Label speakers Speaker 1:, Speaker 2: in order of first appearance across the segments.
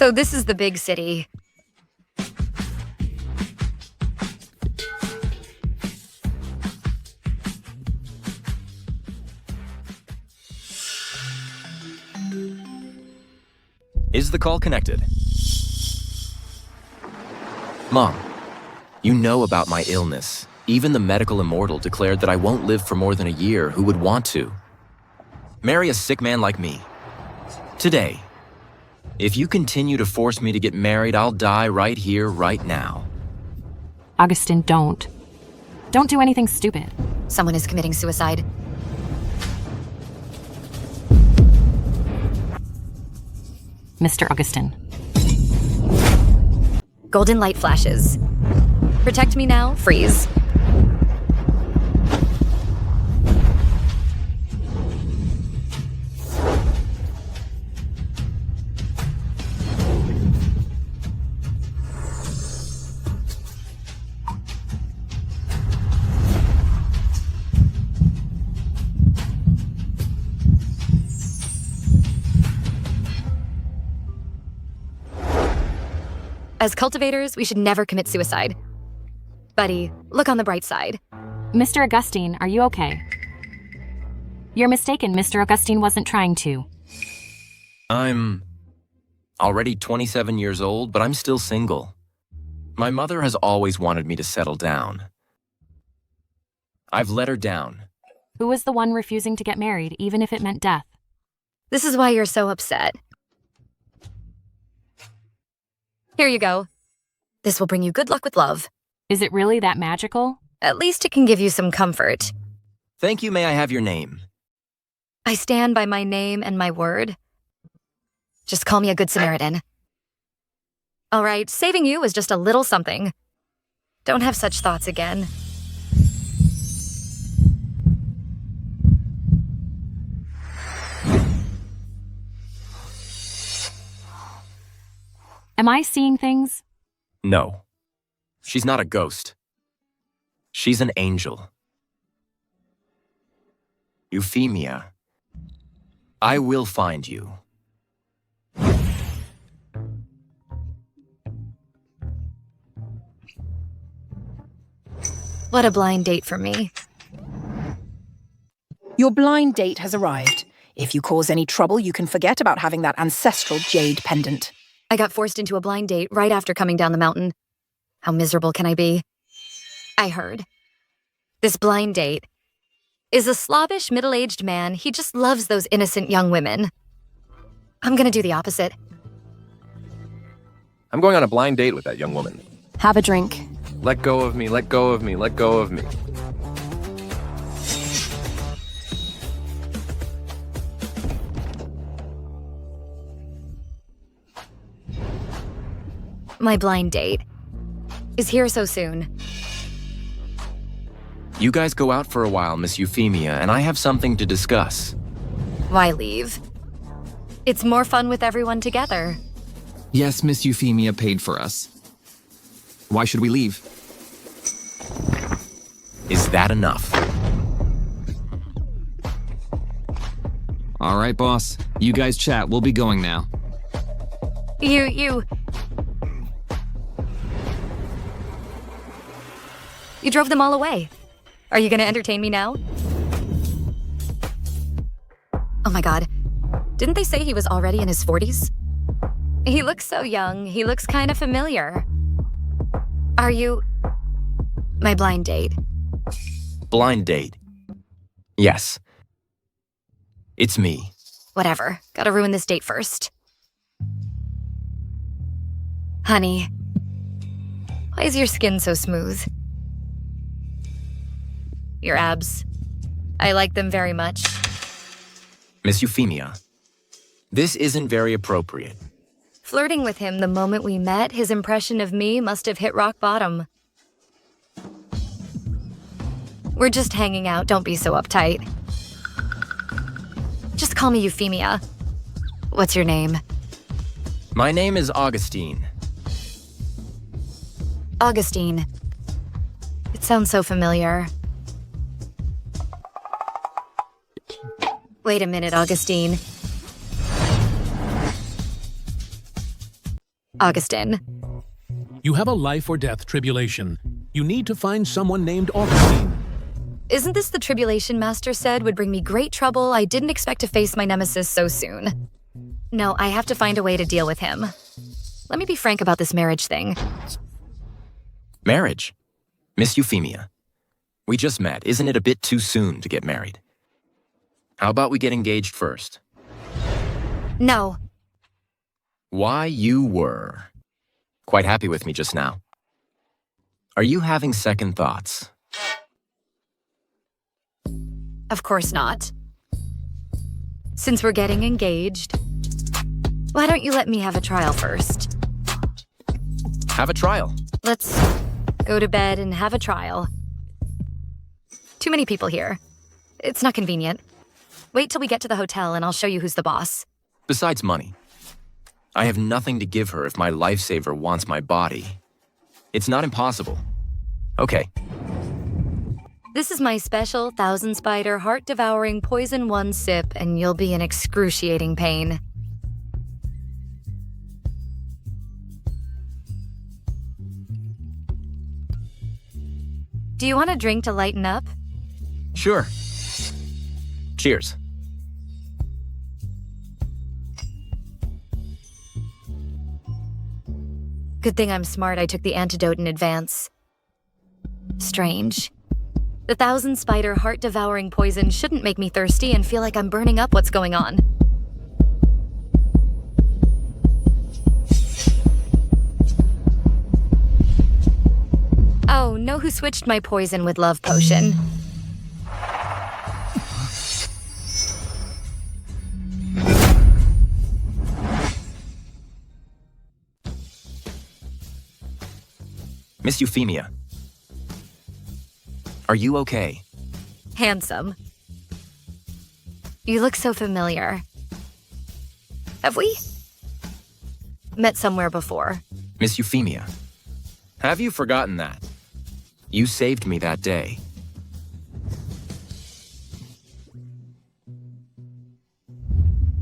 Speaker 1: So this is the big city.
Speaker 2: Is the call connected? Mom, you know about my illness. Even the medical immortal declared that I won't live for more than a year. Who would want to? Marry a sick man like me. Today. If you continue to force me to get married, I'll die right here, right now.
Speaker 3: Augustine, don't. Don't do anything stupid.
Speaker 1: Someone is committing suicide.
Speaker 3: Mr. Augustine.
Speaker 1: Golden light flashes. Protect me now, freeze. As cultivators, we should never commit suicide. Buddy, look on the bright side.
Speaker 3: Mr. Augustine, are you okay? You're mistaken, Mr. Augustine wasn't trying to.
Speaker 2: I'm already 27 years old, but I'm still single. My mother has always wanted me to settle down. I've let her down.
Speaker 3: Who was the one refusing to get married, even if it meant death?
Speaker 1: This is why you're so upset. Here you go. This will bring you good luck with love.
Speaker 3: Is it really that magical?
Speaker 1: At least it can give you some comfort.
Speaker 2: Thank you. May I have your name?
Speaker 1: I stand by my name and my word. Just call me a good Samaritan. All right, saving you was just a little something. Don't have such thoughts again.
Speaker 3: Am I seeing things?
Speaker 2: No. She's not a ghost. She's an angel. Euphemia. I will find you.
Speaker 1: What a blind date for me.
Speaker 4: Your blind date has arrived. If you cause any trouble, you can forget about having that ancestral jade pendant.
Speaker 1: I got forced into a blind date right after coming down the mountain. How miserable can I be? I heard. This blind date is a slobbish, middle-aged man. He just loves those innocent young women. I'm gonna do the opposite.
Speaker 5: I'm going on a blind date with that young woman.
Speaker 3: Have a drink.
Speaker 5: Let go of me, let go of me, let go of me.
Speaker 1: My blind date is here so soon.
Speaker 2: You guys go out for a while, Miss Euphemia, and I have something to discuss.
Speaker 1: Why leave? It's more fun with everyone together.
Speaker 6: Yes, Miss Euphemia paid for us. Why should we leave?
Speaker 2: Is that enough?
Speaker 6: All right, boss. You guys chat. We'll be going now.
Speaker 1: You drove them all away. Are you gonna entertain me now? Oh my god. Didn't they say he was already in his 40s? He looks so young. He looks kind of familiar. Are you my blind date?
Speaker 2: Blind date. Yes. It's me.
Speaker 1: Whatever. Gotta ruin this date first. Honey, why is your skin so smooth? Your abs. I like them very much.
Speaker 2: Miss Euphemia, this isn't very appropriate.
Speaker 1: Flirting with him the moment we met, his impression of me must have hit rock bottom. We're just hanging out, don't be so uptight. Just call me Euphemia. What's your name?
Speaker 2: My name is Augustine.
Speaker 1: Augustine. It sounds so familiar. Wait a minute, Augustine. Augustine.
Speaker 7: You have a life or death tribulation. You need to find someone named Augustine.
Speaker 1: Isn't this the tribulation Master said would bring me great trouble? I didn't expect to face my nemesis so soon. No, I have to find a way to deal with him. Let me be frank about this marriage thing.
Speaker 2: Marriage? Miss Euphemia. We just met. Isn't it a bit too soon to get married? How about we get engaged first?
Speaker 1: No.
Speaker 2: Why, you were quite happy with me just now. Are you having second thoughts?
Speaker 1: Of course not. Since we're getting engaged, why don't you let me have a trial first?
Speaker 2: Have a trial.
Speaker 1: Let's go to bed and have a trial. Too many people here. It's not convenient. Wait till we get to the hotel and I'll show you who's the boss.
Speaker 2: Besides money, I have nothing to give her if my lifesaver wants my body. It's not impossible. Okay.
Speaker 1: This is my special 1,000 spider heart-devouring poison 1 sip, and you'll be in excruciating pain. Do you want a drink to lighten up?
Speaker 2: Sure. Cheers.
Speaker 1: Good thing I'm smart. I took the antidote in advance. Strange. The 1,000 spider heart-devouring poison shouldn't make me thirsty and feel like I'm burning up what's going on. Oh, know who switched my poison with love potion?
Speaker 2: Miss Euphemia. Are you okay?
Speaker 1: Handsome. You look so familiar. Have we met somewhere before?
Speaker 2: Miss Euphemia. Have you forgotten that? You saved me that day.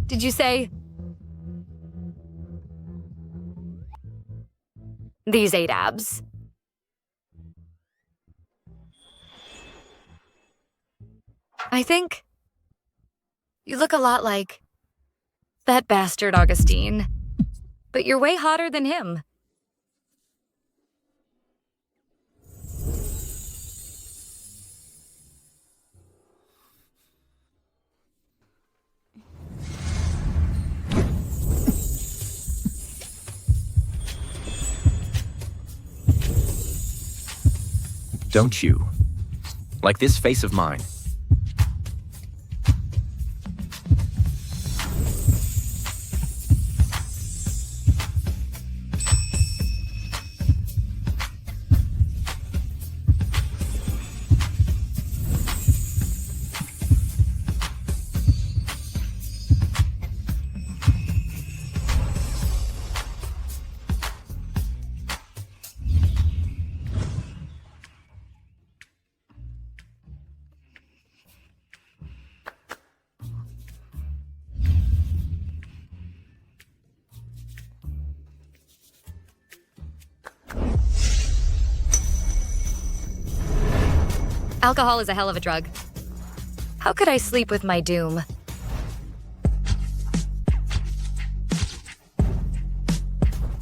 Speaker 1: Did you say... these 8 abs? I think you look a lot like that bastard Augustine, but you're way hotter than him.
Speaker 2: Don't you? Like this face of mine.
Speaker 1: Alcohol is a hell of a drug. How could I sleep with my doom?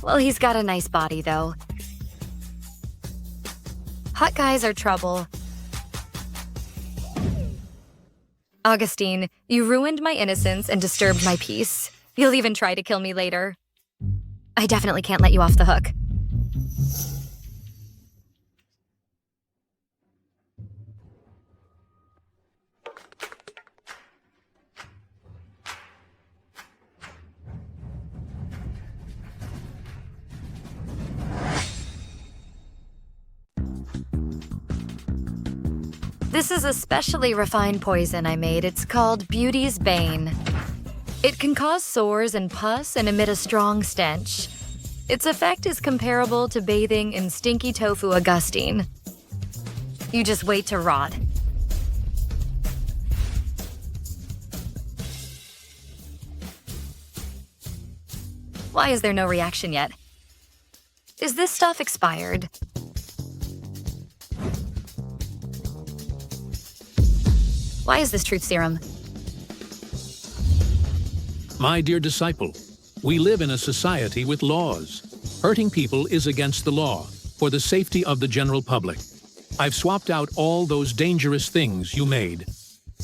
Speaker 1: Well, he's got a nice body, though. Hot guys are trouble. Augustine, you ruined my innocence and disturbed my peace. You'll even try to kill me later. I definitely can't let you off the hook. This is a specially refined poison I made. It's called Beauty's Bane. It can cause sores and pus and emit a strong stench. Its effect is comparable to bathing in stinky tofu Augustine. You just wait to rot. Why is there no reaction yet? Is this stuff expired? Why is this truth serum?
Speaker 7: My dear disciple, we live in a society with laws. Hurting people is against the law, for the safety of the general public. I've swapped out all those dangerous things you made.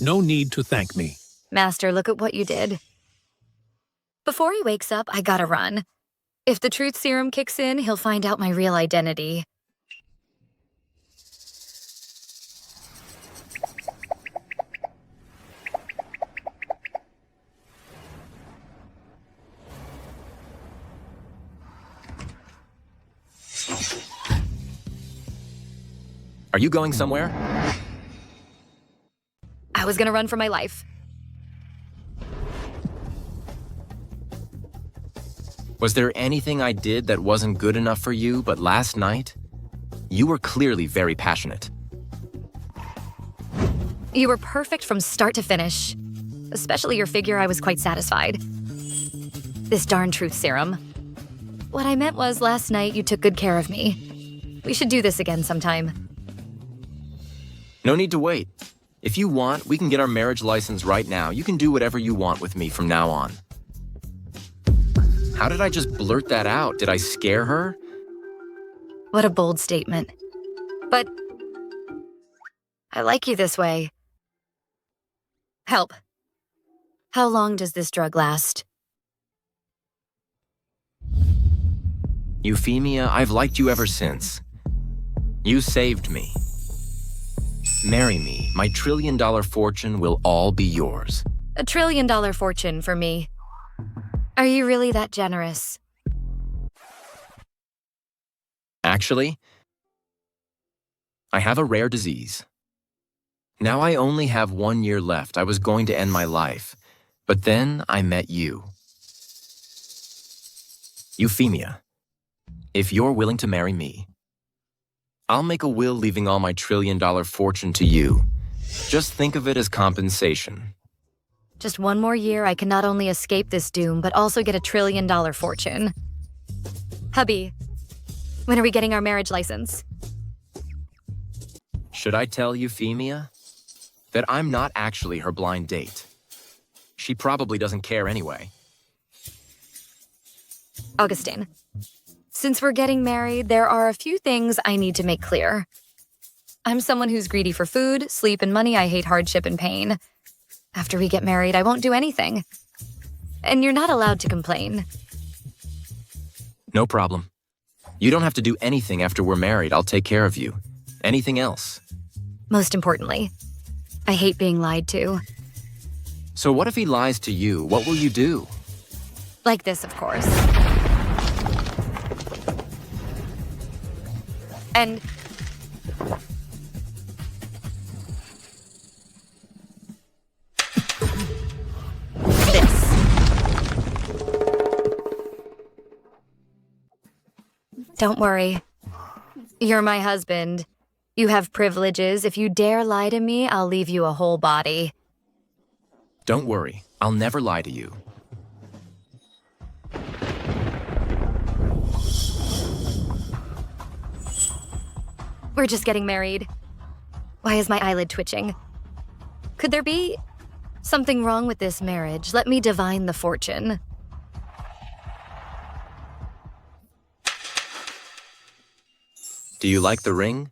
Speaker 7: No need to thank me.
Speaker 1: Master, look at what you did. Before he wakes up, I gotta run. If the truth serum kicks in, he'll find out my real identity.
Speaker 2: Are you going somewhere?
Speaker 1: I was gonna run for my life.
Speaker 2: Was there anything I did that wasn't good enough for you, but last night? You were clearly very passionate.
Speaker 1: You were perfect from start to finish. Especially your figure, I was quite satisfied. This darn truth serum. What I meant was last night you took good care of me. We should do this again sometime.
Speaker 2: No need to wait. If you want, we can get our marriage license right now. You can do whatever you want with me from now on. How did I just blurt that out? Did I scare her?
Speaker 1: What a bold statement. But I like you this way. Help. How long does this drug last?
Speaker 2: Euphemia, I've liked you ever since. You saved me. Marry me. My trillion-dollar fortune will all be yours.
Speaker 1: $1 trillion fortune for me. Are you really that generous?
Speaker 2: Actually, I have a rare disease. Now I only have 1 year left. I was going to end my life, but then I met you. Euphemia, if you're willing to marry me, I'll make a will leaving all my $1 trillion fortune to you. Just think of it as compensation.
Speaker 1: Just 1 more year, I can not only escape this doom, but also get $1 trillion fortune. Hubby, when are we getting our marriage license?
Speaker 2: Should I tell Euphemia that I'm not actually her blind date? She probably doesn't care anyway.
Speaker 1: Augustine, since we're getting married, there are a few things I need to make clear. I'm someone who's greedy for food, sleep, and money. I hate hardship and pain. After we get married, I won't do anything. And you're not allowed to complain.
Speaker 2: No problem. You don't have to do anything after we're married. I'll take care of you. Anything else?
Speaker 1: Most importantly, I hate being lied to.
Speaker 2: So what if he lies to you? What will you do?
Speaker 1: Like this, of course. And this. Don't worry. You're my husband. You have privileges. If you dare lie to me, I'll leave you a whole body.
Speaker 2: Don't worry. I'll never lie to you.
Speaker 1: We're just getting married. Why is my eyelid twitching? Could there be something wrong with this marriage? Let me divine the fortune.
Speaker 2: Do you like the ring?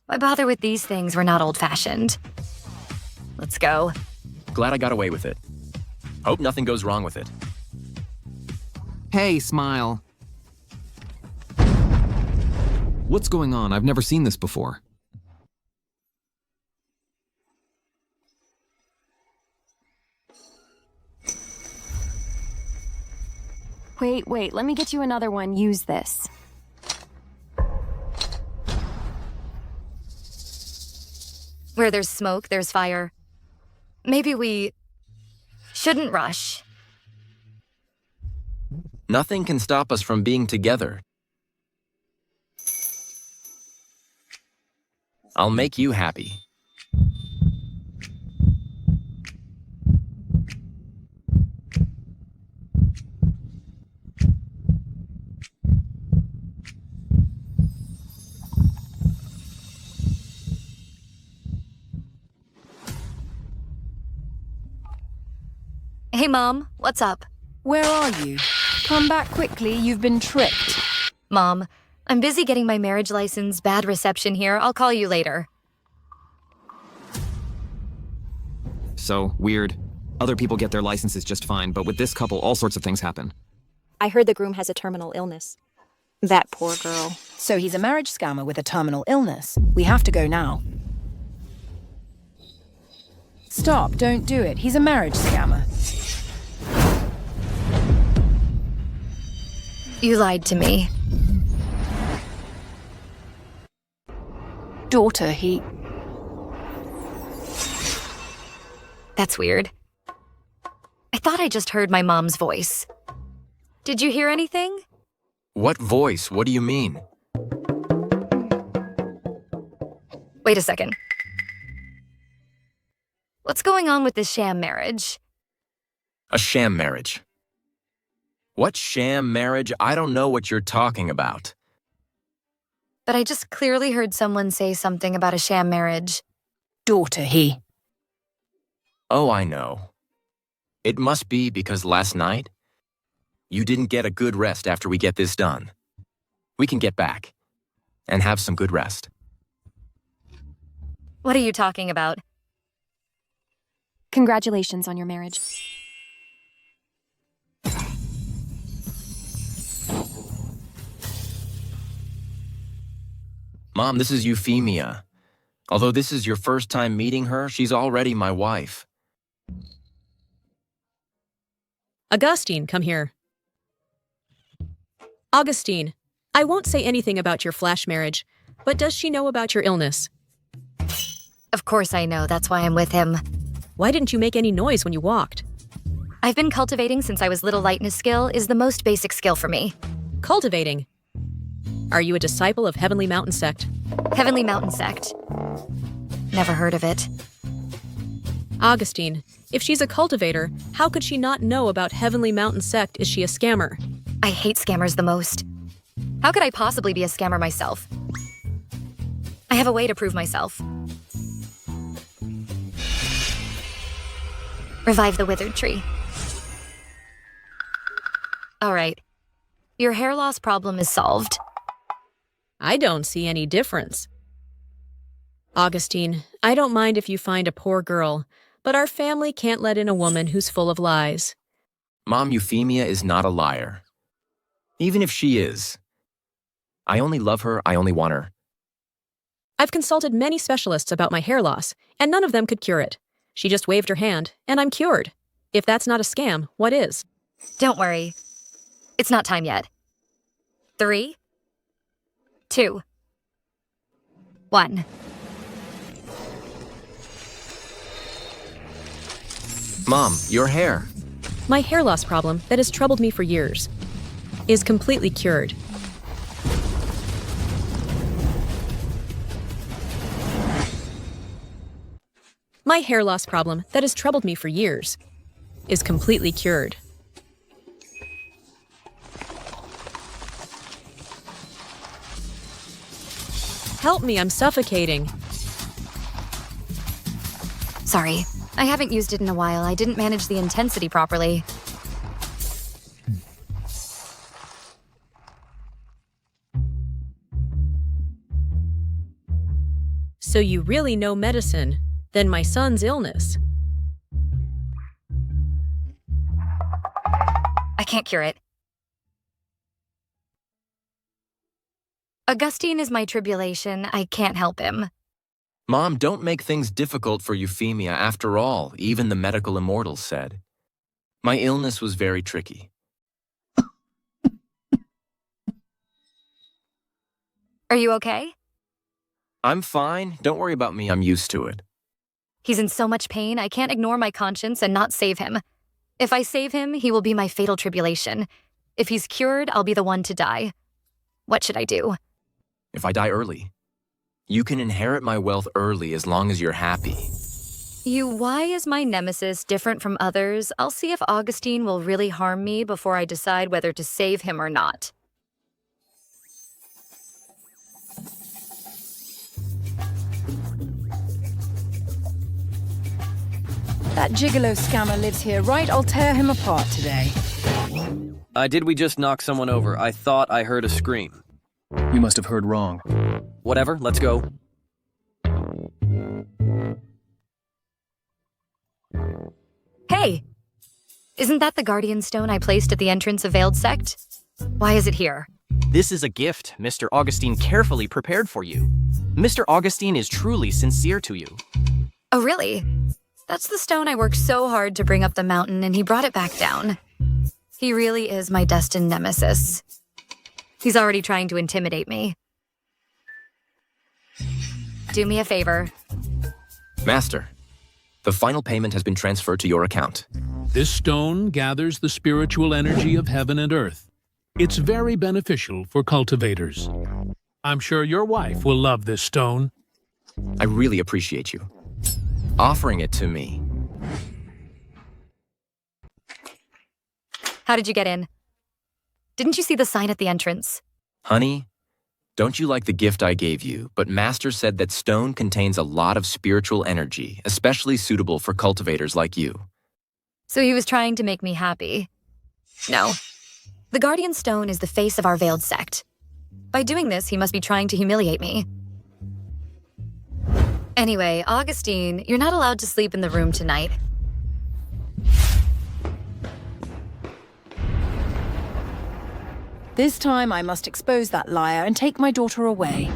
Speaker 1: Why bother with these things? We're not old-fashioned. Let's go.
Speaker 2: Glad I got away with it. Hope nothing goes wrong with it.
Speaker 6: Hey, Smile. What's going on? I've never seen this before.
Speaker 8: Wait, let me get you another one. Use this.
Speaker 1: Where there's smoke, there's fire. Maybe we shouldn't rush.
Speaker 2: Nothing can stop us from being together. I'll make you happy.
Speaker 1: Hey, Mom, what's up?
Speaker 4: Where are you? Come back quickly, you've been tricked.
Speaker 1: Mom, I'm busy getting my marriage license, bad reception here. I'll call you later.
Speaker 6: So, weird. Other people get their licenses just fine, but with this couple, all sorts of things happen.
Speaker 9: I heard the groom has a terminal illness. That poor girl.
Speaker 4: So he's a marriage scammer with a terminal illness. We have to go now. Stop, don't do it. He's a marriage scammer.
Speaker 1: You lied to me.
Speaker 4: Daughter, he...
Speaker 1: That's weird. I thought I just heard my mom's voice. Did you hear anything?
Speaker 2: What voice? What do you mean?
Speaker 1: Wait a second. What's going on with this sham marriage?
Speaker 2: A sham marriage. What sham marriage? I don't know what you're talking about.
Speaker 1: But I just clearly heard someone say something about a sham marriage.
Speaker 4: Daughter, he...
Speaker 2: Oh, I know. It must be because last night, you didn't get a good rest after we get this done. We can get back and have some good rest.
Speaker 1: What are you talking about?
Speaker 8: Congratulations on your marriage.
Speaker 2: Mom, this is Euphemia. Although this is your first time meeting her, she's already my wife.
Speaker 10: Augustine, come here. Augustine, I won't say anything about your flash marriage, but does she know about your illness?
Speaker 1: Of course I know, that's why I'm with him.
Speaker 10: Why didn't you make any noise when you walked?
Speaker 1: I've been cultivating since I was little. Lightness skill is the most basic skill for me.
Speaker 10: Cultivating. Are you a disciple of Heavenly Mountain Sect?
Speaker 1: Heavenly Mountain Sect. Never heard of it.
Speaker 10: Augustine, if she's a cultivator, how could she not know about Heavenly Mountain Sect? Is she a scammer?
Speaker 1: I hate scammers the most. How could I possibly be a scammer myself? I have a way to prove myself. Revive the withered tree. All right. Your hair loss problem is solved.
Speaker 10: I don't see any difference. Augustine, I don't mind if you find a poor girl, but our family can't let in a woman who's full of lies.
Speaker 2: Mom, Euphemia is not a liar. Even if she is. I only love her, I only want her.
Speaker 10: I've consulted many specialists about my hair loss, and none of them could cure it. She just waved her hand, and I'm cured. If that's not a scam, what is?
Speaker 1: Don't worry. It's not time yet. 3, 2, 1.
Speaker 2: Mom, your hair.
Speaker 10: My hair loss problem that has troubled me for years is completely cured. My hair loss problem that has troubled me for years is completely cured. Help me, I'm suffocating.
Speaker 1: Sorry, I haven't used it in a while. I didn't manage the intensity properly.
Speaker 10: So you really know medicine than my son's illness.
Speaker 1: I can't cure it. Augustine is my tribulation. I can't help him.
Speaker 2: Mom, don't make things difficult for Euphemia. After all, even the medical immortals said. My illness was very tricky.
Speaker 1: Are you okay?
Speaker 2: I'm fine. Don't worry about me. I'm used to it.
Speaker 1: He's in so much pain, I can't ignore my conscience and not save him. If I save him, he will be my fatal tribulation. If he's cured, I'll be the one to die. What should I do?
Speaker 2: If I die early, you can inherit my wealth early as long as you're happy.
Speaker 1: Why is my nemesis different from others? I'll see if Augustine will really harm me before I decide whether to save him or not.
Speaker 4: That gigolo scammer lives here, right? I'll tear him apart today.
Speaker 5: Did we just knock someone over? I thought I heard a scream.
Speaker 11: You must have heard wrong.
Speaker 5: Whatever, let's go.
Speaker 1: Hey! Isn't that the guardian stone I placed at the entrance of Veiled Sect? Why is it here?
Speaker 12: This is a gift Mr. Augustine carefully prepared for you. Mr. Augustine is truly sincere to you.
Speaker 1: Oh, really? That's the stone I worked so hard to bring up the mountain, and he brought it back down. He really is my destined nemesis. He's already trying to intimidate me. Do me a favor.
Speaker 2: Master, the final payment has been transferred to your account.
Speaker 7: This stone gathers the spiritual energy of heaven and earth. It's very beneficial for cultivators. I'm sure your wife will love this stone.
Speaker 2: I really appreciate you offering it to me.
Speaker 1: How did you get in? Didn't you see the sign at the entrance?
Speaker 2: Honey, don't you like the gift I gave you? But Master said that stone contains a lot of spiritual energy, especially suitable for cultivators like you.
Speaker 1: So he was trying to make me happy. No. The Guardian Stone is the face of our Veiled Sect. By doing this, he must be trying to humiliate me. Anyway, Augustine, you're not allowed to sleep in the room tonight.
Speaker 4: This time I must expose that liar and take my daughter away.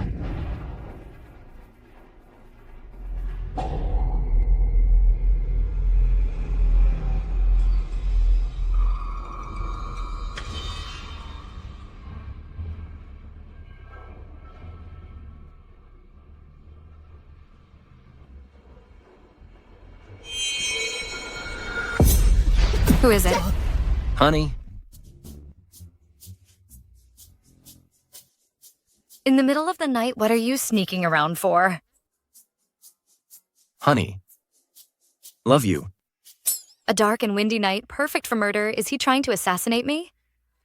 Speaker 1: Who is it?
Speaker 2: Honey,
Speaker 1: in the middle of the night, what are you sneaking around for?
Speaker 2: honey, love you.
Speaker 1: A dark and windy night, perfect for murder. Is he trying to assassinate me?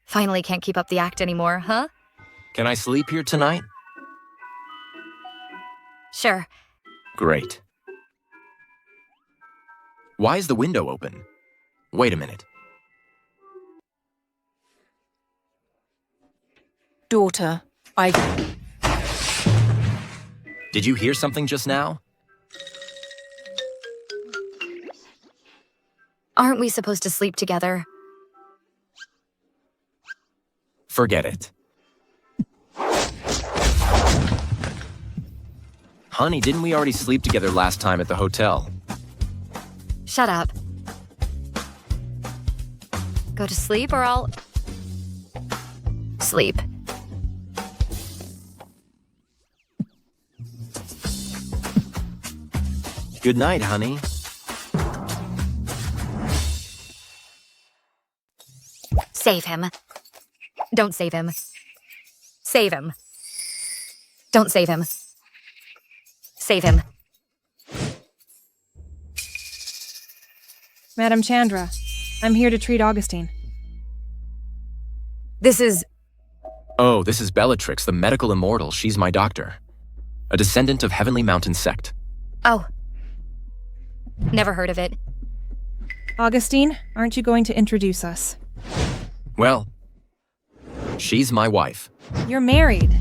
Speaker 1: Finally can't keep up the act anymore, huh?
Speaker 2: Can I sleep here tonight?
Speaker 1: Sure.
Speaker 2: Great. Why is the window open? Wait a minute.
Speaker 4: Daughter,
Speaker 2: Did you hear something just now?
Speaker 1: Aren't we supposed to sleep together?
Speaker 2: Forget it. Honey, didn't we already sleep together last time at the hotel?
Speaker 1: Shut up. Go to sleep or I'll... sleep.
Speaker 2: Good night, honey.
Speaker 1: Save him. Don't save him. Save him. Don't save him. Save him.
Speaker 13: Madam Chandra, I'm here to treat Augustine.
Speaker 1: This is...
Speaker 2: Oh, this is Bellatrix, the medical immortal. She's my doctor. A descendant of Heavenly Mountain Sect.
Speaker 1: Oh. Never heard of it.
Speaker 13: Augustine, aren't you going to introduce us?
Speaker 2: Well, she's my wife.
Speaker 13: You're married.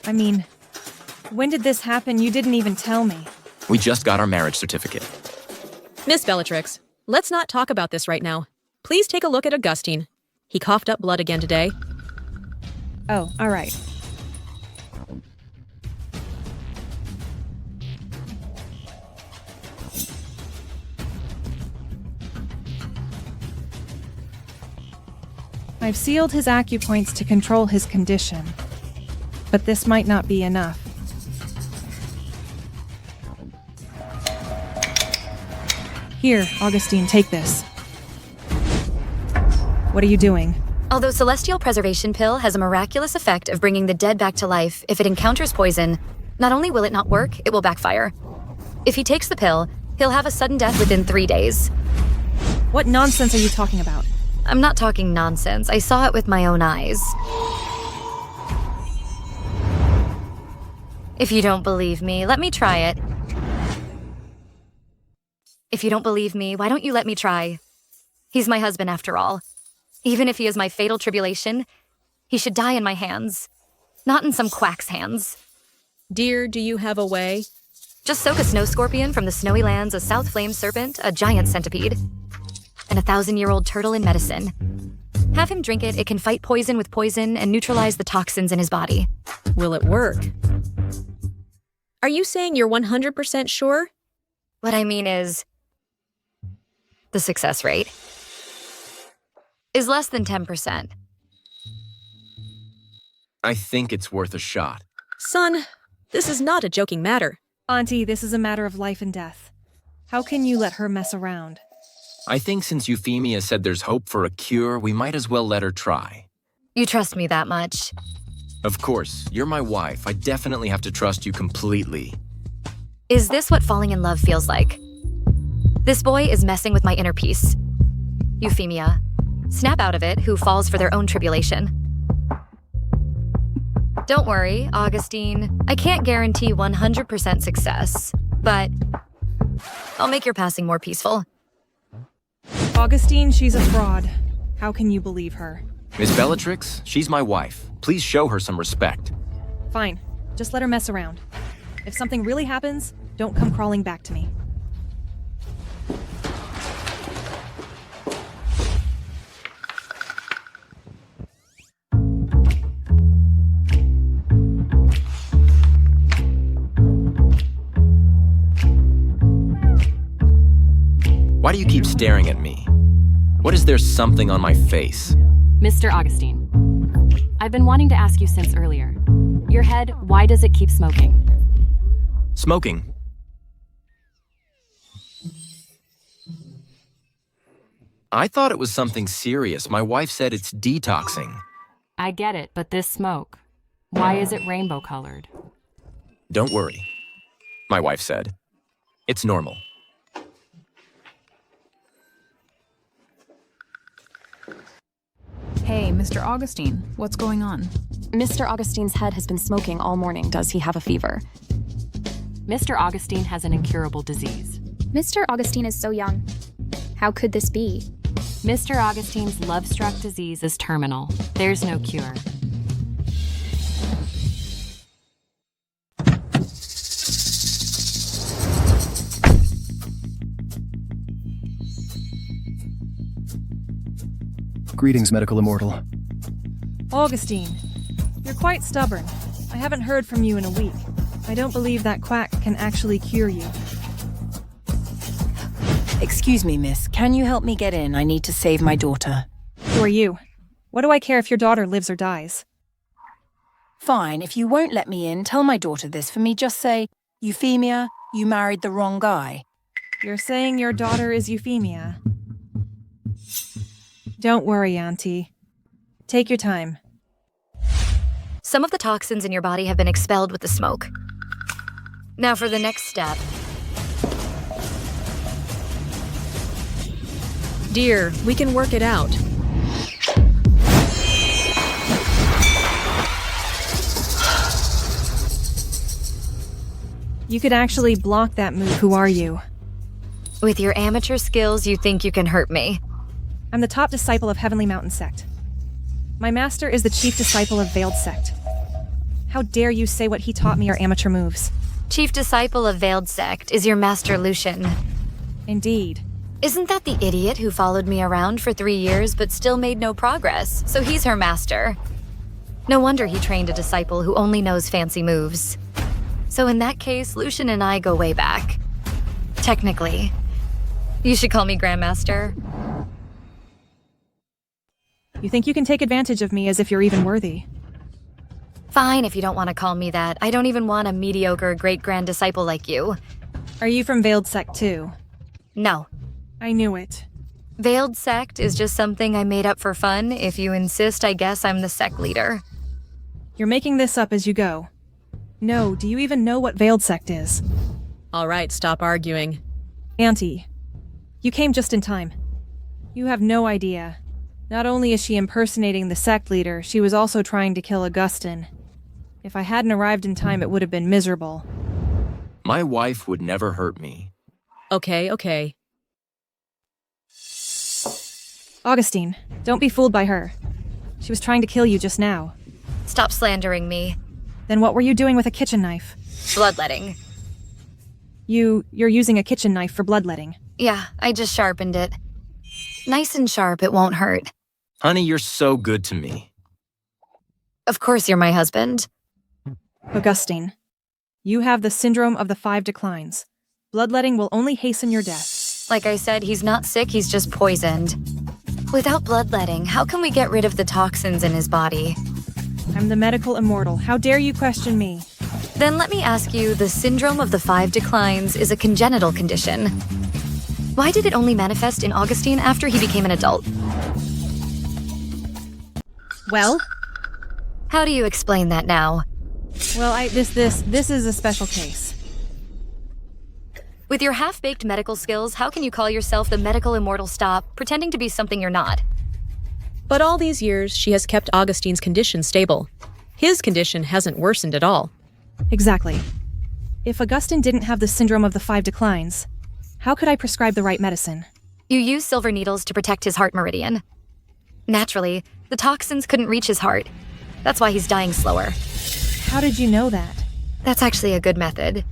Speaker 13: I mean, when did this happen? You didn't even tell me.
Speaker 2: We just got our marriage certificate.
Speaker 10: Miss Bellatrix, let's not talk about this right now. Please take a look at Augustine. He coughed up blood again today.
Speaker 13: Oh, all right. I've sealed his acupoints to control his condition, but this might not be enough. Here, Augustine, take this. What are you doing?
Speaker 1: Although Celestial Preservation Pill has a miraculous effect of bringing the dead back to life if it encounters poison, not only will it not work, it will backfire. If he takes the pill, he'll have a sudden death within 3 days.
Speaker 13: What nonsense are you talking about?
Speaker 1: I'm not talking nonsense. I saw it with my own eyes. If you don't believe me, let me try it. If you don't believe me, why don't you let me try? He's my husband after all. Even if he is my fatal tribulation, he should die in my hands, not in some quack's hands.
Speaker 10: Dear, do you have a way?
Speaker 1: Just soak a snow scorpion from the snowy lands, a south flame serpent, a giant centipede, and a 1,000-year-old turtle in medicine. Have him drink it. It can fight poison with poison and neutralize the toxins in his body.
Speaker 10: Will it work? Are you saying you're 100% sure?
Speaker 1: What I mean is, the success rate is less than 10%.
Speaker 2: I think it's worth a shot.
Speaker 10: Son, this is not a joking matter.
Speaker 13: Auntie, this is a matter of life and death. How can you let her mess around?
Speaker 2: I think since Euphemia said there's hope for a cure, we might as well let her try.
Speaker 1: You trust me that much?
Speaker 2: Of course, you're my wife. I definitely have to trust you completely.
Speaker 1: Is this what falling in love feels like? This boy is messing with my inner peace. Euphemia, snap out of it, who falls for their own tribulation. Don't worry, Augustine. I can't guarantee 100% success, but I'll make your passing more peaceful.
Speaker 13: Augustine, she's a fraud. How can you believe her?
Speaker 2: Miss Bellatrix, she's my wife. Please show her some respect.
Speaker 13: Fine. Just let her mess around. If something really happens, don't come crawling back to me.
Speaker 2: Why do you keep staring at me? What is there something on my face?
Speaker 3: Mr. Augustine, I've been wanting to ask you since earlier. Your head, why does it keep smoking?
Speaker 2: Smoking? I thought it was something serious. My wife said it's detoxing.
Speaker 3: I get it, but this smoke, why is it rainbow colored?
Speaker 2: Don't worry, my wife said. It's normal.
Speaker 14: Hey, Mr. Augustine, what's going on?
Speaker 8: Mr. Augustine's head has been smoking all morning. Does he have a fever?
Speaker 3: Mr. Augustine has an incurable disease.
Speaker 15: Mr. Augustine is so young. How could this be?
Speaker 3: Mr. Augustine's love-struck disease is terminal. There's no cure.
Speaker 11: Greetings, medical immortal.
Speaker 13: Augustine, you're quite stubborn. I haven't heard from you in a week. I don't believe that quack can actually cure you.
Speaker 4: Excuse me, miss. Can you help me get in? I need to save my daughter.
Speaker 13: Who are you? What do I care if your daughter lives or dies?
Speaker 4: Fine, if you won't let me in, tell my daughter this for me. Just say, Euphemia, you married the wrong guy.
Speaker 13: You're saying your daughter is Euphemia? Don't worry, Auntie. Take your time.
Speaker 1: Some of the toxins in your body have been expelled with the smoke. Now for the next step.
Speaker 10: Dear, we can work it out.
Speaker 13: You could actually block that move. Who are you?
Speaker 1: With your amateur skills, you think you can hurt me.
Speaker 13: I'm the top disciple of Heavenly Mountain Sect. My master is the chief disciple of Veiled Sect. How dare you say what he taught me are amateur moves?
Speaker 1: Chief disciple of Veiled Sect is your master Lucian.
Speaker 13: Indeed.
Speaker 1: Isn't that the idiot who followed me around for 3 years but still made no progress? So he's her master. No wonder he trained a disciple who only knows fancy moves. So in that case, Lucian and I go way back. Technically. You should call me Grandmaster.
Speaker 13: You think you can take advantage of me as if you're even worthy?
Speaker 1: Fine if you don't want to call me that. I don't even want a mediocre great-grand disciple like you.
Speaker 13: Are you from Veiled Sect too?
Speaker 1: No.
Speaker 13: I knew it.
Speaker 1: Veiled Sect is just something I made up for fun. If you insist, I guess I'm the sect leader.
Speaker 13: You're making this up as you go. No, do you even know what Veiled Sect is?
Speaker 10: All right, stop arguing.
Speaker 13: Auntie, you came just in time. You have no idea. Not only is she impersonating the sect leader, she was also trying to kill Augustine. If I hadn't arrived in time, it would have been miserable.
Speaker 2: My wife would never hurt me.
Speaker 10: Okay.
Speaker 13: Augustine, don't be fooled by her. She was trying to kill you just now.
Speaker 1: Stop slandering me.
Speaker 13: Then what were you doing with a kitchen knife?
Speaker 1: Bloodletting.
Speaker 13: You're using a kitchen knife for bloodletting.
Speaker 1: Yeah, I just sharpened it. Nice and sharp, it won't hurt.
Speaker 2: Honey, you're so good to me.
Speaker 1: Of course you're my husband.
Speaker 13: Augustine, you have the syndrome of the 5 declines. Bloodletting will only hasten your death.
Speaker 1: Like I said, he's not sick, he's just poisoned. Without bloodletting, how can we get rid of the toxins in his body?
Speaker 13: I'm the medical immortal. How dare you question me?
Speaker 1: Then let me ask you, the syndrome of the 5 declines is a congenital condition. Why did it only manifest in Augustine after he became an adult?
Speaker 13: Well?
Speaker 1: How do you explain that now?
Speaker 13: Well, this is a special case.
Speaker 1: With your half-baked medical skills, how can you call yourself the medical immortal? Stop pretending to be something you're not.
Speaker 10: But all these years, she has kept Augustine's condition stable. His condition hasn't worsened at all.
Speaker 13: Exactly. If Augustine didn't have the syndrome of the 5 declines, how could I prescribe the right medicine?
Speaker 1: You use silver needles to protect his heart meridian. Naturally, the toxins couldn't reach his heart. That's why he's dying slower.
Speaker 13: How did you know that?
Speaker 1: That's actually a good method.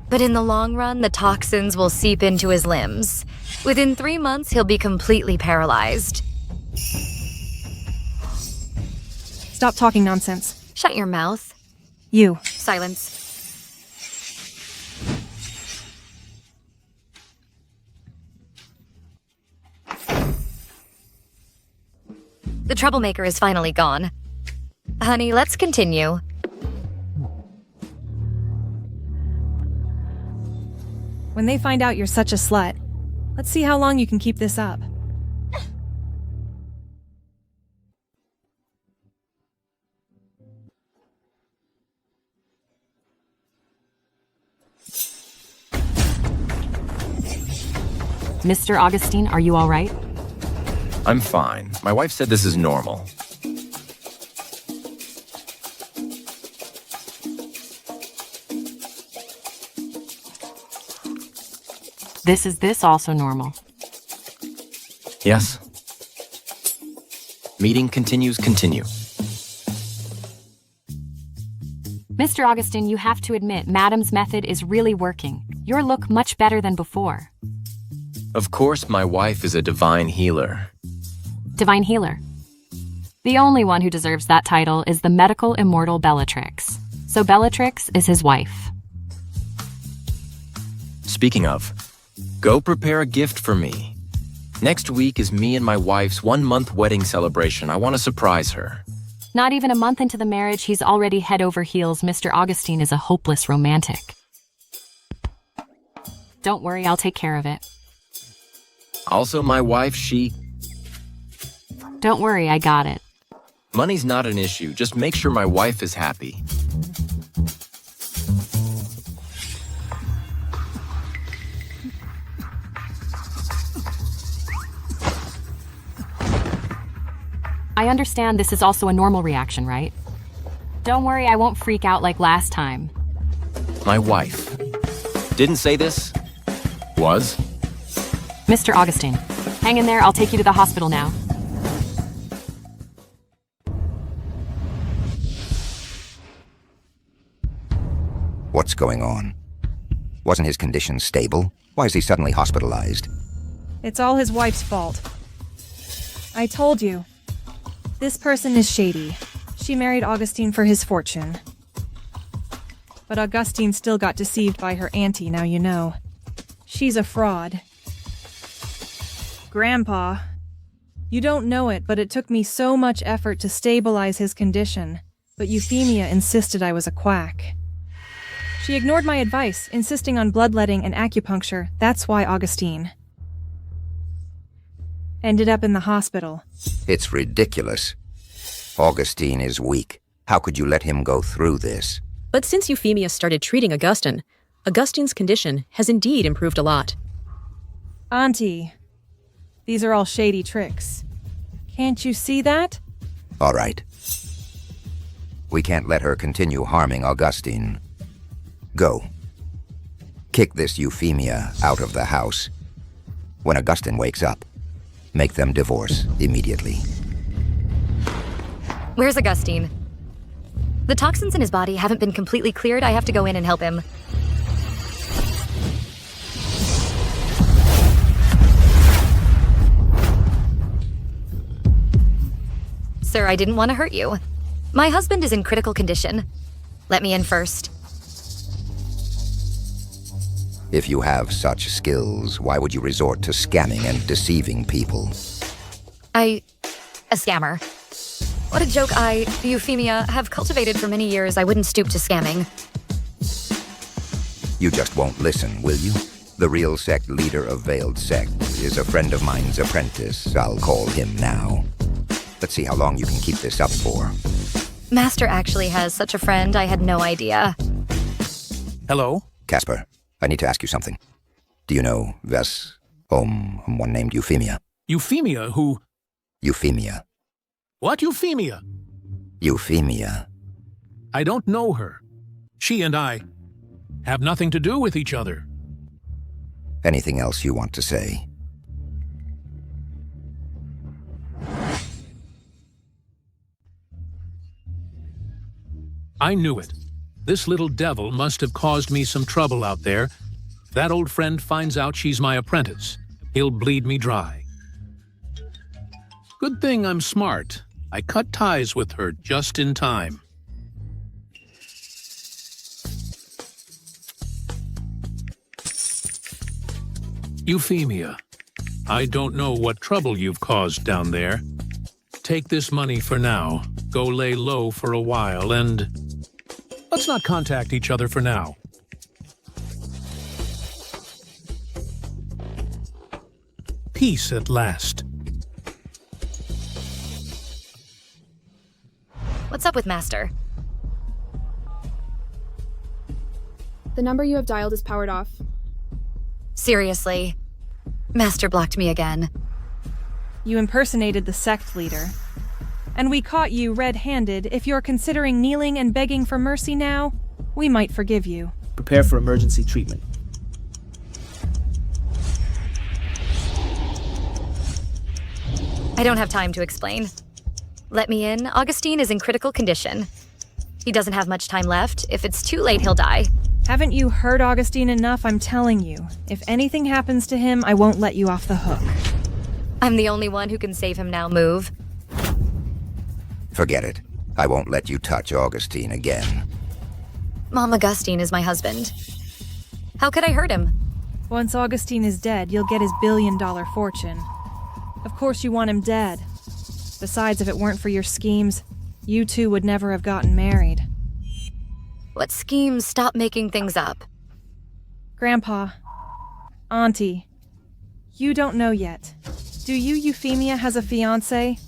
Speaker 1: But in the long run, the toxins will seep into his limbs. Within 3 months, he'll be completely paralyzed.
Speaker 13: Stop talking nonsense.
Speaker 1: Shut your mouth.
Speaker 13: You.
Speaker 1: Silence. The troublemaker is finally gone. Honey, let's continue.
Speaker 13: When they find out you're such a slut, let's see how long you can keep this up.
Speaker 3: Mr. Augustine, are you all right?
Speaker 2: I'm fine. My wife said this is normal.
Speaker 3: Is this also normal?
Speaker 2: Yes. Meeting continues. Continue.
Speaker 3: Mr. Augustine, you have to admit, Madam's method is really working. Your look much better than before.
Speaker 2: Of course, my wife is a divine healer.
Speaker 3: Divine healer. The only one who deserves that title is the medical immortal Bellatrix. So Bellatrix is his wife.
Speaker 2: Speaking of, go prepare a gift for me. Next week is me and my wife's 1-month wedding celebration. I want to surprise her.
Speaker 3: Not even a month into the marriage, he's already head over heels. Mr. Augustine is a hopeless romantic. Don't worry, I'll take care of it.
Speaker 2: Also, my wife,
Speaker 3: Don't worry, I got it.
Speaker 2: Money's not an issue. Just make sure my wife is happy.
Speaker 3: I understand this is also a normal reaction, right? Don't worry, I won't freak out like last time.
Speaker 2: My wife. Didn't say this? Was?
Speaker 3: Mr. Augustine, hang in there, I'll take you to the hospital now.
Speaker 16: What's going on? Wasn't his condition stable? Why is he suddenly hospitalized?
Speaker 13: It's all his wife's fault. I told you. This person is shady. She married Augustine for his fortune. But Augustine still got deceived by her auntie, now you know. She's a fraud. Grandpa, you don't know it, but it took me so much effort to stabilize his condition. But Euphemia insisted I was a quack. She ignored my advice, insisting on bloodletting and acupuncture. That's why Augustine ended up in the hospital.
Speaker 16: It's ridiculous. Augustine is weak. How could you let him go through this?
Speaker 10: But since Euphemia started treating Augustine, Augustine's condition has indeed improved a lot.
Speaker 13: Auntie, these are all shady tricks. Can't you see that?
Speaker 16: All right. We can't let her continue harming Augustine. Go. Kick this Euphemia out of the house. When Augustine wakes up, Make them divorce immediately.
Speaker 1: Where's Augustine? The toxins in his body haven't been completely cleared. I have to go in and help him. Sir, I didn't want to hurt you. My husband is in critical condition. Let me in first.
Speaker 16: If you have such skills, why would you resort to scamming and deceiving people?
Speaker 1: A scammer. What a joke I, Euphemia, have cultivated for many years. I wouldn't stoop to scamming.
Speaker 16: You just won't listen, will you? The real sect leader of Veiled Sect is a friend of mine's apprentice. I'll call him now. Let's see how long you can keep this up for.
Speaker 1: Master actually has such a friend. I had no idea.
Speaker 7: Hello?
Speaker 16: Casper, I need to ask you something. Do you know one named Euphemia?
Speaker 7: Euphemia, who?
Speaker 16: Euphemia.
Speaker 7: What Euphemia?
Speaker 16: Euphemia.
Speaker 7: I don't know her. She and I have nothing to do with each other.
Speaker 16: Anything else you want to say?
Speaker 7: I knew it. This little devil must have caused me some trouble out there. If that old friend finds out she's my apprentice, he'll bleed me dry. Good thing I'm smart. I cut ties with her just in time. Euphemia, I don't know what trouble you've caused down there. Take this money for now, go lay low for a while, and let's not contact each other for now. Peace at last.
Speaker 1: What's up with Master?
Speaker 15: The number you have dialed is powered off.
Speaker 1: Seriously? Master blocked me again.
Speaker 13: You impersonated the sect leader. And we caught you red-handed. If you're considering kneeling and begging for mercy now, we might forgive you.
Speaker 17: Prepare for emergency treatment.
Speaker 1: I don't have time to explain. Let me in. Augustine is in critical condition. He doesn't have much time left. If it's too late, he'll die.
Speaker 13: Haven't you heard Augustine enough? I'm telling you. If anything happens to him, I won't let you off the hook.
Speaker 1: I'm the only one who can save him now. Move.
Speaker 16: Forget it. I won't let you touch Augustine again.
Speaker 1: Mom, Augustine is my husband. How could I hurt him?
Speaker 13: Once Augustine is dead, you'll get his billion-dollar fortune. Of course you want him dead. Besides, if it weren't for your schemes, you two would never have gotten married.
Speaker 1: What schemes? Stop making things up.
Speaker 13: Grandpa. Auntie. You don't know yet. Do you, Euphemia, has a fiancé?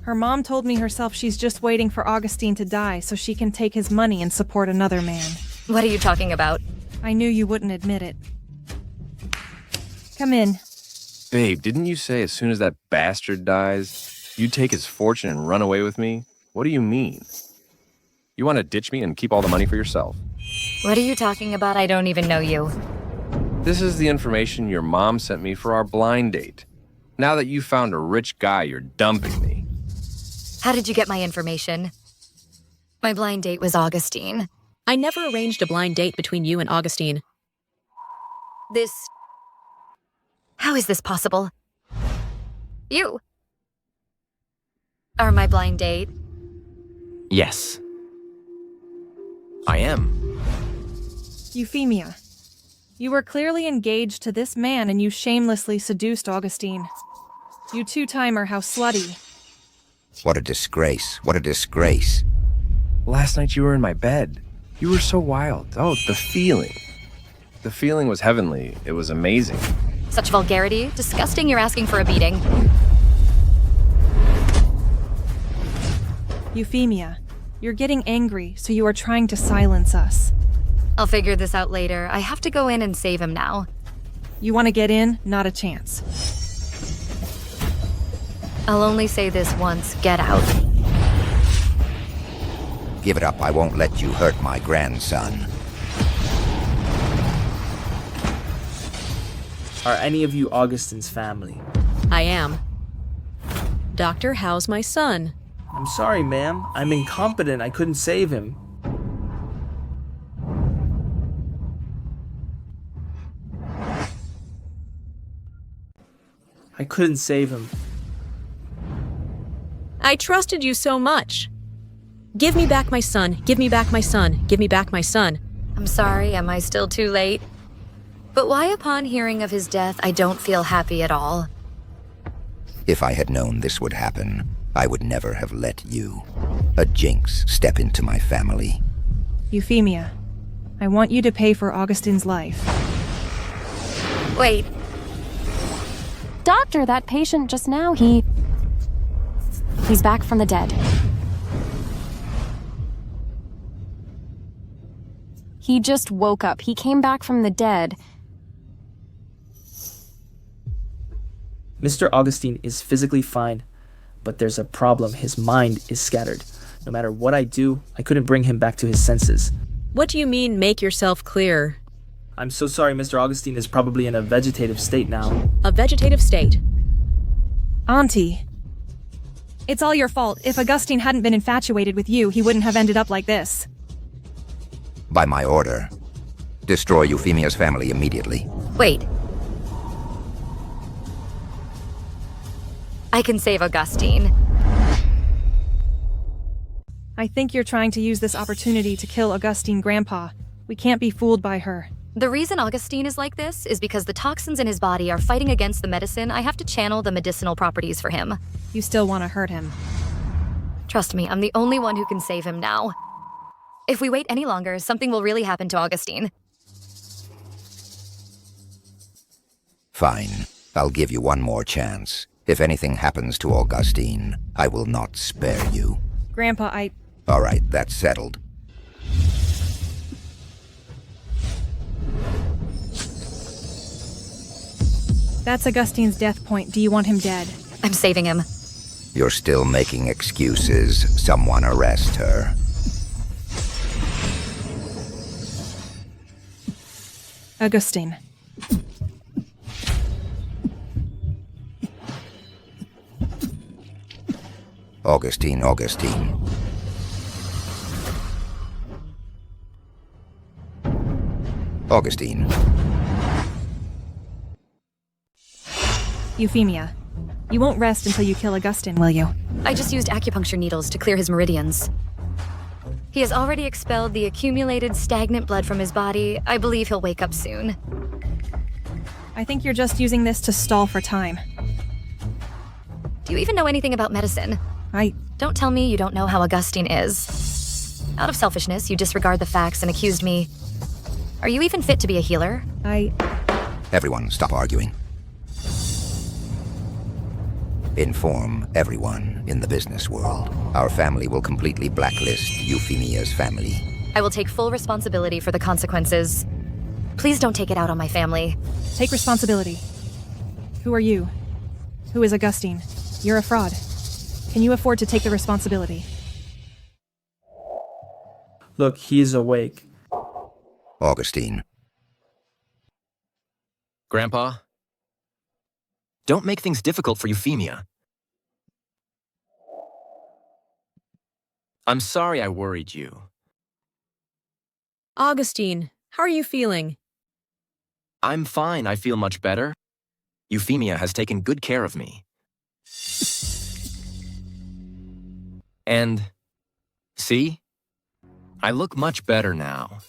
Speaker 13: Her mom told me herself she's just waiting for Augustine to die so she can take his money and support another man.
Speaker 1: What are you talking about?
Speaker 13: I knew you wouldn't admit it. Come in.
Speaker 18: Babe, didn't you say as soon as that bastard dies, you'd take his fortune and run away with me? What do you mean? You want to ditch me and keep all the money for yourself?
Speaker 1: What are you talking about? I don't even know you.
Speaker 18: This is the information your mom sent me for our blind date. Now that you found a rich guy, you're dumping me.
Speaker 1: How did you get my information? My blind date was Augustine.
Speaker 10: I never arranged a blind date between you and Augustine.
Speaker 1: How is this possible? You are my blind date.
Speaker 2: Yes. I am.
Speaker 13: Euphemia. You were clearly engaged to this man and you shamelessly seduced Augustine. You two-timer, how slutty.
Speaker 16: What a disgrace. What a disgrace.
Speaker 18: Last night you were in my bed. You were so wild. Oh, the feeling. The feeling was heavenly. It was amazing.
Speaker 1: Such vulgarity. Disgusting. You're asking for a beating.
Speaker 13: Euphemia, you're getting angry, so you are trying to silence us.
Speaker 1: I'll figure this out later. I have to go in and save him now.
Speaker 13: You want to get in? Not a chance.
Speaker 1: I'll only say this once. Get out.
Speaker 16: Give it up. I won't let you hurt my grandson.
Speaker 17: Are any of you Augustine's family?
Speaker 10: I am. Doctor, how's my son?
Speaker 17: I'm sorry, ma'am. I'm incompetent. I couldn't save him. I couldn't save him.
Speaker 10: I trusted you so much. Give me back my son. Give me back my son. Give me back my son.
Speaker 1: I'm sorry, am I still too late? But why upon hearing of his death, I don't feel happy at all?
Speaker 16: If I had known this would happen, I would never have let you, a jinx, step into my family.
Speaker 13: Euphemia, I want you to pay for Augustine's life.
Speaker 1: Wait.
Speaker 8: Doctor, that patient just now, he's back from the dead. He just woke up. He came back from the dead.
Speaker 17: Mr. Augustine is physically fine, but there's a problem. His mind is scattered. No matter what I do, I couldn't bring him back to his senses.
Speaker 10: What do you mean, make yourself clear?
Speaker 17: I'm so sorry, Mr. Augustine is probably in a vegetative state now.
Speaker 10: A vegetative state?
Speaker 13: Auntie. It's all your fault. If Augustine hadn't been infatuated with you, he wouldn't have ended up like this.
Speaker 16: By my order, destroy Euphemia's family immediately.
Speaker 1: Wait. I can save Augustine.
Speaker 13: I think you're trying to use this opportunity to kill Augustine Grandpa. We can't be fooled by her.
Speaker 1: The reason Augustine is like this is because the toxins in his body are fighting against the medicine. I have to channel the medicinal properties for him.
Speaker 13: You still want to hurt him.
Speaker 1: Trust me, I'm the only one who can save him now. If we wait any longer, something will really happen to Augustine.
Speaker 16: Fine. I'll give you one more chance. If anything happens to Augustine, I will not spare you.
Speaker 13: Grandpa,
Speaker 16: All right, that's settled.
Speaker 13: That's Augustine's death point. Do you want him dead?
Speaker 1: I'm saving him.
Speaker 16: You're still making excuses. Someone arrest her.
Speaker 13: Augustine.
Speaker 16: Augustine. Augustine.
Speaker 13: Euphemia, you won't rest until you kill Augustine, will you?
Speaker 1: I just used acupuncture needles to clear his meridians. He has already expelled the accumulated stagnant blood from his body. I believe he'll wake up soon.
Speaker 13: I think you're just using this to stall for time.
Speaker 1: Do you even know anything about medicine? Don't tell me you don't know how Augustine is. Out of selfishness, you disregard the facts and accused me. Are you even fit to be a healer?
Speaker 16: Everyone, stop arguing. Inform everyone in the business world. Our family will completely blacklist Euphemia's family.
Speaker 1: I will take full responsibility for the consequences. Please don't take it out on my family.
Speaker 13: Take responsibility. Who are you? Who is Augustine? You're a fraud. Can you afford to take the responsibility?
Speaker 17: Look, he is awake.
Speaker 16: Augustine.
Speaker 2: Grandpa? Don't make things difficult for Euphemia. I'm sorry I worried you.
Speaker 10: Augustine, how are you feeling?
Speaker 2: I'm fine. I feel much better. Euphemia has taken good care of me. And, see? I look much better now.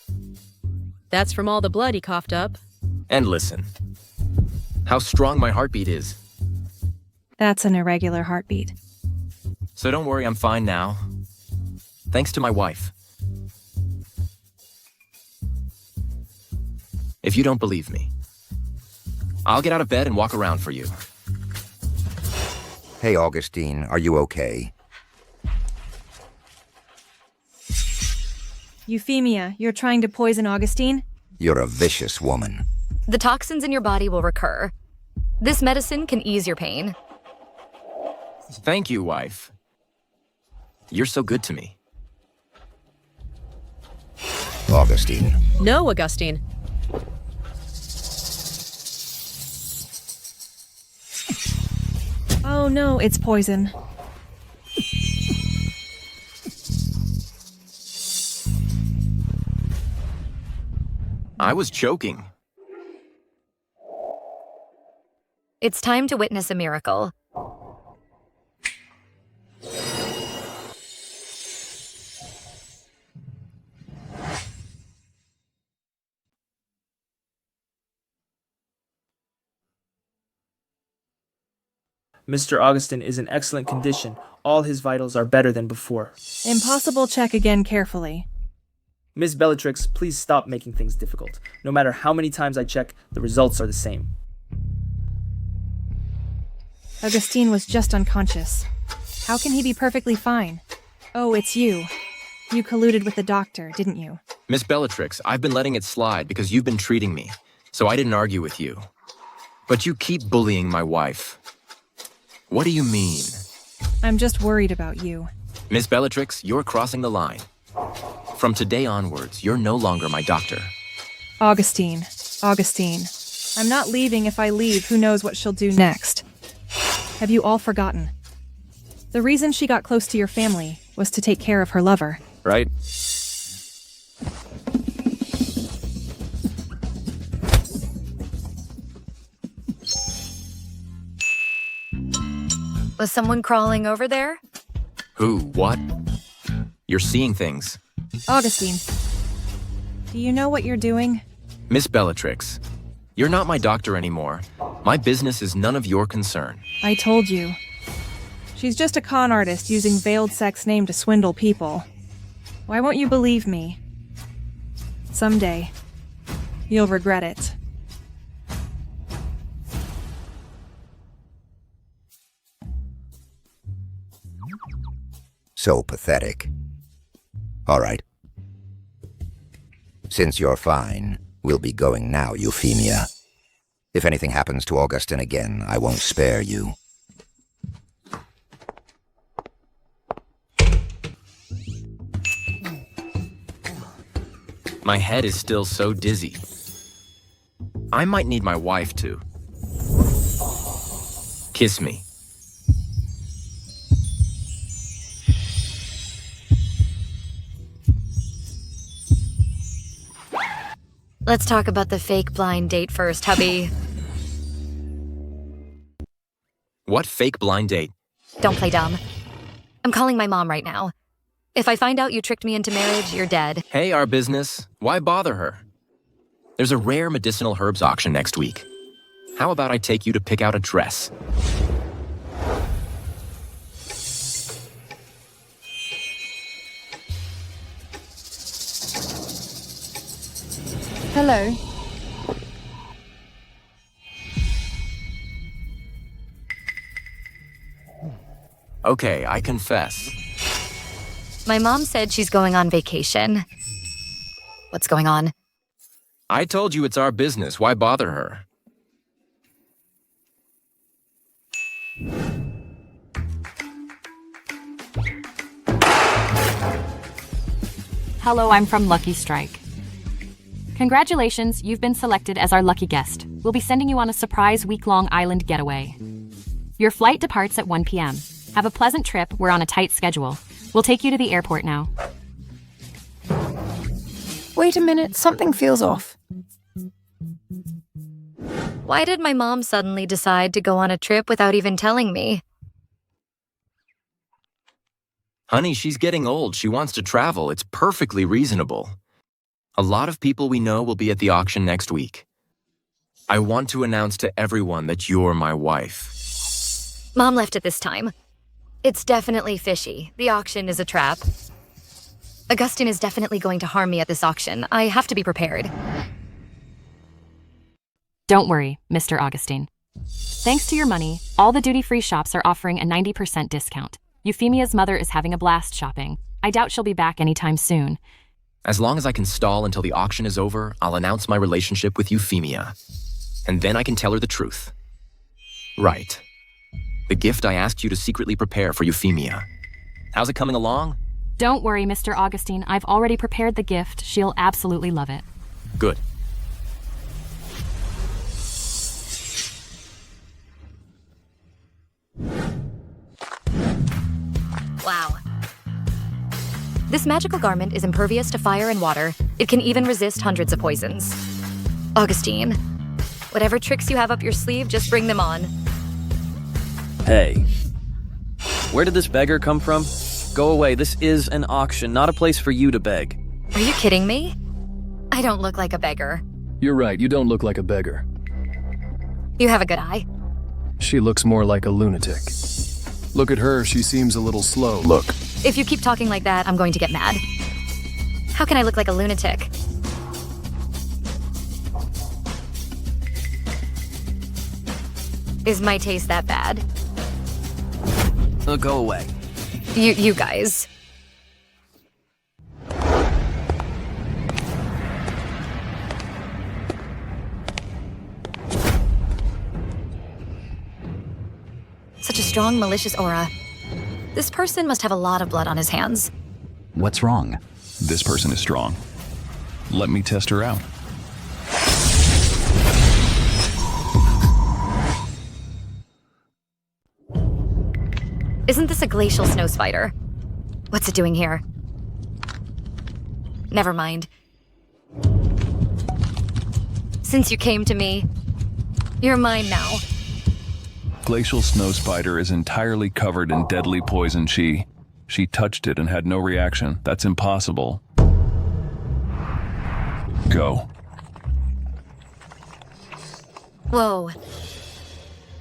Speaker 10: That's from all the blood he coughed up.
Speaker 2: And listen, how strong my heartbeat is.
Speaker 13: That's an irregular heartbeat.
Speaker 2: So don't worry, I'm fine now. Thanks to my wife. If you don't believe me, I'll get out of bed and walk around for you.
Speaker 16: Hey, Augustine, are you okay?
Speaker 13: Euphemia, you're trying to poison Augustine?
Speaker 16: You're a vicious woman.
Speaker 1: The toxins in your body will recur. This medicine can ease your pain.
Speaker 2: Thank you, wife. You're so good to me.
Speaker 16: Augustine.
Speaker 10: No, Augustine.
Speaker 13: Oh no, it's poison.
Speaker 2: I was choking.
Speaker 1: It's time to witness a miracle.
Speaker 17: Mr. Augustine is in excellent condition. All his vitals are better than before.
Speaker 13: Impossible, check again carefully.
Speaker 17: Miss Bellatrix, please stop making things difficult. No matter how many times I check, the results are the same.
Speaker 13: Augustine was just unconscious. How can he be perfectly fine? Oh, it's you. You colluded with the doctor, didn't you?
Speaker 2: Miss Bellatrix, I've been letting it slide because you've been treating me, so I didn't argue with you. But you keep bullying my wife. What do you mean?
Speaker 13: I'm just worried about you.
Speaker 2: Miss Bellatrix, you're crossing the line. From today onwards, you're no longer my doctor.
Speaker 13: Augustine. I'm not leaving. If I leave, who knows what she'll do next. Have you all forgotten? The reason she got close to your family was to take care of her lover.
Speaker 18: Right?
Speaker 1: Was someone crawling over there?
Speaker 2: Who? What? You're seeing things.
Speaker 13: Augustine, do you know what you're doing?
Speaker 2: Miss Bellatrix, you're not my doctor anymore. My business is none of your concern.
Speaker 13: I told you. She's just a con artist using veiled sex name to swindle people. Why won't you believe me? Someday, you'll regret it.
Speaker 16: So pathetic. All right. Since you're fine, we'll be going now, Euphemia. If anything happens to Augustine again, I won't spare you.
Speaker 2: My head is still so dizzy. I might need my wife to kiss me.
Speaker 1: Let's talk about the fake blind date first, hubby.
Speaker 2: What fake blind date?
Speaker 1: Don't play dumb. I'm calling my mom right now. If I find out you tricked me into marriage, you're dead.
Speaker 2: Hey, our business. Why bother her? There's a rare medicinal herbs auction next week. How about I take you to pick out a dress?
Speaker 4: Hello.
Speaker 2: Okay, I confess.
Speaker 1: My mom said she's going on vacation. What's going on?
Speaker 2: I told you it's our business. Why bother her?
Speaker 3: Hello, I'm from Lucky Strike. Congratulations, you've been selected as our lucky guest. We'll be sending you on a surprise week-long island getaway. Your flight departs at 1 p.m. Have a pleasant trip. We're on a tight schedule. We'll take you to the airport now.
Speaker 4: Wait a minute, something feels off.
Speaker 1: Why did my mom suddenly decide to go on a trip without even telling me?
Speaker 2: Honey, she's getting old. She wants to travel. It's perfectly reasonable. A lot of people we know will be at the auction next week. I want to announce to everyone that you're my wife.
Speaker 1: Mom left at this time. It's definitely fishy. The auction is a trap. Augustine is definitely going to harm me at this auction. I have to be prepared.
Speaker 3: Don't worry, Mr. Augustine. Thanks to your money, all the duty-free shops are offering a 90% discount. Euphemia's mother is having a blast shopping. I doubt she'll be back anytime soon.
Speaker 2: As long as I can stall until the auction is over, I'll announce my relationship with Euphemia. And then I can tell her the truth. Right. The gift I asked you to secretly prepare for Euphemia. How's it coming along?
Speaker 3: Don't worry, Mr. Augustine. I've already prepared the gift. She'll absolutely love it.
Speaker 2: Good.
Speaker 1: Wow. This magical garment is impervious to fire and water. It can even resist hundreds of poisons. Augustine, whatever tricks you have up your sleeve, just bring them on.
Speaker 5: Hey. Where did this beggar come from? Go away. This is an auction, not a place for you to beg.
Speaker 1: Are you kidding me? I don't look like a beggar.
Speaker 11: You're right, you don't look like a beggar.
Speaker 1: You have a good eye.
Speaker 11: She looks more like a lunatic. Look at her, she seems a little slow. Look.
Speaker 1: If you keep talking like that, I'm going to get mad. How can I look like a lunatic? Is my taste that bad?
Speaker 5: Go away.
Speaker 1: You guys. Such a strong, malicious aura. This person must have a lot of blood on his hands.
Speaker 19: What's wrong?
Speaker 20: This person is strong. Let me test her out.
Speaker 1: Isn't this a glacial snow spider? What's it doing here? Never mind. Since you came to me, you're mine now.
Speaker 20: Glacial snow spider is entirely covered in deadly poison. She touched it and had no reaction. That's impossible. Go.
Speaker 1: Whoa.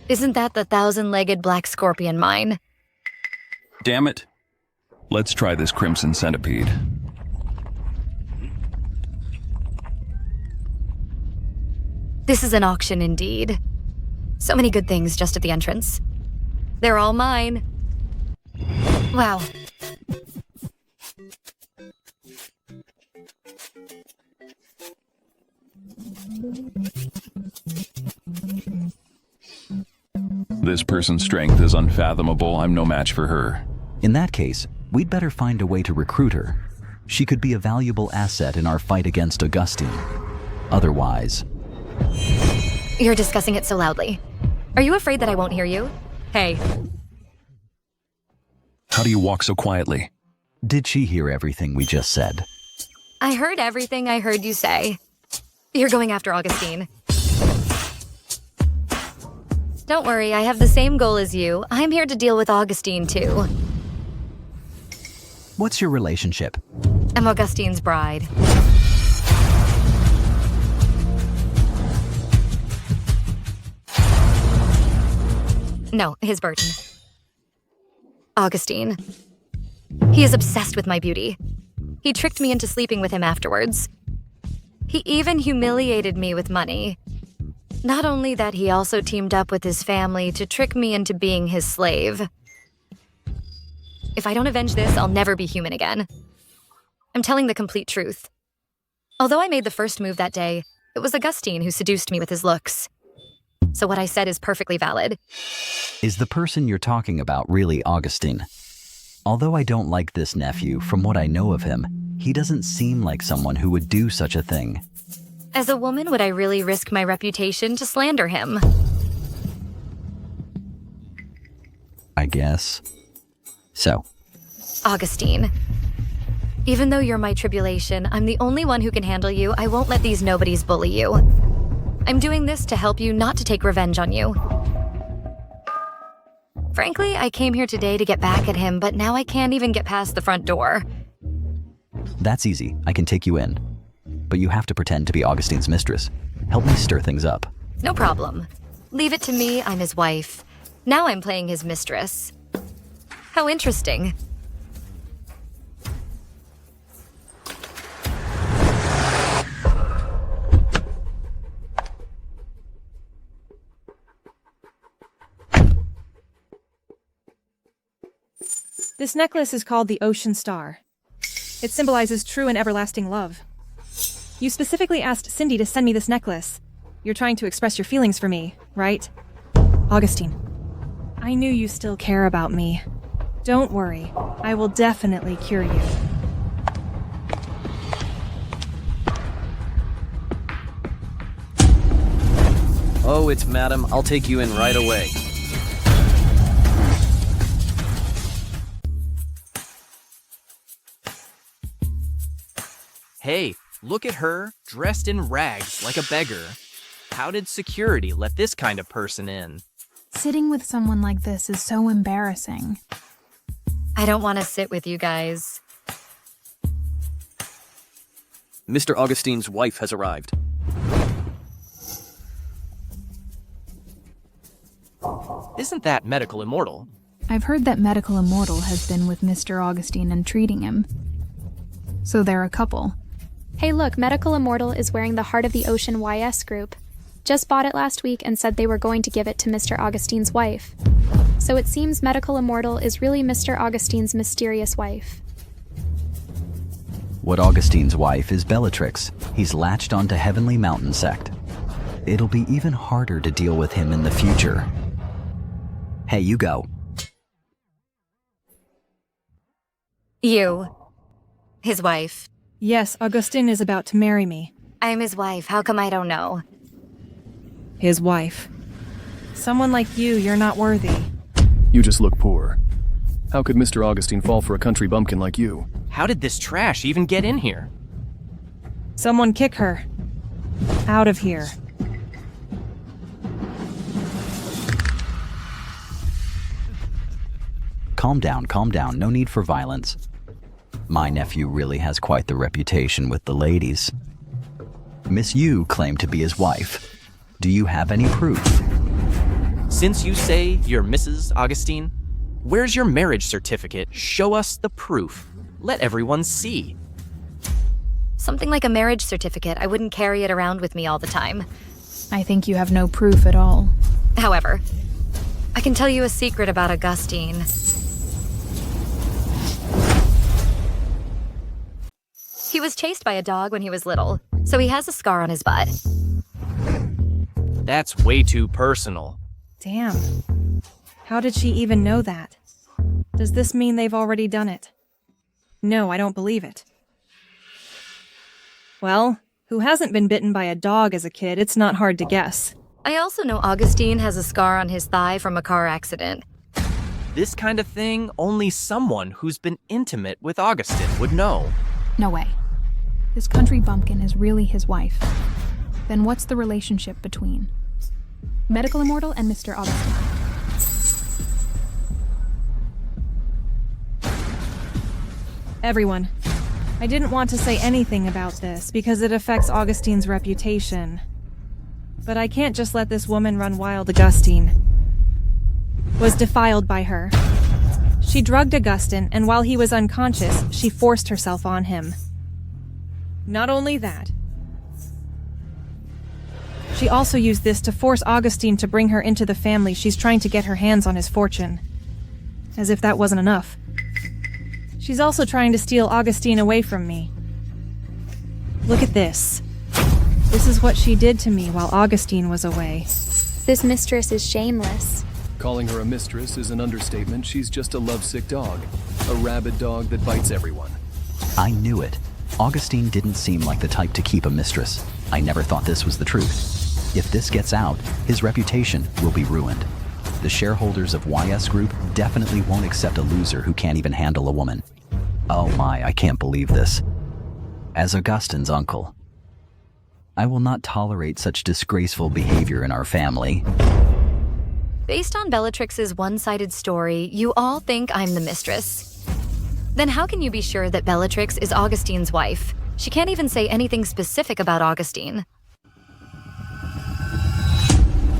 Speaker 1: Isn't that the 1,000-legged black scorpion mine?
Speaker 20: Damn it. Let's try this crimson centipede.
Speaker 1: This is an auction indeed. So many good things just at the entrance. They're all mine. Wow.
Speaker 20: This person's strength is unfathomable. I'm no match for her.
Speaker 19: In that case, we'd better find a way to recruit her. She could be a valuable asset in our fight against Augustine. Otherwise...
Speaker 1: You're discussing it so loudly. Are you afraid that I won't hear you? Hey.
Speaker 20: How do you walk so quietly?
Speaker 19: Did she hear everything we just said?
Speaker 1: I heard everything I heard you say. You're going after Augustine. Don't worry, I have the same goal as you. I'm here to deal with Augustine, too.
Speaker 19: What's your relationship?
Speaker 1: I'm Augustine's bride. No, his burden. Augustine. He is obsessed with my beauty. He tricked me into sleeping with him afterwards. He even humiliated me with money. Not only that, he also teamed up with his family to trick me into being his slave. If I don't avenge this, I'll never be human again. I'm telling the complete truth. Although I made the first move that day, it was Augustine who seduced me with his looks. So what I said is perfectly valid.
Speaker 19: Is the person you're talking about really Augustine? Although I don't like this nephew, from what I know of him, he doesn't seem like someone who would do such a thing.
Speaker 1: As a woman, would I really risk my reputation to slander him?
Speaker 19: I guess. So.
Speaker 1: Augustine. Even though you're my tribulation, I'm the only one who can handle you. I won't let these nobodies bully you. I'm doing this to help you, not to take revenge on you. Frankly, I came here today to get back at him, but now I can't even get past the front door.
Speaker 19: That's easy. I can take you in. But you have to pretend to be Augustine's mistress. Help me stir things up.
Speaker 1: No problem. Leave it to me, I'm his wife. Now I'm playing his mistress. How interesting.
Speaker 13: This necklace is called the Ocean Star. It symbolizes true and everlasting love. You specifically asked Cindy to send me this necklace. You're trying to express your feelings for me, right? Augustine, I knew you still care about me. Don't worry, I will definitely cure you.
Speaker 5: Oh, it's Madam. I'll take you in right away.
Speaker 12: Hey, look at her, dressed in rags like a beggar. How did security let this kind of person in?
Speaker 14: Sitting with someone like this is so embarrassing.
Speaker 1: I don't want to sit with you guys.
Speaker 5: Mr. Augustine's wife has arrived.
Speaker 12: Isn't that Medical Immortal?
Speaker 14: I've heard that Medical Immortal has been with Mr. Augustine and treating him. So they're a couple.
Speaker 15: Hey look, Medical Immortal is wearing the Heart of the Ocean YS group. Just bought it last week and said they were going to give it to Mr. Augustine's wife. So it seems Medical Immortal is really Mr. Augustine's mysterious wife.
Speaker 19: What Augustine's wife is Bellatrix. He's latched onto Heavenly Mountain sect. It'll be even harder to deal with him in the future. Hey, you go.
Speaker 1: You. His wife.
Speaker 13: Yes, Augustine is about to marry me.
Speaker 1: I'm his wife. How come I don't know?
Speaker 13: His wife. Someone like you're not worthy.
Speaker 11: You just look poor. How could Mr. Augustine fall for a country bumpkin like you?
Speaker 12: How did this trash even get in here?
Speaker 13: Someone kick her. Out of here.
Speaker 19: Calm down, no need for violence. My nephew really has quite the reputation with the ladies. Miss Yu claimed to be his wife. Do you have any proof?
Speaker 12: Since you say you're Mrs. Augustine, where's your marriage certificate? Show us the proof. Let everyone see.
Speaker 1: Something like a marriage certificate. I wouldn't carry it around with me all the time.
Speaker 14: I think you have no proof at all.
Speaker 1: However, I can tell you a secret about Augustine. He was chased by a dog when he was little, so he has a scar on his butt.
Speaker 12: That's way too personal.
Speaker 13: Damn. How did she even know that? Does this mean they've already done it? No, I don't believe it. Well, who hasn't been bitten by a dog as a kid? It's not hard to guess.
Speaker 1: I also know Augustine has a scar on his thigh from a car accident.
Speaker 12: This kind of thing, only someone who's been intimate with Augustine would know.
Speaker 14: No way. This country bumpkin is really his wife. Then what's the relationship between Medical Immortal and Mr. Augustine?
Speaker 13: Everyone, I didn't want to say anything about this because it affects Augustine's reputation. But I can't just let this woman run wild. Augustine was defiled by her. She drugged Augustine, and while he was unconscious, she forced herself on him. Not only that, she also used this to force Augustine to bring her into the family. She's trying to get her hands on his fortune. As if that wasn't enough. She's also trying to steal Augustine away from me. Look at this. This is what she did to me while Augustine was away.
Speaker 15: This mistress is shameless.
Speaker 11: Calling her a mistress is an understatement. She's just a lovesick dog. A rabid dog that bites everyone.
Speaker 19: I knew it. Augustine didn't seem like the type to keep a mistress. I never thought this was the truth. If this gets out, his reputation will be ruined. The shareholders of YS Group definitely won't accept a loser who can't even handle a woman. Oh my, I can't believe this. As Augustine's uncle, I will not tolerate such disgraceful behavior in our family.
Speaker 1: Based on Bellatrix's one-sided story, you all think I'm the mistress. Then how can you be sure that Bellatrix is Augustine's wife? She can't even say anything specific about Augustine.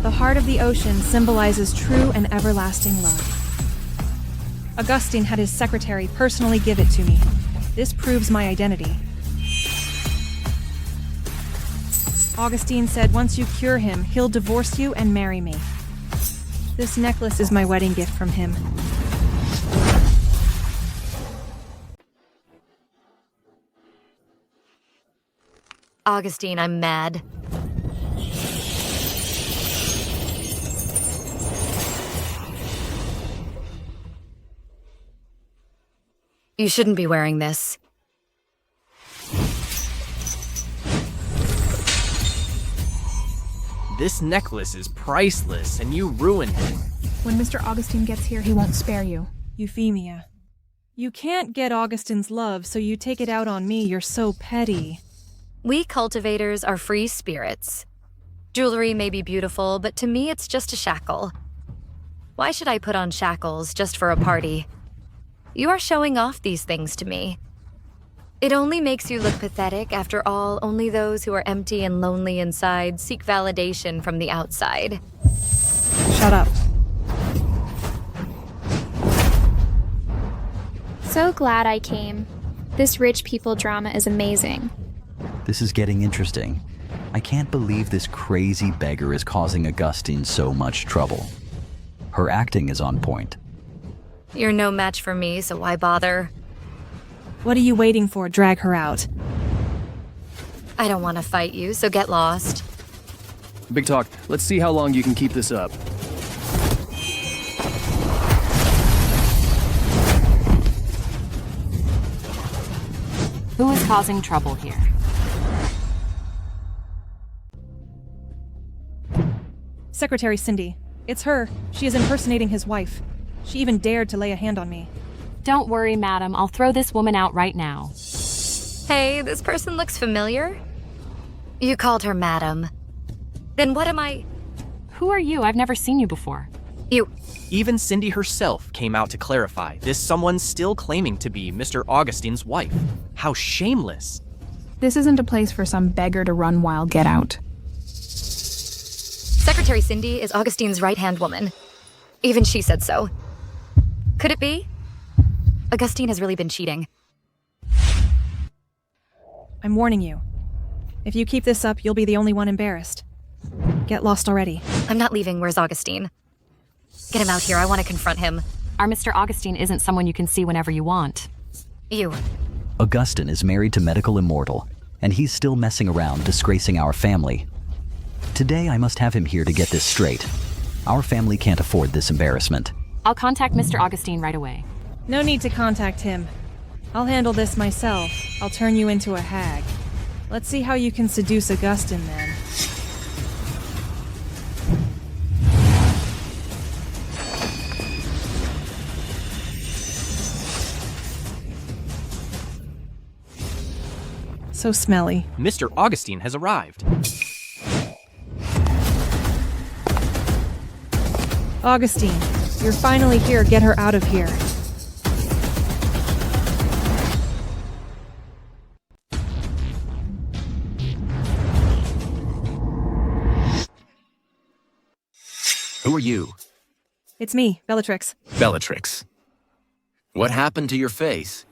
Speaker 13: The heart of the ocean symbolizes true and everlasting love. Augustine had his secretary personally give it to me. This proves my identity. Augustine said once you cure him, he'll divorce you and marry me. This necklace is my wedding gift from him.
Speaker 1: Augustine, I'm mad. You shouldn't be wearing this.
Speaker 12: This necklace is priceless, and you ruined it.
Speaker 14: When Mr. Augustine gets here, he won't spare you.
Speaker 13: Euphemia. You can't get Augustine's love, so you take it out on me. You're so petty.
Speaker 1: We cultivators are free spirits. Jewelry may be beautiful, but to me it's just a shackle. Why should I put on shackles just for a party? You are showing off these things to me. It only makes you look pathetic. After all, only those who are empty and lonely inside seek validation from the outside.
Speaker 13: Shut up.
Speaker 15: So glad I came. This rich people drama is amazing.
Speaker 19: This is getting interesting. I can't believe this crazy beggar is causing Augustine so much trouble. Her acting is on point.
Speaker 1: You're no match for me, so why bother?
Speaker 13: What are you waiting for? Drag her out.
Speaker 1: I don't want to fight you, so get lost.
Speaker 11: Big talk. Let's see how long you can keep this up.
Speaker 3: Who is causing trouble here?
Speaker 13: Secretary Cindy. It's her. She is impersonating his wife. She even dared to lay a hand on me.
Speaker 3: Don't worry, madam. I'll throw this woman out right now.
Speaker 1: Hey, this person looks familiar. You called her madam. Then what am I?
Speaker 3: Who are you? I've never seen you before.
Speaker 1: You.
Speaker 12: Even Cindy herself came out to clarify this someone still claiming to be Mr. Augustine's wife. How shameless.
Speaker 14: This isn't a place for some beggar to run wild. Get out.
Speaker 1: Secretary Cindy is Augustine's right-hand woman. Even she said so. Could it be? Augustine has really been cheating.
Speaker 13: I'm warning you. If you keep this up, you'll be the only one embarrassed. Get lost already.
Speaker 1: I'm not leaving. Where's Augustine? Get him out here. I want to confront him.
Speaker 3: Our Mr. Augustine isn't someone you can see whenever you want.
Speaker 1: You.
Speaker 19: Augustine is married to Medical Immortal, and he's still messing around, disgracing our family. Today, I must have him here to get this straight. Our family can't afford this embarrassment.
Speaker 3: I'll contact Mr. Augustine right away.
Speaker 13: No need to contact him. I'll handle this myself. I'll turn you into a hag. Let's see how you can seduce Augustine then. So smelly.
Speaker 12: Mr. Augustine has arrived.
Speaker 13: Augustine, you're finally here. Get her out of here.
Speaker 2: Who are you?
Speaker 13: It's me, Bellatrix.
Speaker 2: Bellatrix. What happened to your face?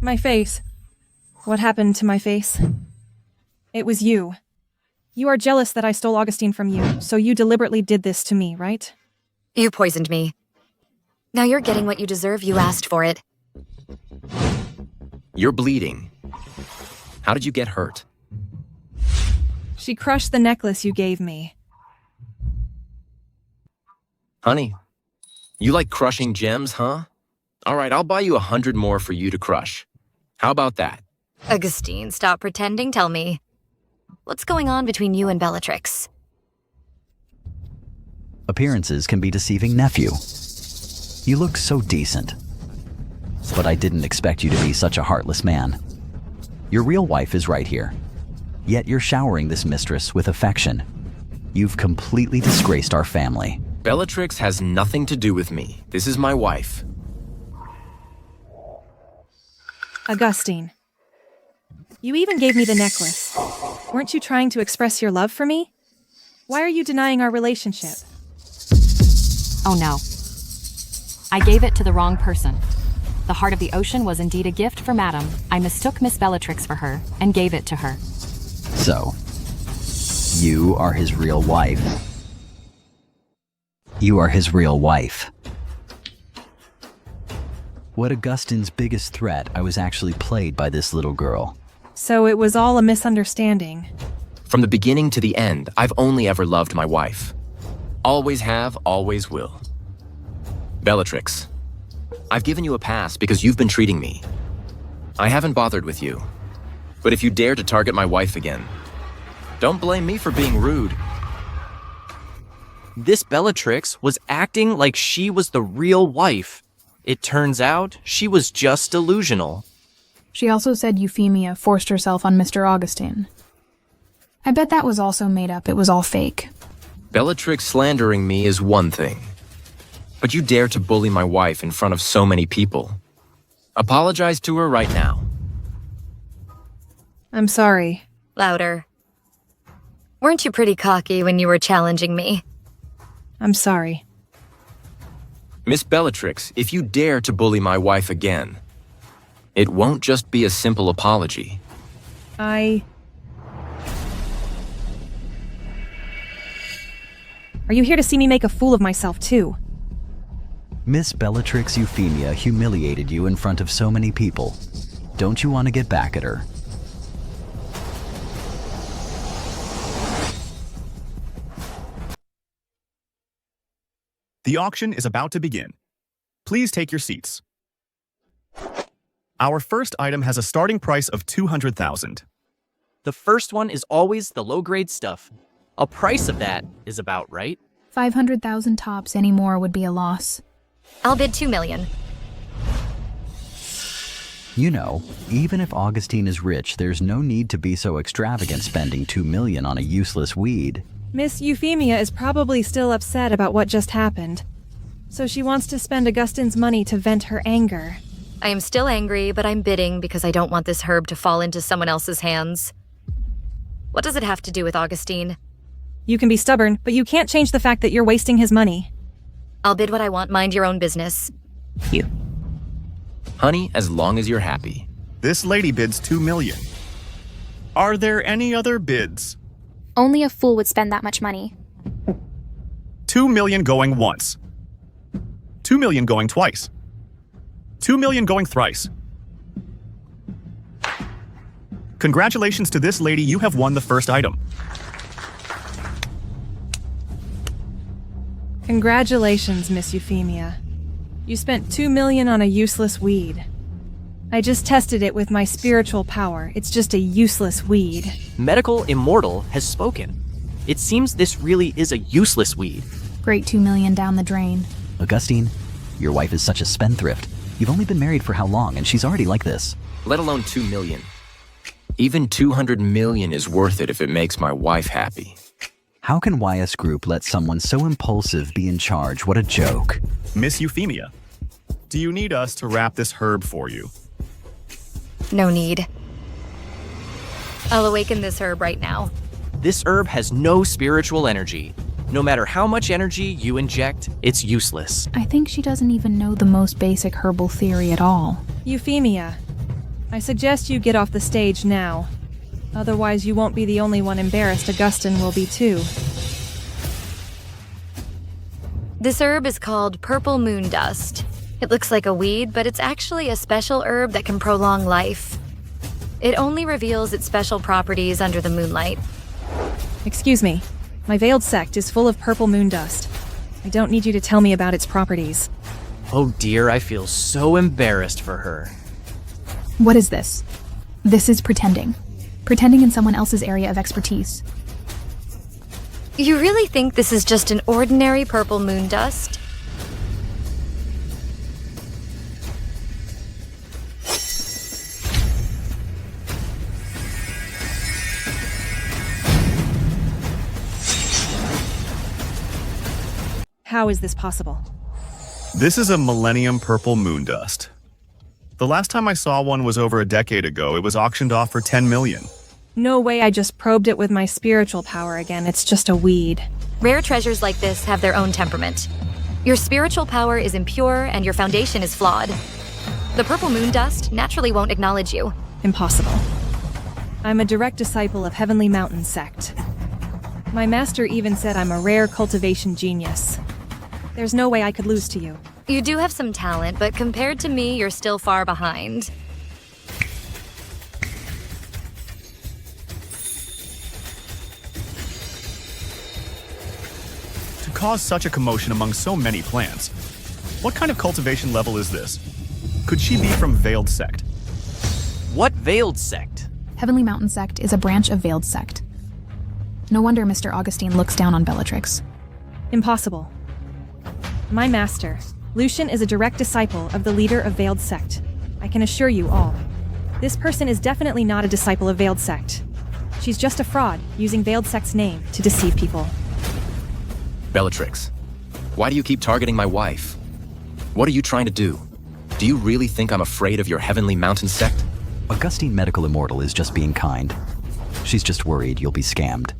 Speaker 13: My face. What happened to my face? It was you. You are jealous that I stole Augustine from you, so you deliberately did this to me, right?
Speaker 1: You poisoned me. Now you're getting what you deserve. You asked for it.
Speaker 2: You're bleeding. How did you get hurt?
Speaker 13: She crushed the necklace you gave me.
Speaker 2: Honey, you like crushing gems, huh? All right, I'll buy you 100 more for you to crush. How about that?
Speaker 1: Augustine, stop pretending. Tell me. What's going on between you and Bellatrix?
Speaker 19: Appearances can be deceiving, nephew. You look so decent. But I didn't expect you to be such a heartless man. Your real wife is right here. Yet you're showering this mistress with affection. You've completely disgraced our family.
Speaker 2: Bellatrix has nothing to do with me. This is my wife.
Speaker 13: Augustine. You even gave me the necklace. Weren't you trying to express your love for me? Why are you denying our relationship?
Speaker 3: Oh no. I gave it to the wrong person. The heart of the ocean was indeed a gift for Madame. I mistook Miss Bellatrix for her and gave it to her.
Speaker 19: So, you are his real wife. You are his real wife. What Augustine's biggest threat, I was actually played by this little girl.
Speaker 13: So it was all a misunderstanding.
Speaker 2: From the beginning to the end, I've only ever loved my wife. Always have, always will. Bellatrix, I've given you a pass because you've been treating me. I haven't bothered with you. But if you dare to target my wife again, Don't blame me for being rude.
Speaker 12: This Bellatrix was acting like she was the real wife. It turns out she was just delusional.
Speaker 14: She also said Euphemia forced herself on Mr. Augustine. I bet that was also made up. It was all fake.
Speaker 2: Bellatrix slandering me is one thing. But you dare to bully my wife in front of so many people. Apologize to her right now.
Speaker 13: I'm sorry.
Speaker 1: Louder. Weren't you pretty cocky when you were challenging me?
Speaker 13: I'm sorry.
Speaker 2: Miss Bellatrix, if you dare to bully my wife again, it won't just be a simple apology.
Speaker 13: Are you here to see me make a fool of myself, too?
Speaker 19: Miss Bellatrix Euphemia humiliated you in front of so many people. Don't you want to get back at her?
Speaker 21: The auction is about to begin. Please take your seats. Our first item has a starting price of $200,000.
Speaker 12: The first one is always the low-grade stuff. A price of that is about right.
Speaker 14: 500,000 tops. Any more would be a loss.
Speaker 1: I'll bid $2 million.
Speaker 19: You know, even if Augustine is rich, there's no need to be so extravagant spending $2 million on a useless weed.
Speaker 13: Miss Euphemia is probably still upset about what just happened. So she wants to spend Augustine's money to vent her anger.
Speaker 1: I am still angry, but I'm bidding because I don't want this herb to fall into someone else's hands. What does it have to do with Augustine?
Speaker 13: You can be stubborn, but you can't change the fact that you're wasting his money.
Speaker 1: I'll bid what I want. Mind your own business.
Speaker 12: You.
Speaker 2: Honey, as long as you're happy.
Speaker 21: This lady bids $2 million. Are there any other bids?
Speaker 15: Only a fool would spend that much money.
Speaker 21: $2 million going once. $2 million going twice. $2 million going thrice. Congratulations to this lady, you have won the first item.
Speaker 13: Congratulations, Miss Euphemia. You spent $2 million on a useless weed. I just tested it with my spiritual power. It's just a useless weed.
Speaker 12: Medical Immortal has spoken. It seems this really is a useless weed.
Speaker 14: Great $2 million down the drain.
Speaker 19: Augustine, your wife is such a spendthrift. You've only been married for how long, and she's already like this?
Speaker 2: Let alone $2 million. Even $200 million is worth it if it makes my wife happy.
Speaker 19: How can YS Group let someone so impulsive be in charge? What a joke.
Speaker 21: Miss Euphemia, do you need us to wrap this herb for you?
Speaker 1: No need. I'll awaken this herb right now.
Speaker 12: This herb has no spiritual energy. No matter how much energy you inject, it's useless.
Speaker 14: I think she doesn't even know the most basic herbal theory at all.
Speaker 13: Euphemia, I suggest you get off the stage now. Otherwise, you won't be the only one embarrassed. Augustine will be too.
Speaker 1: This herb is called purple moon dust. It looks like a weed, but it's actually a special herb that can prolong life. It only reveals its special properties under the moonlight.
Speaker 13: Excuse me. My veiled sect is full of purple moon dust. I don't need you to tell me about its properties.
Speaker 12: Oh dear, I feel so embarrassed for her.
Speaker 14: What is this? This is pretending. Pretending in someone else's area of expertise.
Speaker 1: You really think this is just an ordinary purple moon dust?
Speaker 13: How is this possible?
Speaker 21: This is a Millennium Purple Moon Dust. The last time I saw one was over a decade ago. It was auctioned off for $10 million.
Speaker 13: No way I just probed it with my spiritual power again. It's just a weed.
Speaker 1: Rare treasures like this have their own temperament. Your spiritual power is impure and your foundation is flawed. The purple moon dust naturally won't acknowledge you.
Speaker 13: Impossible. I'm a direct disciple of Heavenly Mountain sect. My master even said I'm a rare cultivation genius. There's no way I could lose to you.
Speaker 1: You do have some talent, but compared to me, you're still far behind.
Speaker 21: To cause such a commotion among so many plants, what kind of cultivation level is this? Could she be from Veiled Sect?
Speaker 12: What Veiled Sect?
Speaker 14: Heavenly Mountain Sect is a branch of Veiled Sect. No wonder Mr. Augustine looks down on Bellatrix.
Speaker 13: Impossible. My master, Lucian, is a direct disciple of the leader of Veiled Sect. I can assure you all. This person is definitely not a disciple of Veiled Sect. She's just a fraud, using Veiled Sect's name to deceive people.
Speaker 2: Bellatrix, why do you keep targeting my wife? What are you trying to do? Do you really think I'm afraid of your heavenly mountain sect?
Speaker 19: Augustine Medical Immortal is just being kind. She's just worried you'll be scammed.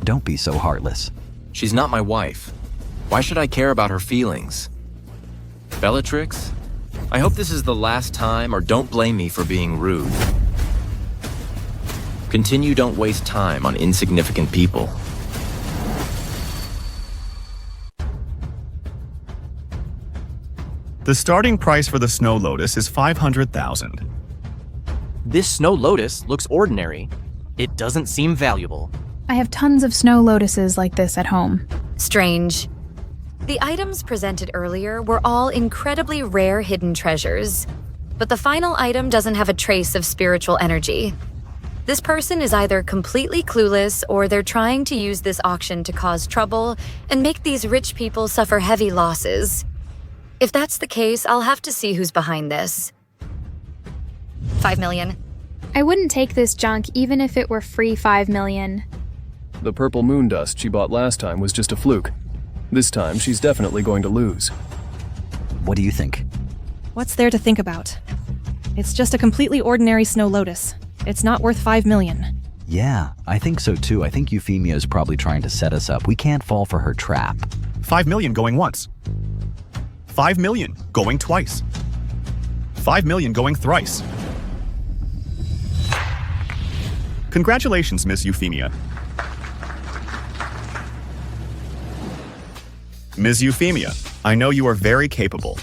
Speaker 19: Don't be so heartless.
Speaker 2: She's not my wife. Why should I care about her feelings? Bellatrix, I hope this is the last time, or don't blame me for being rude. Continue, don't waste time on insignificant people.
Speaker 21: The starting price for the Snow Lotus is 500,000.
Speaker 12: This Snow Lotus looks ordinary. It doesn't seem valuable.
Speaker 14: I have tons of snow lotuses like this at home.
Speaker 1: Strange. The items presented earlier were all incredibly rare hidden treasures, but the final item doesn't have a trace of spiritual energy. This person is either completely clueless or they're trying to use this auction to cause trouble and make these rich people suffer heavy losses. If that's the case, I'll have to see who's behind this. 5 million.
Speaker 15: I wouldn't take this junk even if it were free 5 million.
Speaker 11: The purple moon dust she bought last time was just a fluke. This time, she's definitely going to lose.
Speaker 19: What do you think?
Speaker 13: What's there to think about? It's just a completely ordinary Snow Lotus. It's not worth 5 million.
Speaker 19: Yeah, I think so too. I think Euphemia is probably trying to set us up. We can't fall for her trap.
Speaker 21: 5 million going once. 5 million going twice. 5 million going thrice. Congratulations, Miss Euphemia. Ms. Euphemia, I know you are very capable,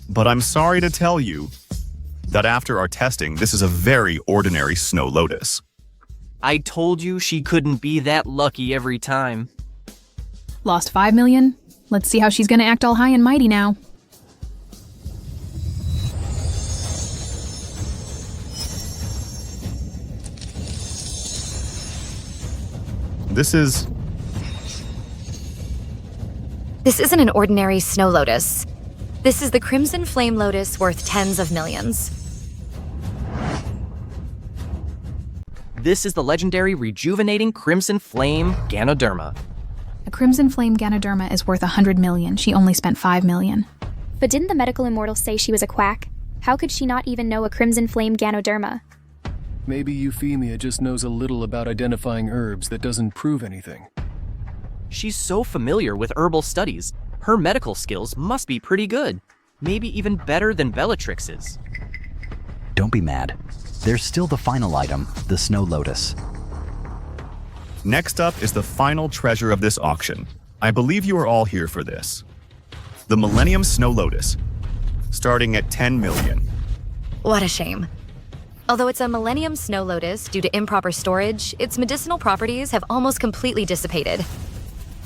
Speaker 21: but I'm sorry to tell you that after our testing, this is a very ordinary Snow Lotus.
Speaker 12: I told you she couldn't be that lucky every time.
Speaker 14: Lost 5 million? Let's see how she's gonna act all high and mighty now.
Speaker 21: This
Speaker 1: isn't an ordinary Snow Lotus. This is the Crimson Flame Lotus worth tens of millions.
Speaker 12: This is the legendary rejuvenating Crimson Flame Ganoderma.
Speaker 14: A Crimson Flame Ganoderma is worth 100 million. She only spent 5 million.
Speaker 15: But didn't the medical immortal say she was a quack? How could she not even know a Crimson Flame Ganoderma?
Speaker 11: Maybe Euphemia just knows a little about identifying herbs that doesn't prove anything.
Speaker 12: She's so familiar with herbal studies. Her medical skills must be pretty good. Maybe even better than Bellatrix's.
Speaker 19: Don't be mad. There's still the final item, the Snow Lotus.
Speaker 21: Next up is the final treasure of this auction. I believe you are all here for this. The Millennium Snow Lotus, starting at 10 million.
Speaker 1: What a shame. Although it's a Millennium Snow Lotus due to improper storage, its medicinal properties have almost completely dissipated.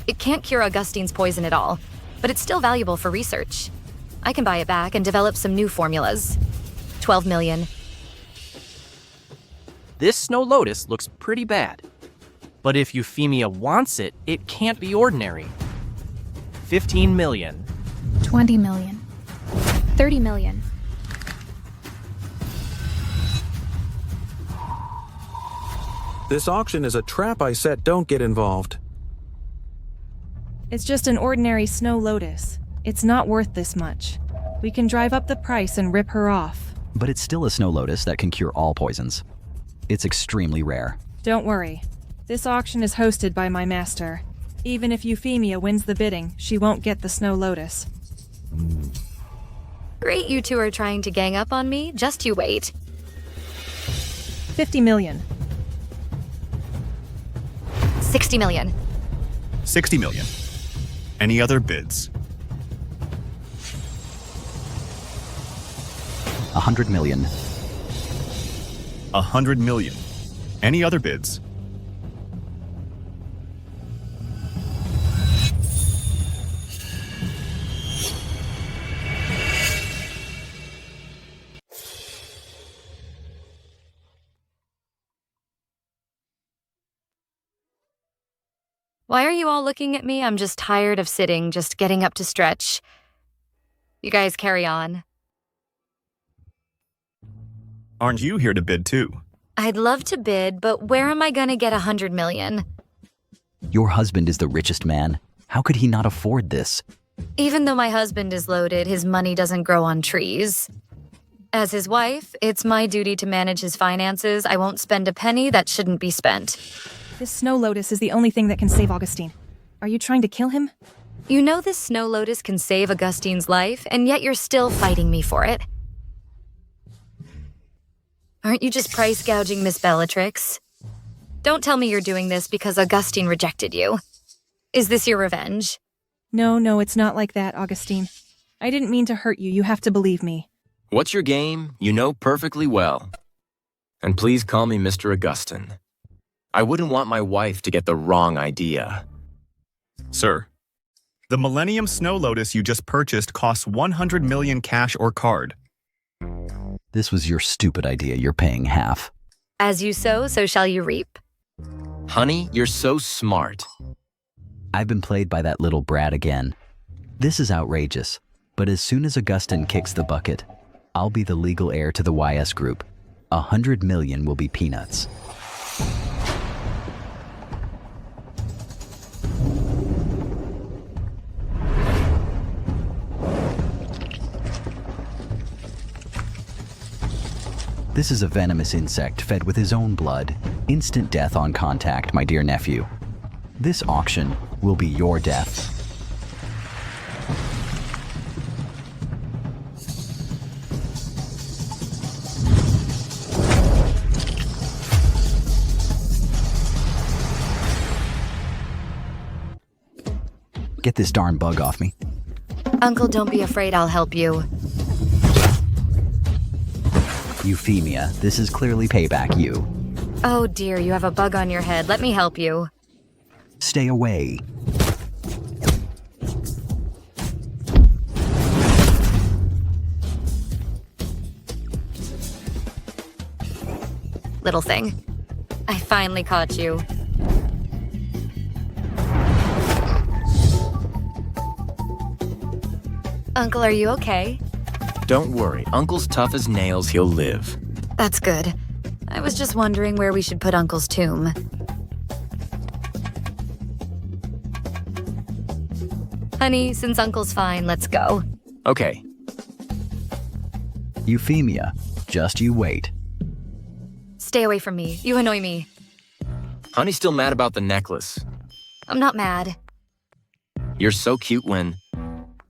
Speaker 1: It can't cure Augustine's poison at all, but it's still valuable for research. I can buy it back and develop some new formulas. 12 million.
Speaker 12: This Snow Lotus looks pretty bad. But if Euphemia wants it, it can't be ordinary. 15 million.
Speaker 14: 20 million.
Speaker 15: 30 million.
Speaker 6: This auction is a trap I set. Don't get involved.
Speaker 13: It's just an ordinary Snow Lotus. It's not worth this much. We can drive up the price and rip her off.
Speaker 19: But it's still a Snow Lotus that can cure all poisons. It's extremely rare.
Speaker 13: Don't worry. This auction is hosted by my master. Even if Euphemia wins the bidding, she won't get the Snow Lotus.
Speaker 1: Great you two are trying to gang up on me. Just you wait.
Speaker 13: 50 million.
Speaker 1: 60 million.
Speaker 21: 60 million. Any other bids?
Speaker 19: 100 million.
Speaker 21: 100 million. Any other bids?
Speaker 1: Why are you all looking at me? I'm just tired of sitting, just getting up to stretch. You guys carry on.
Speaker 21: Aren't you here to bid too?
Speaker 1: I'd love to bid, but where am I gonna get 100 million?
Speaker 19: Your husband is the richest man. How could he not afford this?
Speaker 1: Even though my husband is loaded, his money doesn't grow on trees. As his wife, it's my duty to manage his finances. I won't spend a penny that shouldn't be spent.
Speaker 13: This Snow Lotus is the only thing that can save Augustine. Are you trying to kill him?
Speaker 1: You know this Snow Lotus can save Augustine's life, and yet you're still fighting me for it. Aren't you just price gouging Miss Bellatrix? Don't tell me you're doing this because Augustine rejected you. Is this your revenge?
Speaker 13: No, it's not like that, Augustine. I didn't mean to hurt you. You have to believe me.
Speaker 2: What's your game? You know perfectly well. And please call me Mr. Augustine. I wouldn't want my wife to get the wrong idea.
Speaker 21: Sir, the Millennium Snow Lotus you just purchased costs 100 million cash or card.
Speaker 19: This was your stupid idea. You're paying half.
Speaker 1: As you sow, so shall you reap.
Speaker 2: Honey, you're so smart.
Speaker 19: I've been played by that little brat again. This is outrageous, but as soon as Augustine kicks the bucket, I'll be the legal heir to the YS Group. 100 million will be peanuts. This is a venomous insect fed with his own blood. Instant death on contact, my dear nephew. This auction will be your death. Get this darn bug off me.
Speaker 1: Uncle, don't be afraid, I'll help you.
Speaker 19: Euphemia, this is clearly payback, you.
Speaker 1: Oh dear, you have a bug on your head. Let me help you.
Speaker 19: Stay away.
Speaker 1: Little thing. I finally caught you. Uncle, are you okay?
Speaker 2: Don't worry, Uncle's tough as nails, he'll live.
Speaker 1: That's good. I was just wondering where we should put Uncle's tomb. Honey, since Uncle's fine, let's go.
Speaker 2: Okay.
Speaker 19: Euphemia, just you wait.
Speaker 1: Stay away from me. You annoy me.
Speaker 2: Honey's still mad about the necklace.
Speaker 1: I'm not mad.
Speaker 2: You're so cute when...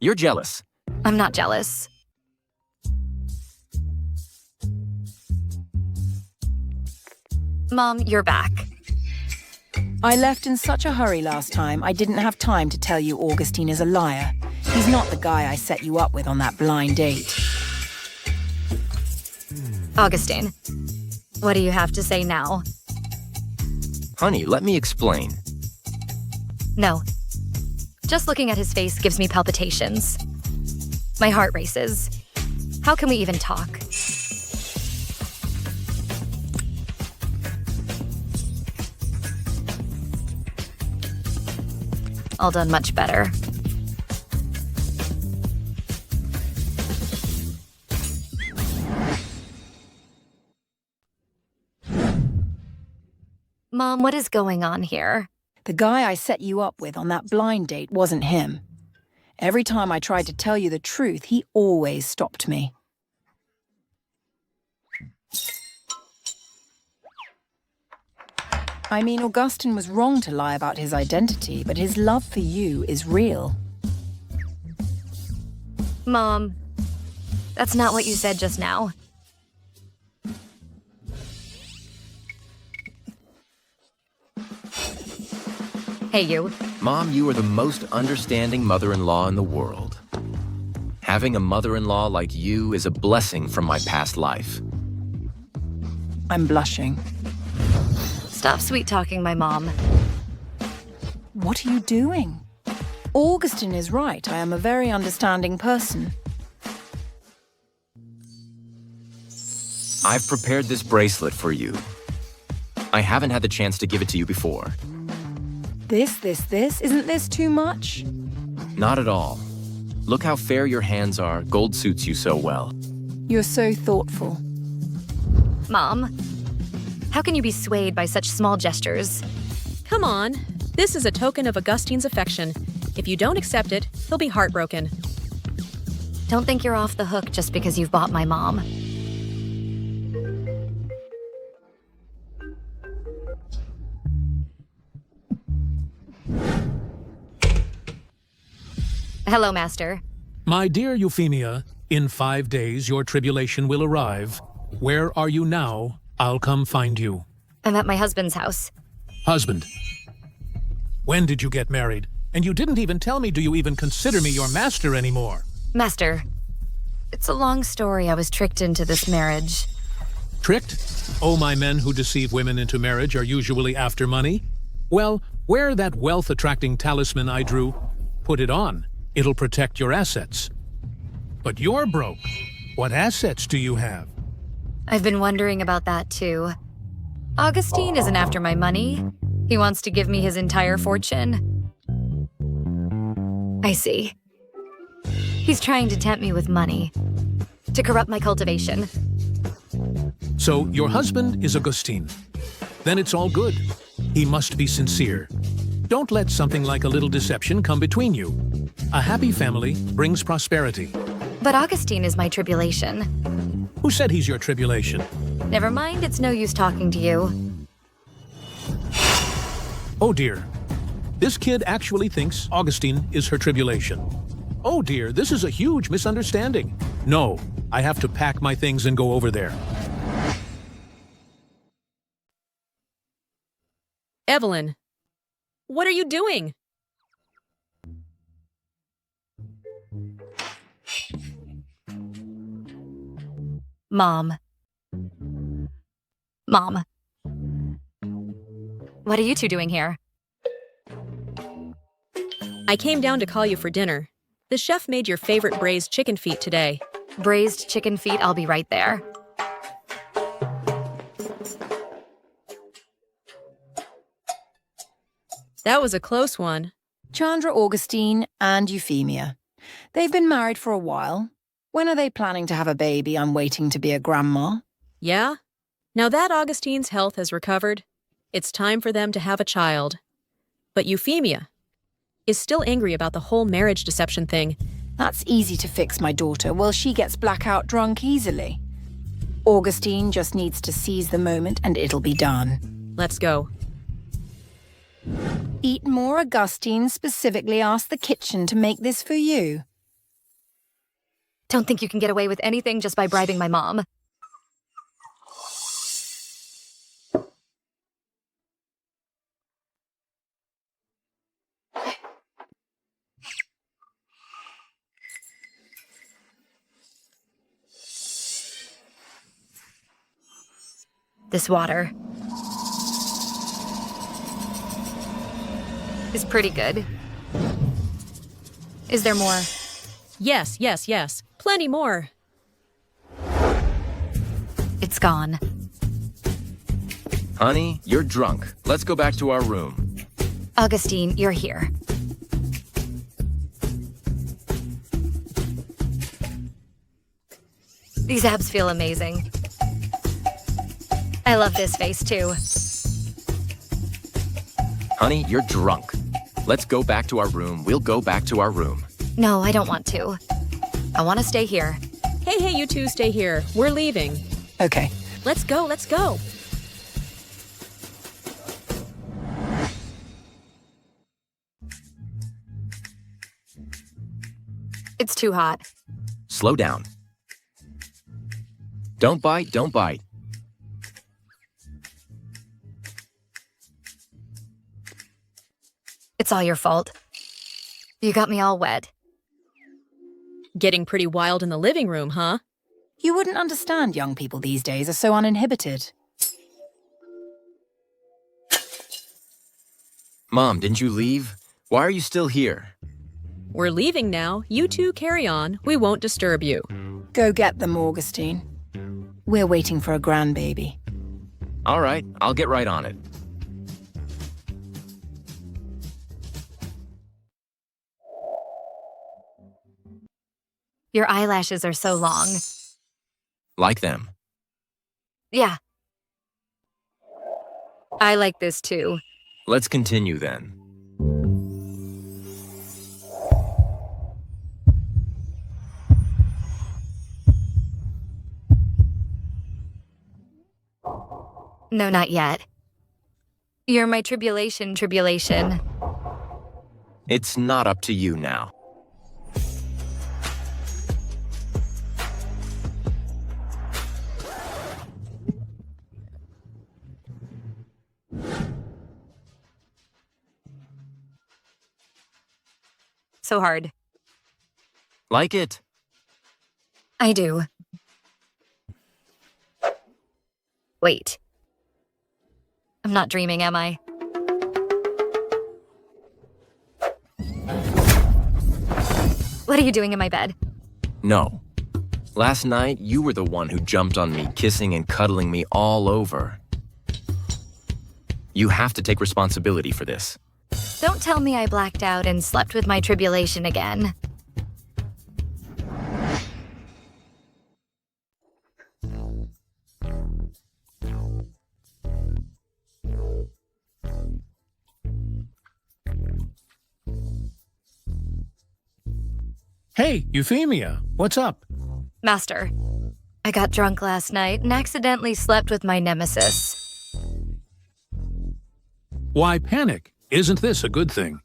Speaker 2: You're jealous.
Speaker 1: I'm not jealous. Mom, you're back.
Speaker 4: I left in such a hurry last time, I didn't have time to tell you Augustine is a liar. He's not the guy I set you up with on that blind date.
Speaker 1: Augustine, what do you have to say now?
Speaker 2: Honey, let me explain.
Speaker 1: No. Just looking at his face gives me palpitations. My heart races. How can we even talk? All done much better. Mom, what is going on here?
Speaker 4: The guy I set you up with on that blind date wasn't him. Every time I tried to tell you the truth, he always stopped me. I mean, Augustine was wrong to lie about his identity, but his love for you is real.
Speaker 1: Mom, that's not what you said just now. Hey, you.
Speaker 2: Mom, you are the most understanding mother-in-law in the world. Having a mother-in-law like you is a blessing from my past life.
Speaker 4: I'm blushing.
Speaker 1: Stop sweet-talking my mom.
Speaker 4: What are you doing? Augustine is right. I am a very understanding person.
Speaker 2: I've prepared this bracelet for you. I haven't had the chance to give it to you before.
Speaker 4: This, isn't this too much?
Speaker 2: Not at all. Look how fair your hands are. Gold suits you so well.
Speaker 4: You're so thoughtful.
Speaker 1: Mom, how can you be swayed by such small gestures?
Speaker 10: Come on. This is a token of Augustine's affection. If you don't accept it, he'll be heartbroken.
Speaker 1: Don't think you're off the hook just because you've bought my mom. Hello, Master.
Speaker 7: My dear Euphemia, in 5 days your tribulation will arrive. Where are you now? I'll come find you.
Speaker 1: I'm at my husband's house.
Speaker 7: Husband. When did you get married? And you didn't even tell me, do you even consider me your master anymore?
Speaker 1: Master, it's a long story. I was tricked into this marriage.
Speaker 7: Tricked? Oh, my men who deceive women into marriage are usually after money. Well, wear that wealth-attracting talisman I drew. Put it on. It'll protect your assets. But you're broke. What assets do you have?
Speaker 1: I've been wondering about that too. Augustine isn't after my money. He wants to give me his entire fortune. I see. He's trying to tempt me with money. To corrupt my cultivation.
Speaker 7: So your husband is Augustine. Then it's all good. He must be sincere. Don't let something like a little deception come between you. A happy family brings prosperity.
Speaker 1: But Augustine is my tribulation.
Speaker 7: Who said he's your tribulation?
Speaker 1: Never mind, it's no use talking to you.
Speaker 7: Oh dear. This kid actually thinks Augustine is her tribulation. Oh dear, this is a huge misunderstanding. No, I have to pack my things and go over there.
Speaker 10: Evelyn, what are you doing?
Speaker 1: Mom. Mom. What are you two doing here?
Speaker 10: I came down to call you for dinner. The chef made your favorite braised chicken feet today.
Speaker 1: Braised chicken feet, I'll be right there.
Speaker 10: That was a close one.
Speaker 4: Chandra Augustine and Euphemia. They've been married for a while. When are they planning to have a baby? I'm waiting to be a grandma.
Speaker 10: Yeah? Now that Augustine's health has recovered, it's time for them to have a child. But Euphemia is still angry about the whole marriage deception thing.
Speaker 4: That's easy to fix, my daughter. Well, she gets blackout drunk easily. Augustine just needs to seize the moment and it'll be done.
Speaker 10: Let's go.
Speaker 4: Eat more. Augustine specifically asked the kitchen to make this for you.
Speaker 1: Don't think you can get away with anything just by bribing my mom. This water is pretty good. Is there more?
Speaker 10: Yes. Plenty more.
Speaker 1: It's gone.
Speaker 2: Honey, you're drunk. Let's go back to our room.
Speaker 1: Augustine, you're here. These abs feel amazing. I love this face, too.
Speaker 2: Honey, you're drunk. Let's go back to our room. We'll go back to our room.
Speaker 1: No, I don't want to. I want to stay here.
Speaker 10: Hey, you two stay here. We're leaving.
Speaker 4: Okay.
Speaker 10: Let's go.
Speaker 1: It's too hot.
Speaker 2: Slow down. Don't bite.
Speaker 1: It's all your fault. You got me all wet.
Speaker 10: Getting pretty wild in the living room, huh?
Speaker 4: You wouldn't understand young people these days are so uninhibited.
Speaker 2: Mom, didn't you leave? Why are you still here?
Speaker 10: We're leaving now. You two carry on. We won't disturb you.
Speaker 4: Go get them, Augustine. We're waiting for a grandbaby.
Speaker 2: All right, I'll get right on it.
Speaker 1: Your eyelashes are so long.
Speaker 2: Like them.
Speaker 1: Yeah. I like this too.
Speaker 2: Let's continue then.
Speaker 1: No, not yet. You're my tribulation.
Speaker 2: It's not up to you now.
Speaker 1: So hard.
Speaker 2: Like it?
Speaker 1: I do. Wait. I'm not dreaming, am I? What are you doing in my bed?
Speaker 2: No. Last night, you were the one who jumped on me, kissing and cuddling me all over. You have to take responsibility for this.
Speaker 1: Don't tell me I blacked out and slept with my tribulation again.
Speaker 7: Hey, Euphemia, what's up?
Speaker 1: Master, I got drunk last night and accidentally slept with my nemesis.
Speaker 7: Why panic? Isn't this a good thing?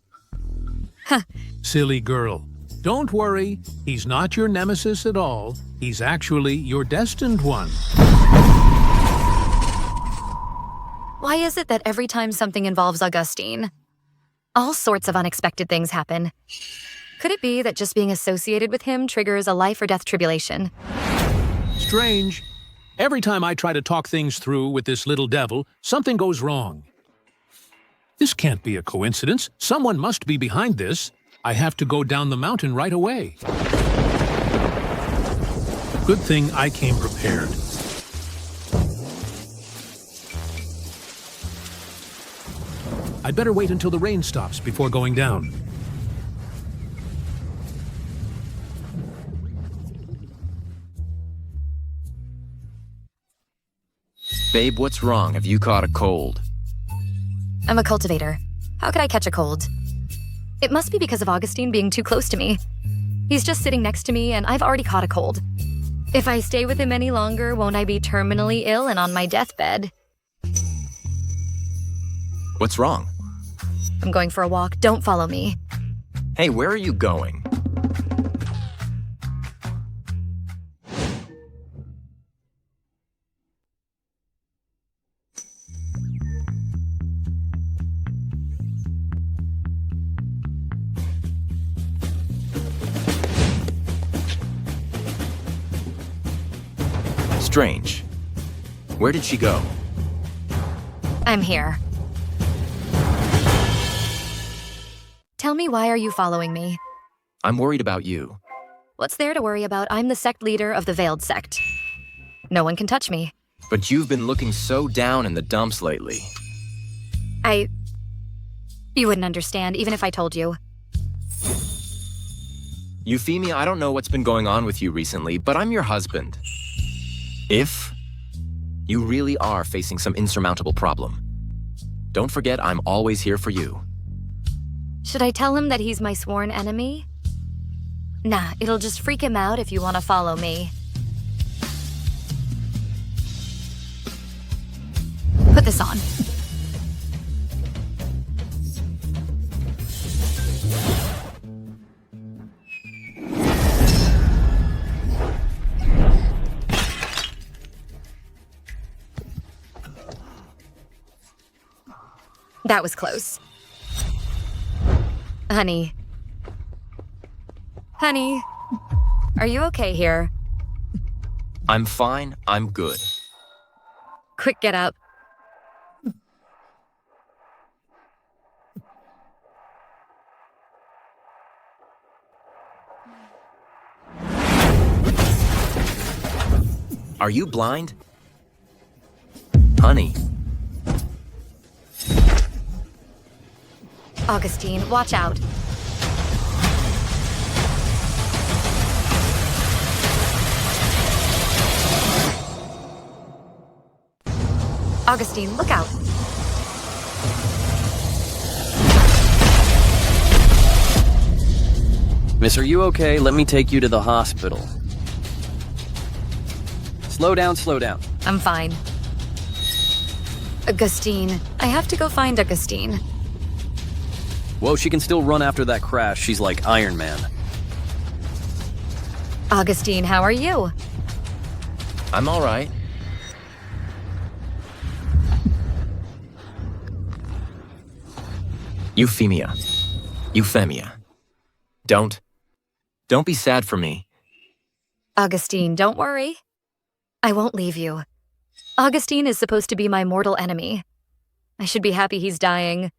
Speaker 7: Silly girl. Don't worry, he's not your nemesis at all. He's actually your destined one.
Speaker 1: Why is it that every time something involves Augustine, all sorts of unexpected things happen? Could it be that just being associated with him triggers a life or death tribulation?
Speaker 7: Strange. Every time I try to talk things through with this little devil, something goes wrong. This can't be a coincidence. Someone must be behind this. I have to go down the mountain right away. Good thing I came prepared. I'd better wait until the rain stops before going down.
Speaker 2: Babe, what's wrong? Have you caught a cold?
Speaker 1: I'm a cultivator. How could I catch a cold? It must be because of Augustine being too close to me. He's just sitting next to me and I've already caught a cold. If I stay with him any longer, won't I be terminally ill and on my deathbed?
Speaker 2: What's wrong?
Speaker 1: I'm going for a walk. Don't follow me.
Speaker 2: Hey, where are you going? Strange. Where did she go?
Speaker 1: I'm here. Tell me, why are you following me?
Speaker 2: I'm worried about you.
Speaker 1: What's there to worry about? I'm the sect leader of the Veiled Sect. No one can touch me.
Speaker 2: But you've been looking so down in the dumps lately.
Speaker 1: You wouldn't understand, even if I told you.
Speaker 2: Euphemia, I don't know what's been going on with you recently, but I'm your husband. If you really are facing some insurmountable problem, don't forget I'm always here for you.
Speaker 1: Should I tell him that he's my sworn enemy? Nah, it'll just freak him out if you want to follow me. Put this on. That was close. Honey. Honey, are you okay here?
Speaker 2: I'm fine. I'm good.
Speaker 1: Quick, get up.
Speaker 2: Are you blind? Honey.
Speaker 1: Augustine, watch out. Augustine, look out.
Speaker 5: Miss, are you okay? Let me take you to the hospital. Slow down, slow down.
Speaker 1: I'm fine. Augustine. I have to go find Augustine.
Speaker 5: Whoa, she can still run after that crash. She's like Iron Man.
Speaker 1: Augustine, how are you?
Speaker 2: I'm all right. Euphemia. Don't be sad for me.
Speaker 1: Augustine, don't worry. I won't leave you. Augustine is supposed to be my mortal enemy. I should be happy he's dying.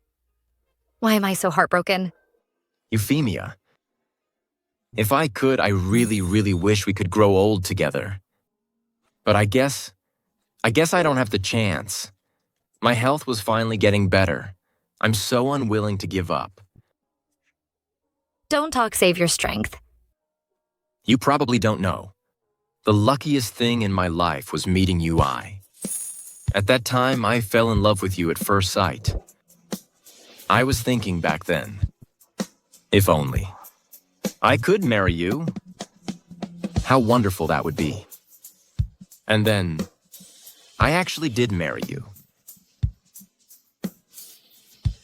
Speaker 1: Why am I so heartbroken?
Speaker 2: Euphemia. If I could, I really, really wish we could grow old together. But I guess I don't have the chance. My health was finally getting better. I'm so unwilling to give up.
Speaker 1: Don't talk save your strength.
Speaker 2: You probably don't know. The luckiest thing in my life was meeting you. At that time, I fell in love with you at first sight. I was thinking back then, if only I could marry you, how wonderful that would be. And then, I actually did marry you.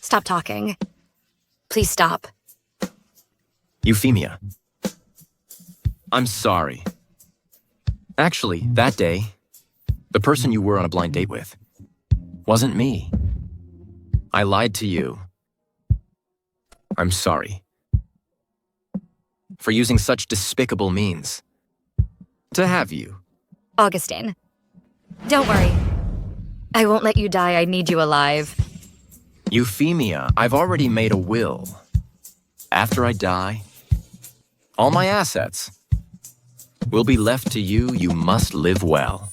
Speaker 1: Stop talking. Please stop.
Speaker 2: Euphemia. I'm sorry. Actually, that day, the person you were on a blind date with wasn't me. I lied to you. I'm sorry for using such despicable means to have you.
Speaker 1: Augustine, don't worry. I won't let you die. I need you alive.
Speaker 2: Euphemia, I've already made a will. After I die, all my assets will be left to you. You must live well.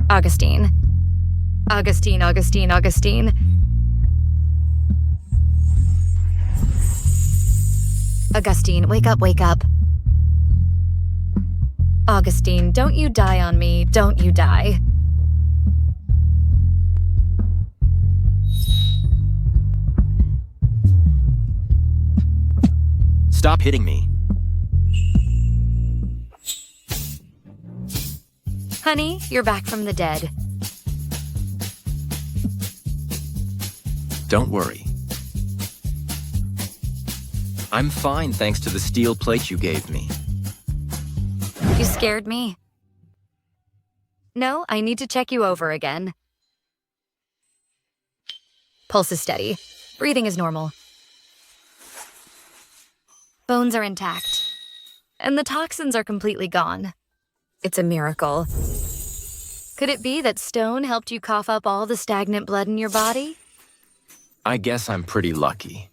Speaker 1: Augustine. Augustine. Augustine, wake up. Augustine, don't you die on me. Don't you die.
Speaker 2: Stop hitting me.
Speaker 1: Honey, you're back from the dead.
Speaker 2: Don't worry. I'm fine thanks to the steel plate you gave me.
Speaker 1: You scared me. No, I need to check you over again. Pulse is steady. Breathing is normal. Bones are intact. And the toxins are completely gone. It's a miracle. Could it be that stone helped you cough up all the stagnant blood in your body?
Speaker 2: I guess I'm pretty lucky.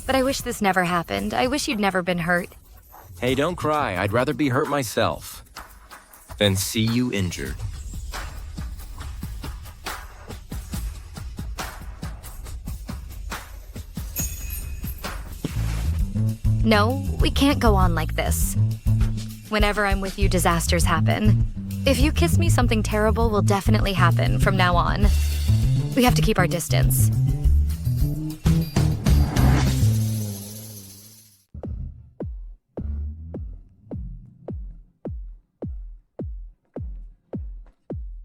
Speaker 1: But I wish this never happened. I wish you'd never been hurt.
Speaker 2: Hey, don't cry. I'd rather be hurt myself than see you injured.
Speaker 1: No, we can't go on like this. Whenever I'm with you, disasters happen. If you kiss me, something terrible will definitely happen from now on. We have to keep our distance.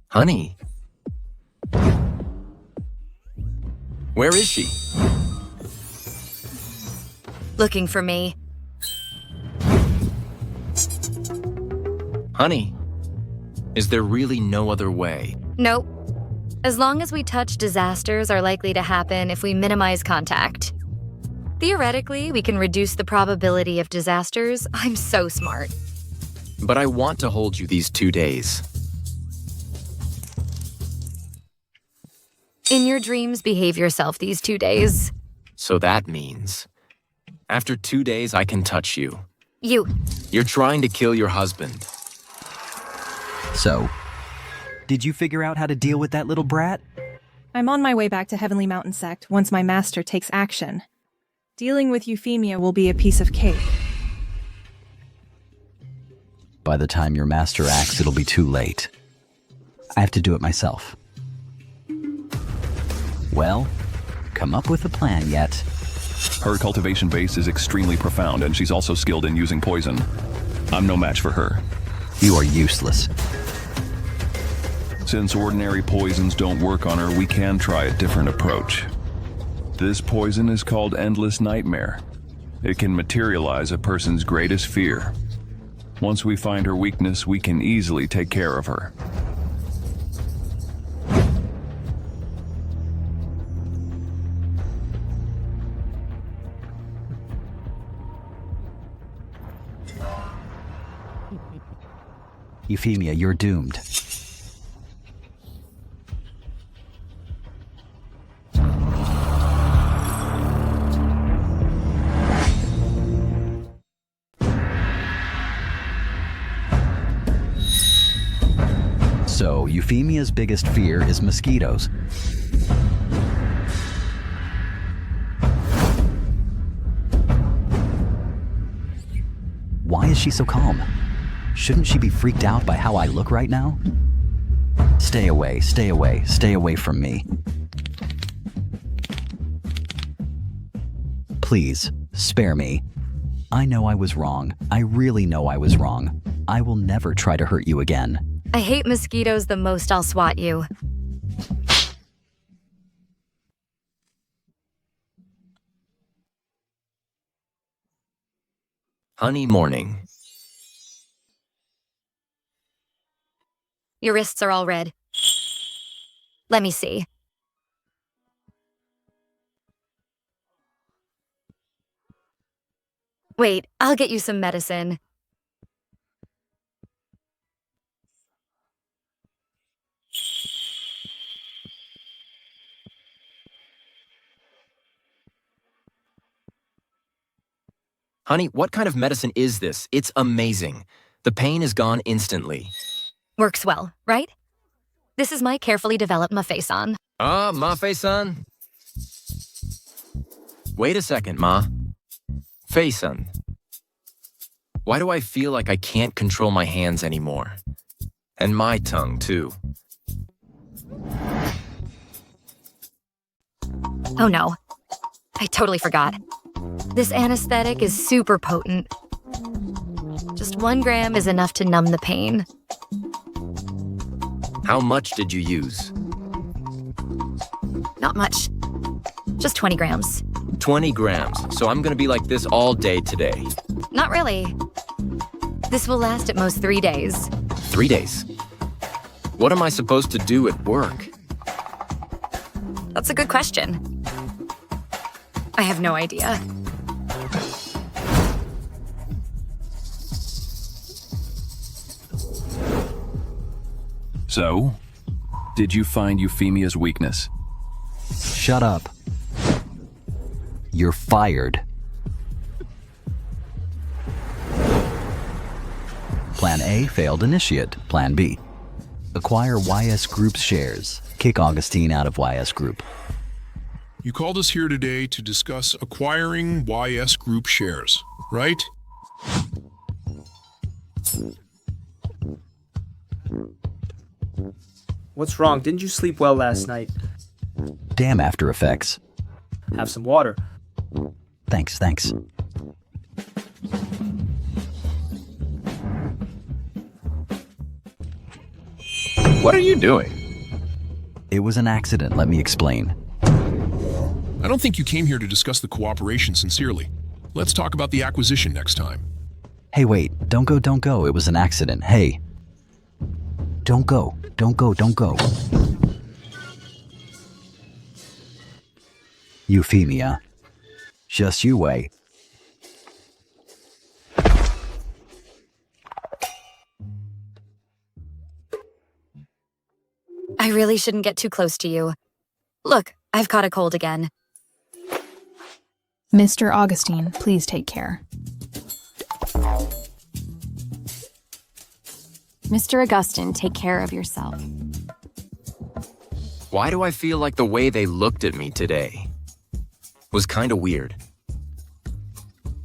Speaker 2: Honey. Where is she?
Speaker 1: Looking for me.
Speaker 2: Honey, is there really no other way?
Speaker 1: Nope. As long as we touch, disasters are likely to happen if we minimize contact. Theoretically, we can reduce the probability of disasters. I'm so smart.
Speaker 2: But I want to hold you these 2 days.
Speaker 1: In your dreams, behave yourself these 2 days.
Speaker 2: So that means, after 2 days, I can touch you.
Speaker 1: You.
Speaker 2: You're trying to kill your husband.
Speaker 19: So, Did you figure out how to deal with that little brat?
Speaker 13: I'm on my way back to Heavenly Mountain Sect once my master takes action. Dealing with Euphemia will be a piece of cake.
Speaker 19: By the time your master acts, it'll be too late. I have to do it myself. Well, come up with a plan yet.
Speaker 20: Her cultivation base is extremely profound, and she's also skilled in using poison. I'm no match for her.
Speaker 19: You are useless.
Speaker 20: Since ordinary poisons don't work on her, we can try a different approach. This poison is called Endless Nightmare. It can materialize a person's greatest fear. Once we find her weakness, we can easily take care of her.
Speaker 19: Euphemia, you're doomed. So, Euphemia's biggest fear is mosquitoes. Why is she so calm? Shouldn't she be freaked out by how I look right now? Stay away, stay away, stay away from me. Please, spare me. I know I was wrong. I really know I was wrong. I will never try to hurt you again.
Speaker 1: I hate mosquitoes the most. I'll swat you.
Speaker 2: Honey morning.
Speaker 1: Your wrists are all red. Let me see. Wait, I'll get you some medicine.
Speaker 2: Honey, what kind of medicine is this? It's amazing. The pain is gone instantly.
Speaker 1: Works well, right? This is my carefully developed Mafesan.
Speaker 2: Ah, Mafesan? Wait a second, Ma. Feisan. Why do I feel like I can't control my hands anymore? And my tongue, too.
Speaker 1: Oh no. I totally forgot. This anesthetic is super potent. Just 1 gram is enough to numb the pain.
Speaker 2: How much did you use?
Speaker 1: Not much. Just 20 grams.
Speaker 2: 20 grams, so I'm gonna be like this all day today.
Speaker 1: Not really. This will last at most 3 days.
Speaker 2: 3 days? What am I supposed to do at work?
Speaker 1: That's a good question. I have no idea.
Speaker 20: So, did you find Euphemia's weakness?
Speaker 19: Shut up. You're fired. Plan A, failed initiate. Plan B, acquire YS Group's shares. Kick Augustine out of YS Group.
Speaker 7: You called us here today to discuss acquiring YS Group shares, right?
Speaker 17: What's wrong? Didn't you sleep well last night?
Speaker 19: Damn After Effects.
Speaker 17: Have some water.
Speaker 19: Thanks.
Speaker 18: What are you doing?
Speaker 19: It was an accident, let me explain.
Speaker 7: I don't think you came here to discuss the cooperation sincerely. Let's talk about the acquisition next time.
Speaker 19: Hey, wait, don't go. It was an accident. Hey. Don't go. Euphemia. Just you wait.
Speaker 1: I really shouldn't get too close to you. Look, I've caught a cold again.
Speaker 14: Mr. Augustine, please take care.
Speaker 8: Mr. Augustine, take care of yourself.
Speaker 2: Why do I feel like the way they looked at me today was kind of weird?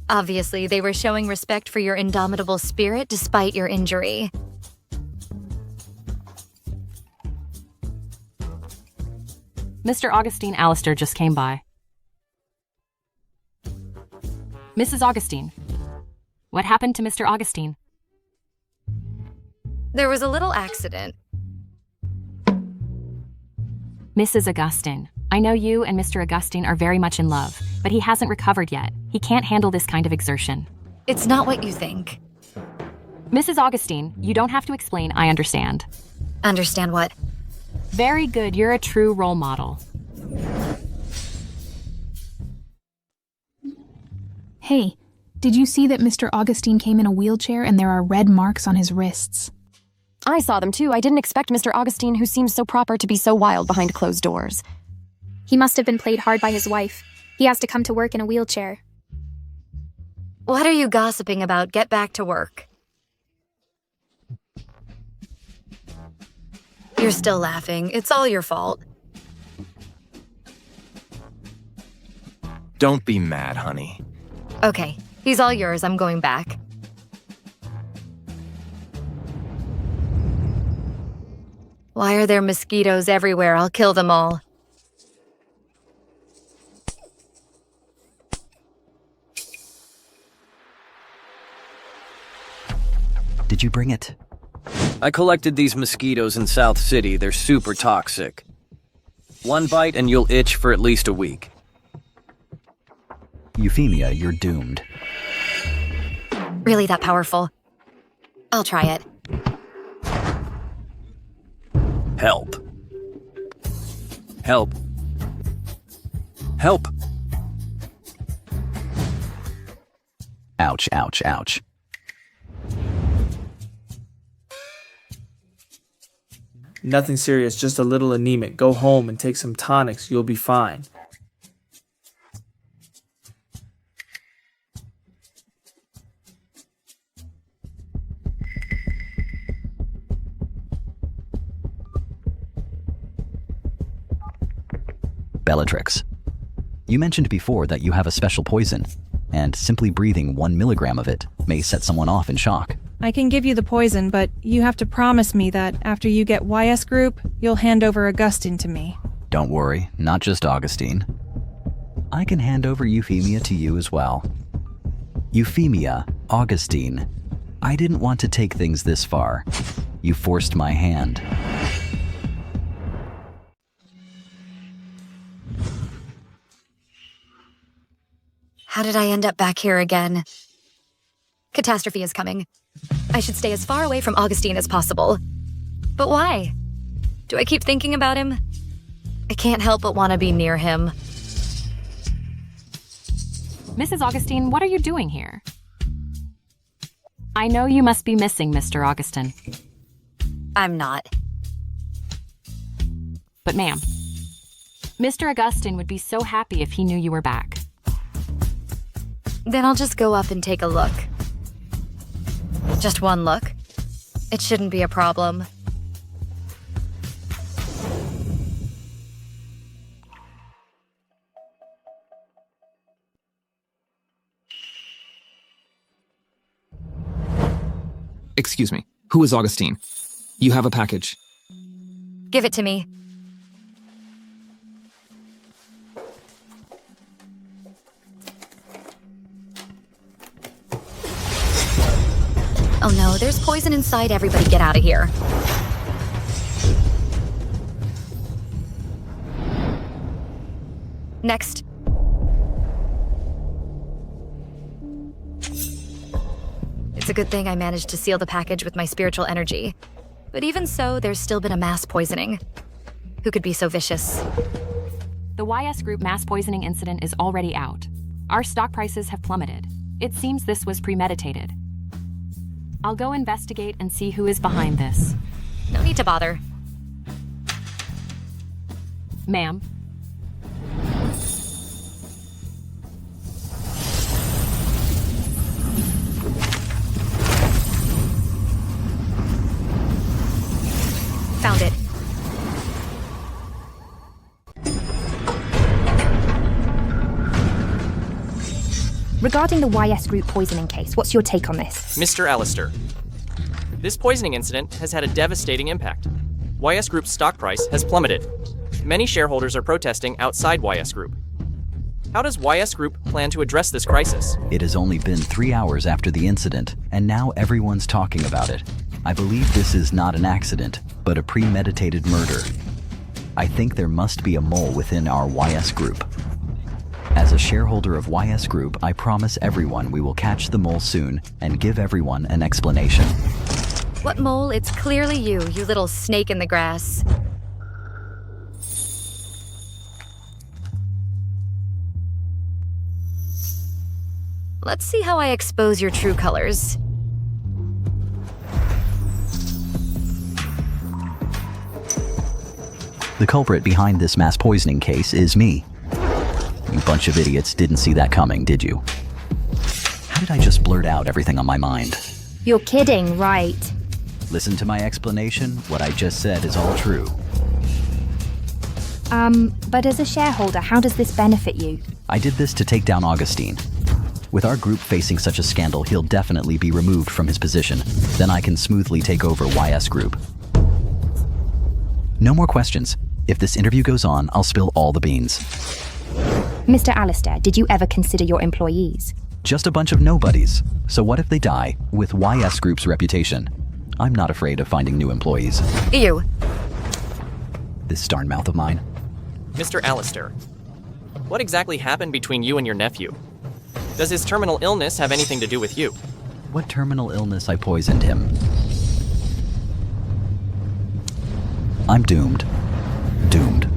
Speaker 1: Obviously, they were showing respect for your indomitable spirit despite your injury.
Speaker 3: Mr. Augustine Allister just came by. Mrs. Augustine. What happened to Mr. Augustine?
Speaker 1: There was a little accident.
Speaker 3: Mrs. Augustine, I know you and Mr. Augustine are very much in love, but he hasn't recovered yet. He can't handle this kind of exertion.
Speaker 1: It's not what you think.
Speaker 3: Mrs. Augustine, you don't have to explain, I understand.
Speaker 1: Understand what?
Speaker 3: Very good, you're a true role model.
Speaker 14: Hey, did you see that Mr. Augustine came in a wheelchair and there are red marks on his wrists?
Speaker 8: I saw them too. I didn't expect Mr. Augustine, who seems so proper, to be so wild behind closed doors.
Speaker 15: He must have been played hard by his wife. He has to come to work in a wheelchair.
Speaker 1: What are you gossiping about? Get back to work. You're still laughing. It's all your fault.
Speaker 2: Don't be mad, honey.
Speaker 1: Okay, he's all yours. I'm going back. Why are there mosquitoes everywhere? I'll kill them all.
Speaker 19: Did you bring it?
Speaker 5: I collected these mosquitoes in South City. They're super toxic. One bite and you'll itch for at least a week.
Speaker 19: Euphemia, you're doomed.
Speaker 1: Really that powerful? I'll try it.
Speaker 5: Help. Help. Help.
Speaker 19: Ouch, ouch, ouch.
Speaker 17: Nothing serious, just a little anemic. Go home and take some tonics. You'll be fine.
Speaker 19: Bellatrix. You mentioned before that you have a special poison, and simply breathing 1 milligram of it may set someone off in shock.
Speaker 13: I can give you the poison, but you have to promise me that after you get YS Group, you'll hand over Augustine to me.
Speaker 19: Don't worry, not just Augustine. I can hand over Euphemia to you as well. Euphemia, Augustine, I didn't want to take things this far. You forced my hand.
Speaker 1: How did I end up back here again? Catastrophe is coming. I should stay as far away from Augustine as possible. But why? Do I keep thinking about him? I can't help but want to be near him.
Speaker 3: Mrs. Augustine, what are you doing here? I know you must be missing Mr. Augustine.
Speaker 1: I'm not.
Speaker 3: But ma'am, Mr. Augustine would be so happy if he knew you were back.
Speaker 1: Then I'll just go up and take a look. Just one look. It shouldn't be a problem.
Speaker 9: Excuse me. Who is Augustine? You have a package.
Speaker 1: Give it to me. Oh no, there's poison inside. Everybody get out of here. Next. It's a good thing I managed to seal the package with my spiritual energy. But even so, there's still been a mass poisoning. Who could be so vicious?
Speaker 3: The YS Group mass poisoning incident is already out. Our stock prices have plummeted. It seems this was premeditated. I'll go investigate and see who is behind this.
Speaker 1: No need to bother.
Speaker 3: Ma'am.
Speaker 16: Regarding the YS Group poisoning case, what's your take on this?
Speaker 12: Mr. Allister, this poisoning incident has had a devastating impact. YS Group's stock price has plummeted. Many shareholders are protesting outside YS Group. How does YS Group plan to address this crisis?
Speaker 19: It has only been 3 hours after the incident, and now everyone's talking about it. I believe this is not an accident, but a premeditated murder. I think there must be a mole within our YS Group. As a shareholder of YS Group, I promise everyone we will catch the mole soon and give everyone an explanation.
Speaker 1: What mole? It's clearly you little snake in the grass. Let's see how I expose your true colors.
Speaker 19: The culprit behind this mass poisoning case is me. You bunch of idiots didn't see that coming, did you? How did I just blurt out everything on my mind?
Speaker 16: You're kidding, right?
Speaker 19: Listen to my explanation. What I just said is all true.
Speaker 16: But as a shareholder, how does this benefit you?
Speaker 19: I did this to take down Augustine. With our group facing such a scandal, he'll definitely be removed from his position. Then I can smoothly take over YS Group. No more questions. If this interview goes on, I'll spill all the beans.
Speaker 16: Mr. Allister, did you ever consider your employees?
Speaker 19: Just a bunch of nobodies. So what if they die with YS Group's reputation? I'm not afraid of finding new employees.
Speaker 1: Ew.
Speaker 19: This darn mouth of mine.
Speaker 12: Mr. Allister, what exactly happened between you and your nephew? Does his terminal illness have anything to do with you?
Speaker 19: What terminal illness? I poisoned him. I'm doomed. Doomed.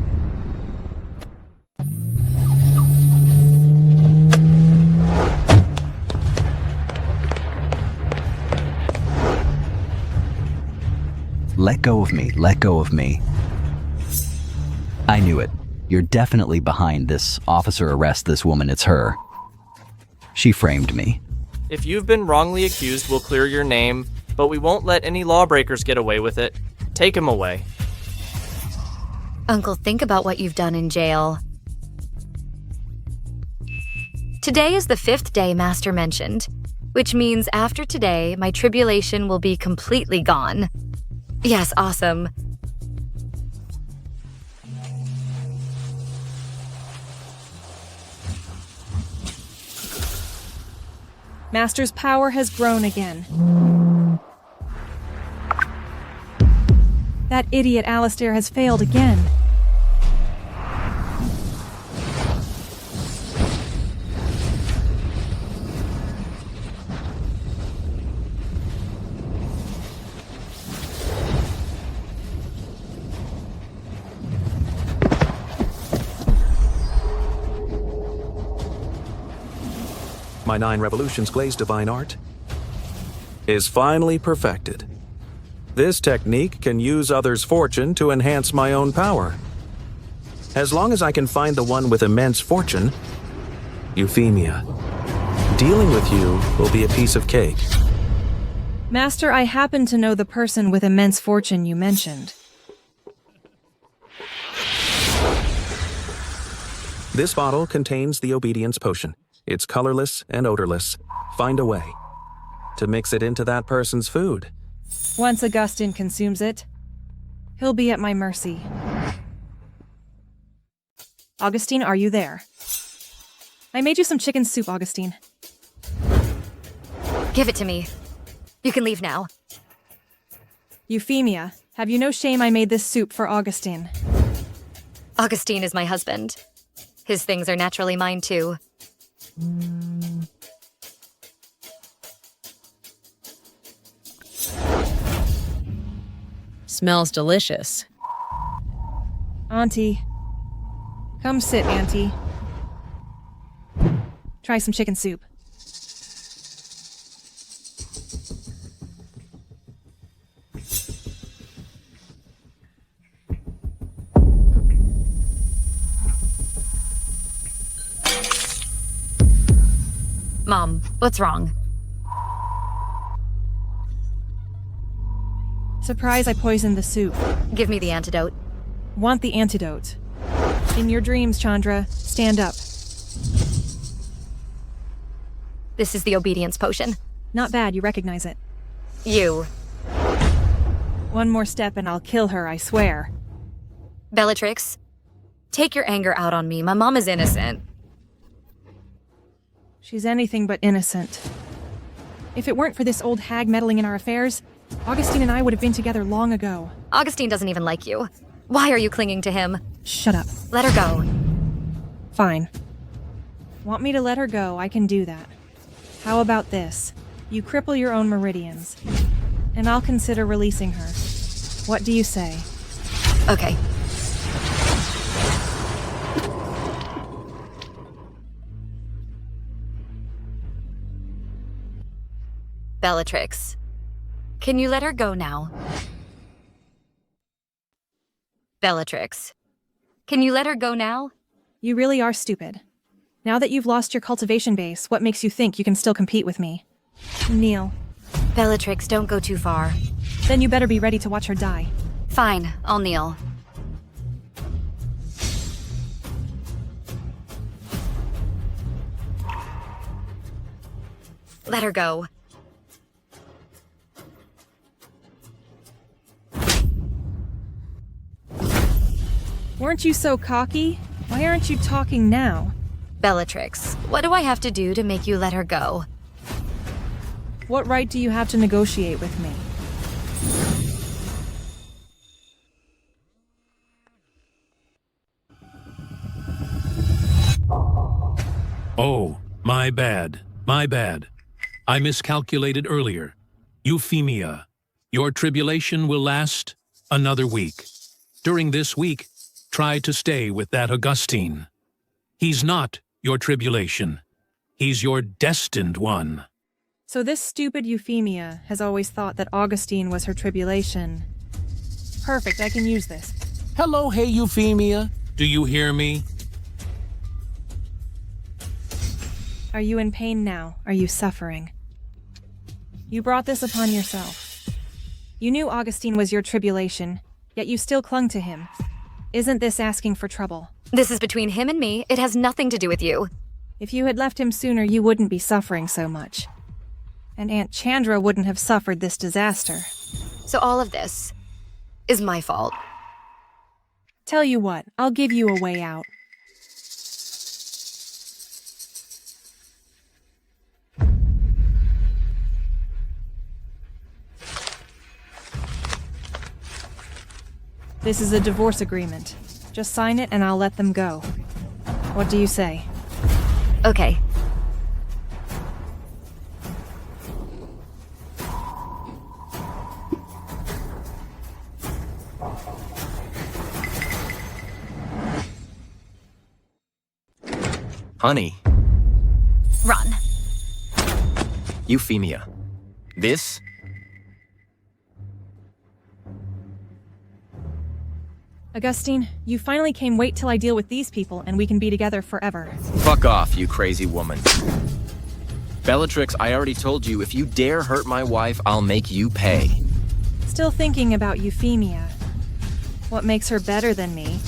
Speaker 19: Let go of me. Let go of me. I knew it. You're definitely behind this. Officer, arrest this woman. It's her. She framed me.
Speaker 12: If you've been wrongly accused, we'll clear your name, but we won't let any lawbreakers get away with it. Take him away.
Speaker 1: Uncle, think about what you've done in jail. Today is the 5th day Master mentioned, which means after today, my tribulation will be completely gone. Yes, awesome.
Speaker 13: Master's power has grown again. That idiot Alistair has failed again.
Speaker 6: My 9 revolutions glazed divine art is finally perfected. This technique can use others' fortune to enhance my own power. As long as I can find the one with immense fortune, Euphemia, dealing with you will be a piece of cake.
Speaker 13: Master, I happen to know the person with immense fortune you mentioned.
Speaker 6: This bottle contains the obedience potion. It's colorless and odorless. Find a way to mix it into that person's food.
Speaker 13: Once Augustine consumes it, he'll be at my mercy. Augustine, are you there? I made you some chicken soup, Augustine.
Speaker 1: Give it to me. You can leave now.
Speaker 13: Euphemia, have you no shame I made this soup for Augustine?
Speaker 1: Augustine is my husband. His things are naturally mine too.
Speaker 10: Smells delicious.
Speaker 13: Auntie. Come sit, Auntie. Try some chicken soup.
Speaker 1: Mom, what's wrong?
Speaker 13: Surprise, I poisoned the soup.
Speaker 1: Give me the antidote.
Speaker 13: Want the antidote. In your dreams, Chandra, stand up.
Speaker 1: This is the obedience potion.
Speaker 13: Not bad, you recognize it.
Speaker 1: You.
Speaker 13: One more step and I'll kill her, I swear.
Speaker 1: Bellatrix, take your anger out on me. My mom is innocent.
Speaker 13: She's anything but innocent. If it weren't for this old hag meddling in our affairs, Augustine and I would have been together long ago.
Speaker 1: Augustine doesn't even like you. Why are you clinging to him?
Speaker 13: Shut up.
Speaker 1: Let her go.
Speaker 13: Fine. Want me to let her go, I can do that. How about this? You cripple your own meridians, and I'll consider releasing her. What do you say?
Speaker 1: Okay. Bellatrix, can you let her go now? Bellatrix, can you let her go now?
Speaker 13: You really are stupid. Now that you've lost your cultivation base, what makes you think you can still compete with me? Kneel.
Speaker 1: Bellatrix, don't go too far.
Speaker 13: Then you better be ready to watch her die.
Speaker 1: Fine, I'll kneel. Let her go.
Speaker 13: Weren't you so cocky? Why aren't you talking now?
Speaker 1: Bellatrix, what do I have to do to make you let her go?
Speaker 13: What right do you have to negotiate with me?
Speaker 7: Oh, my bad. My bad. I miscalculated earlier. Euphemia, your tribulation will last another week. During this week, try to stay with that Augustine. He's not your tribulation. He's your destined one.
Speaker 13: So this stupid Euphemia has always thought that Augustine was her tribulation. Perfect, I can use this.
Speaker 7: Hello, hey Euphemia. Do you hear me?
Speaker 13: Are you in pain now? Are you suffering? You brought this upon yourself. You knew Augustine was your tribulation, yet you still clung to him. Isn't this asking for trouble?
Speaker 1: This is between him and me. It has nothing to do with you.
Speaker 13: If you had left him sooner, you wouldn't be suffering so much. And Aunt Chandra wouldn't have suffered this disaster.
Speaker 1: So all of this is my fault.
Speaker 13: Tell you what, I'll give you a way out. This is a divorce agreement. Just sign it and I'll let them go. What do you say?
Speaker 1: Okay.
Speaker 2: Honey.
Speaker 1: Run.
Speaker 2: Euphemia. This?
Speaker 13: Augustine, you finally came. Wait till I deal with these people and we can be together forever.
Speaker 2: Fuck off, you crazy woman. Bellatrix, I already told you, if you dare hurt my wife, I'll make you pay.
Speaker 13: Still thinking about Euphemia. What makes her better than me?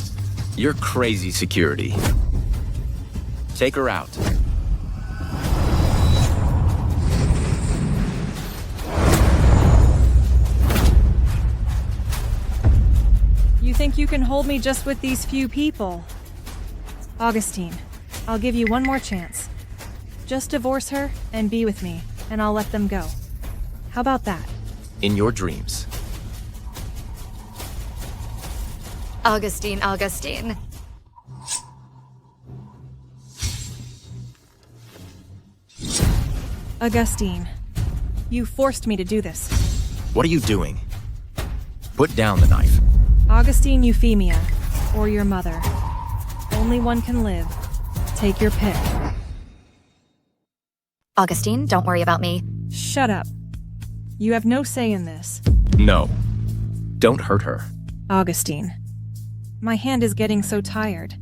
Speaker 2: You're crazy security. Take her out.
Speaker 13: You think you can hold me just with these few people? Augustine, I'll give you one more chance. Just divorce her and be with me, and I'll let them go. How about that?
Speaker 2: In your dreams.
Speaker 1: Augustine, Augustine.
Speaker 13: Augustine, you forced me to do this.
Speaker 2: What are you doing? Put down the knife.
Speaker 13: Augustine, Euphemia, or your mother. Only one can live. Take your pick.
Speaker 1: Augustine, don't worry about me.
Speaker 13: Shut up. You have no say in this.
Speaker 2: No. Don't hurt her.
Speaker 13: Augustine, my hand is getting so tired.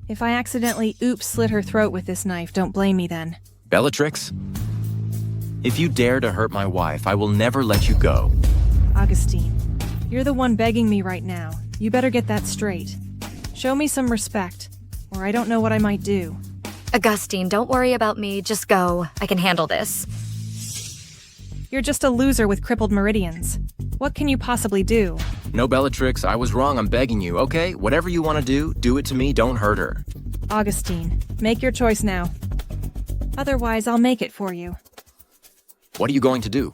Speaker 13: If I accidentally slit her throat with this knife, don't blame me then.
Speaker 2: Bellatrix? If you dare to hurt my wife, I will never let you go.
Speaker 13: Augustine, you're the one begging me right now. You better get that straight. Show me some respect, or I don't know what I might do.
Speaker 1: Augustine, don't worry about me. Just go. I can handle this.
Speaker 13: You're just a loser with crippled meridians. What can you possibly do?
Speaker 2: No Bellatrix, I was wrong, I'm begging you, okay? Whatever you want to do it to me, don't hurt her.
Speaker 13: Augustine, make your choice now. Otherwise, I'll make it for you.
Speaker 2: What are you going to do?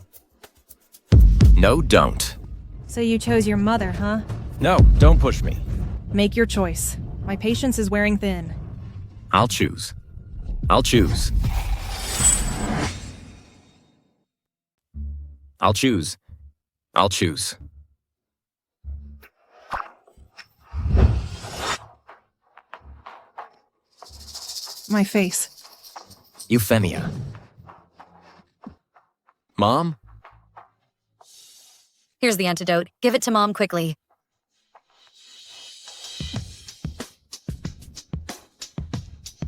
Speaker 2: No, don't.
Speaker 13: So you chose your mother, huh?
Speaker 2: No, don't push me.
Speaker 13: Make your choice. My patience is wearing thin.
Speaker 2: I'll choose. I'll choose. I'll choose. I'll choose.
Speaker 13: My face.
Speaker 2: Euphemia. Mom?
Speaker 1: Here's the antidote. Give it to Mom quickly.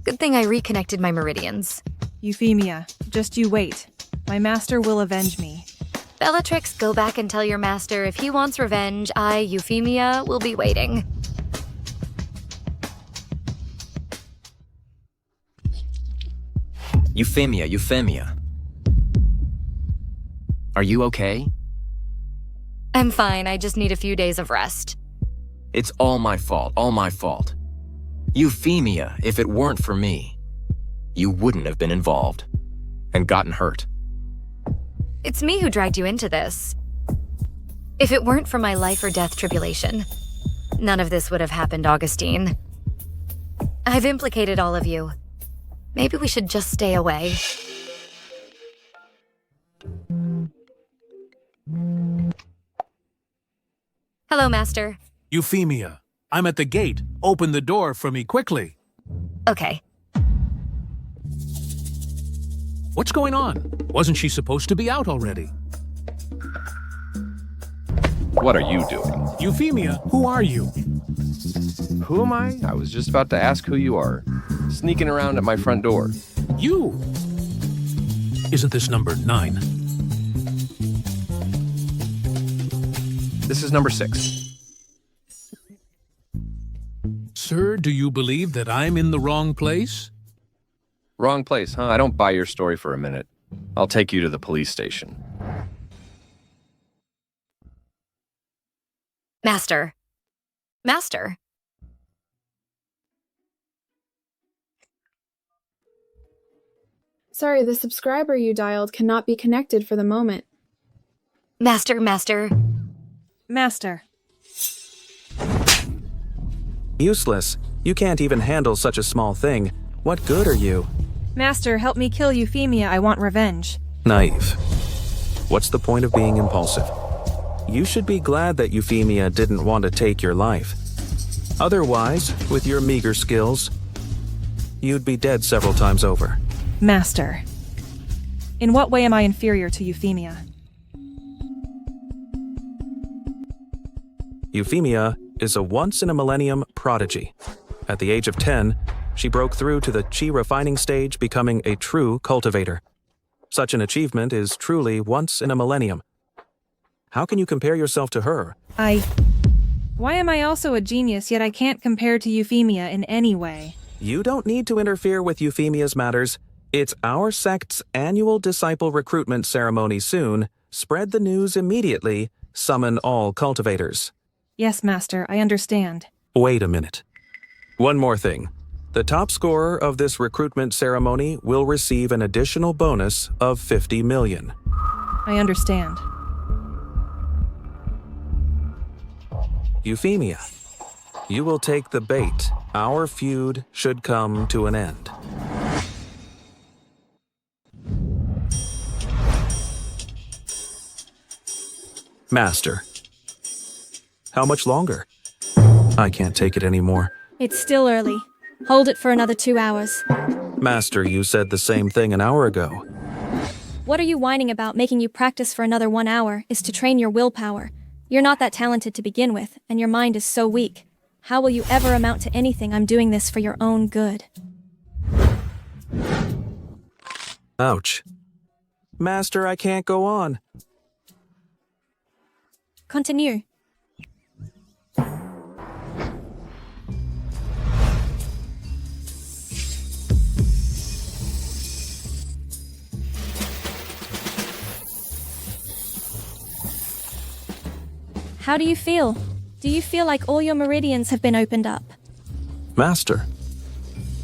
Speaker 1: Good thing I reconnected my meridians.
Speaker 13: Euphemia, just you wait. My master will avenge me.
Speaker 1: Bellatrix, go back and tell your master if he wants revenge, I, Euphemia, will be waiting.
Speaker 2: Euphemia. Are you okay?
Speaker 1: I'm fine, I just need a few days of rest.
Speaker 2: It's all my fault. Euphemia, if it weren't for me, you wouldn't have been involved and gotten hurt.
Speaker 1: It's me who dragged you into this. If it weren't for my life or death tribulation, none of this would have happened, Augustine. I've implicated all of you. Maybe we should just stay away. Hello, Master.
Speaker 7: Euphemia, I'm at the gate. Open the door for me quickly.
Speaker 1: Okay.
Speaker 7: What's going on? Wasn't she supposed to be out already?
Speaker 18: What are you doing?
Speaker 7: Euphemia, who are you?
Speaker 18: Who am I? I was just about to ask who you are. Sneaking around at my front door.
Speaker 7: You? Isn't this number 9?
Speaker 18: This is number 6.
Speaker 7: Sir, do you believe that I'm in the wrong place?
Speaker 18: Wrong place, huh? I don't buy your story for a minute. I'll take you to the police station.
Speaker 1: Master. Master.
Speaker 11: Sorry, the subscriber you dialed cannot be connected for the moment.
Speaker 1: Master.
Speaker 13: Master.
Speaker 6: Useless. You can't even handle such a small thing. What good are you?
Speaker 13: Master, help me kill Euphemia. I want revenge.
Speaker 6: Naive. What's the point of being impulsive? You should be glad that Euphemia didn't want to take your life. Otherwise, with your meager skills, you'd be dead several times over.
Speaker 13: Master. In what way am I inferior to Euphemia?
Speaker 6: Euphemia is a once-in-a-millennium prodigy. At the age of 10, she broke through to the chi refining stage, becoming a true cultivator. Such an achievement is truly once in a millennium. How can you compare yourself to her?
Speaker 13: Why am I also a genius, yet I can't compare to Euphemia in any way?
Speaker 6: You don't need to interfere with Euphemia's matters. It's our sect's annual disciple recruitment ceremony soon. Spread the news immediately. Summon all cultivators.
Speaker 13: Yes, Master, I understand.
Speaker 6: Wait a minute. One more thing. The top scorer of this recruitment ceremony will receive an additional bonus of 50 million.
Speaker 13: I understand.
Speaker 6: Euphemia, you will take the bait. Our feud should come to an end. Master, how much longer? I can't take it anymore.
Speaker 22: It's still early. Hold it for another 2 hours.
Speaker 6: Master, you said the same thing an hour ago.
Speaker 22: What are you whining about? Making you practice for another 1 hour is to train your willpower. You're not that talented to begin with, and your mind is so weak. How will you ever amount to anything? I'm doing this for your own good.
Speaker 6: Ouch. Master, I can't go on.
Speaker 22: Continue. How do you feel? Do you feel like all your meridians have been opened up?
Speaker 6: Master,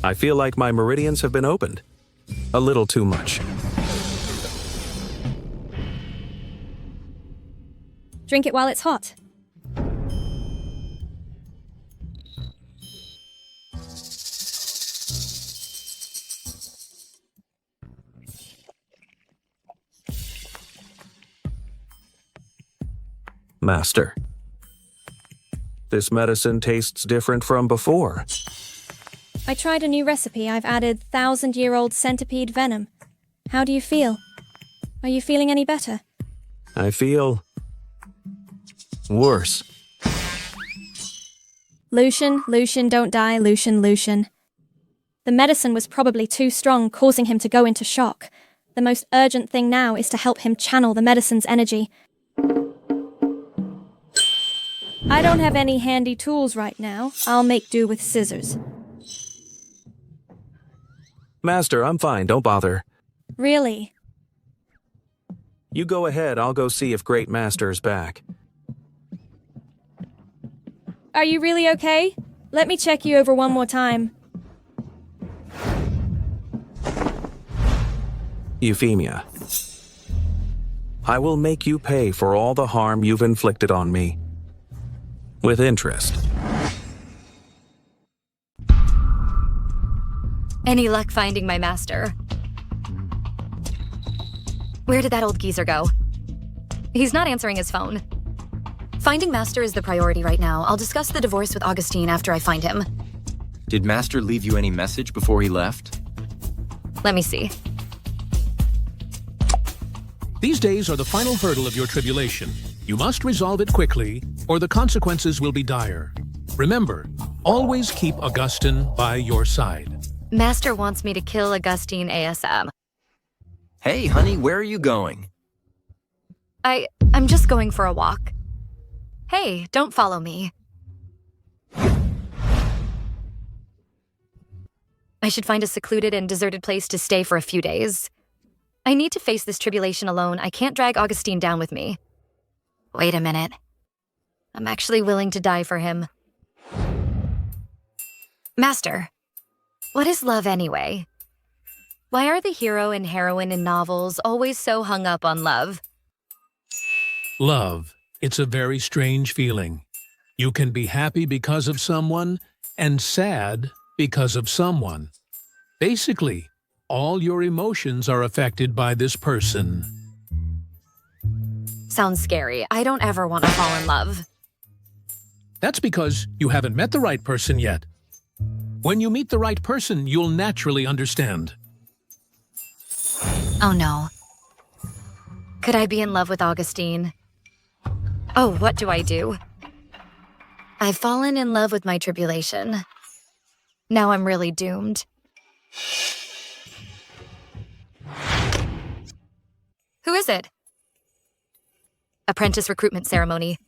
Speaker 6: I feel like my meridians have been opened. A little too much.
Speaker 22: Drink it while it's hot.
Speaker 6: Master, this medicine tastes different from before.
Speaker 22: I tried a new recipe. I've added 1,000-year-old centipede venom. How do you feel? Are you feeling any better?
Speaker 6: I feel worse.
Speaker 22: Lucian, don't die, Lucian. The medicine was probably too strong, causing him to go into shock. The most urgent thing now is to help him channel the medicine's energy. I don't have any handy tools right now. I'll make do with scissors.
Speaker 6: Master, I'm fine. Don't bother.
Speaker 22: Really?
Speaker 6: You go ahead. I'll go see if Great Master's back.
Speaker 22: Are you really okay? Let me check you over one more time.
Speaker 6: Euphemia, I will make you pay for all the harm you've inflicted on me. With interest.
Speaker 1: Any luck finding my master? Where did that old geezer go? He's not answering his phone. Finding Master is the priority right now. I'll discuss the divorce with Augustine after I find him.
Speaker 2: Did Master leave you any message before he left?
Speaker 1: Let me see.
Speaker 7: These days are the final hurdle of your tribulation. You must resolve it quickly, or the consequences will be dire. Remember, always keep Augustine by your side.
Speaker 1: Master wants me to kill Augustine ASM.
Speaker 2: Hey, honey, where are you going?
Speaker 1: I'm just going for a walk. Hey, don't follow me. I should find a secluded and deserted place to stay for a few days. I need to face this tribulation alone. I can't drag Augustine down with me. Wait a minute. I'm actually willing to die for him. Master, what is love anyway? Why are the hero and heroine in novels always so hung up on love?
Speaker 7: Love. It's a very strange feeling. You can be happy because of someone and sad because of someone. Basically, all your emotions are affected by this person.
Speaker 1: Sounds scary. I don't ever want to fall in love.
Speaker 7: That's because you haven't met the right person yet. When you meet the right person, you'll naturally understand.
Speaker 1: Oh no. Could I be in love with Augustine? Oh, what do I do? I've fallen in love with my tribulation. Now I'm really doomed. Who is it? Apprentice recruitment ceremony.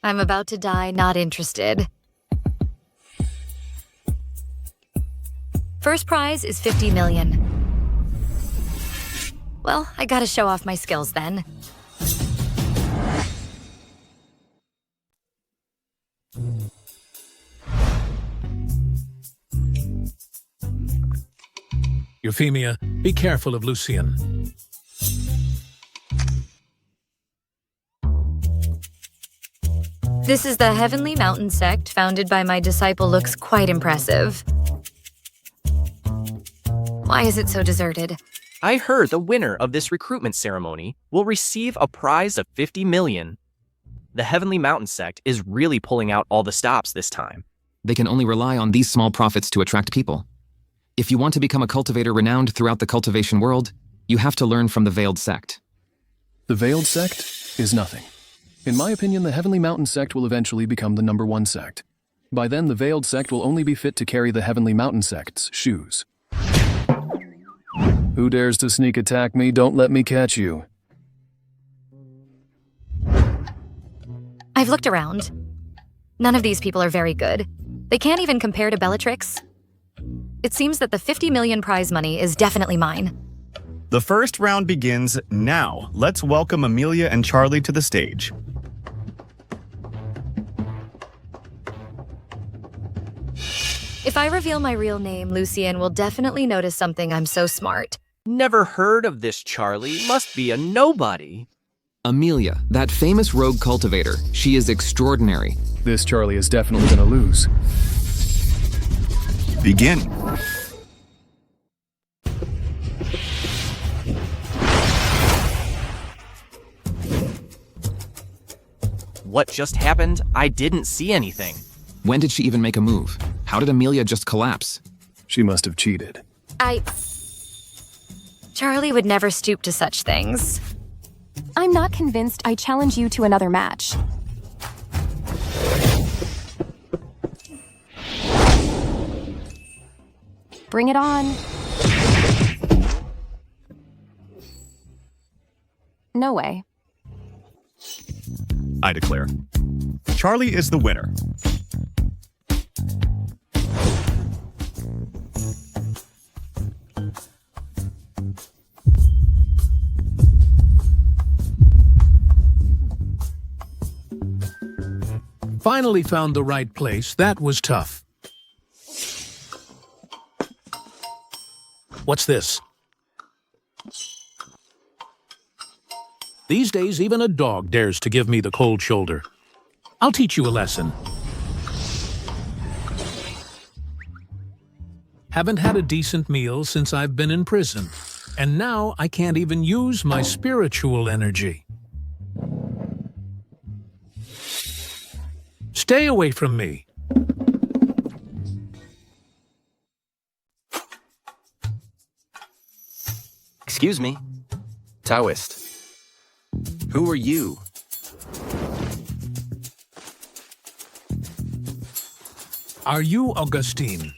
Speaker 1: I'm about to die, not interested. First prize is 50 million. Well, I gotta show off my skills then.
Speaker 7: Euphemia, be careful of Lucian.
Speaker 1: This is the Heavenly Mountain sect founded by my disciple. Looks quite impressive. Why is it so deserted?
Speaker 12: I heard the winner of this recruitment ceremony will receive a prize of 50 million. The Heavenly Mountain sect is really pulling out all the stops this time.
Speaker 9: They can only rely on these small profits to attract people. If you want to become a cultivator renowned throughout the cultivation world, you have to learn from the Veiled Sect.
Speaker 4: The Veiled Sect is nothing. In my opinion, the Heavenly Mountain sect will eventually become the #1 sect. By then, the Veiled Sect will only be fit to carry the Heavenly Mountain sect's shoes. Who dares to sneak attack me? Don't let me catch you.
Speaker 1: I've looked around. None of these people are very good. They can't even compare to Bellatrix. It seems that the 50 million prize money is definitely mine.
Speaker 20: The first round begins now. Let's welcome Amelia and Charlie to the stage.
Speaker 1: If I reveal my real name, Lucian will definitely notice something. I'm so smart.
Speaker 21: Never heard of this Charlie. Must be a nobody.
Speaker 9: Amelia, that famous rogue cultivator. She is extraordinary.
Speaker 4: This Charlie is definitely gonna lose.
Speaker 20: Begin.
Speaker 12: What just happened? I didn't see anything.
Speaker 9: When did she even make a move? How did Amelia just collapse?
Speaker 4: She must have cheated.
Speaker 1: Charlie would never stoop to such things.
Speaker 8: I'm not convinced. I challenge you to another match. Bring it on. No way.
Speaker 20: I declare. Charlie is the winner.
Speaker 7: Finally found the right place. That was tough. What's this? These days, even a dog dares to give me the cold shoulder. I'll teach you a lesson. Haven't had a decent meal since I've been in prison, and now I can't even use my spiritual energy. Stay away from me.
Speaker 2: Excuse me. Taoist. Who are you?
Speaker 7: Are you Augustine?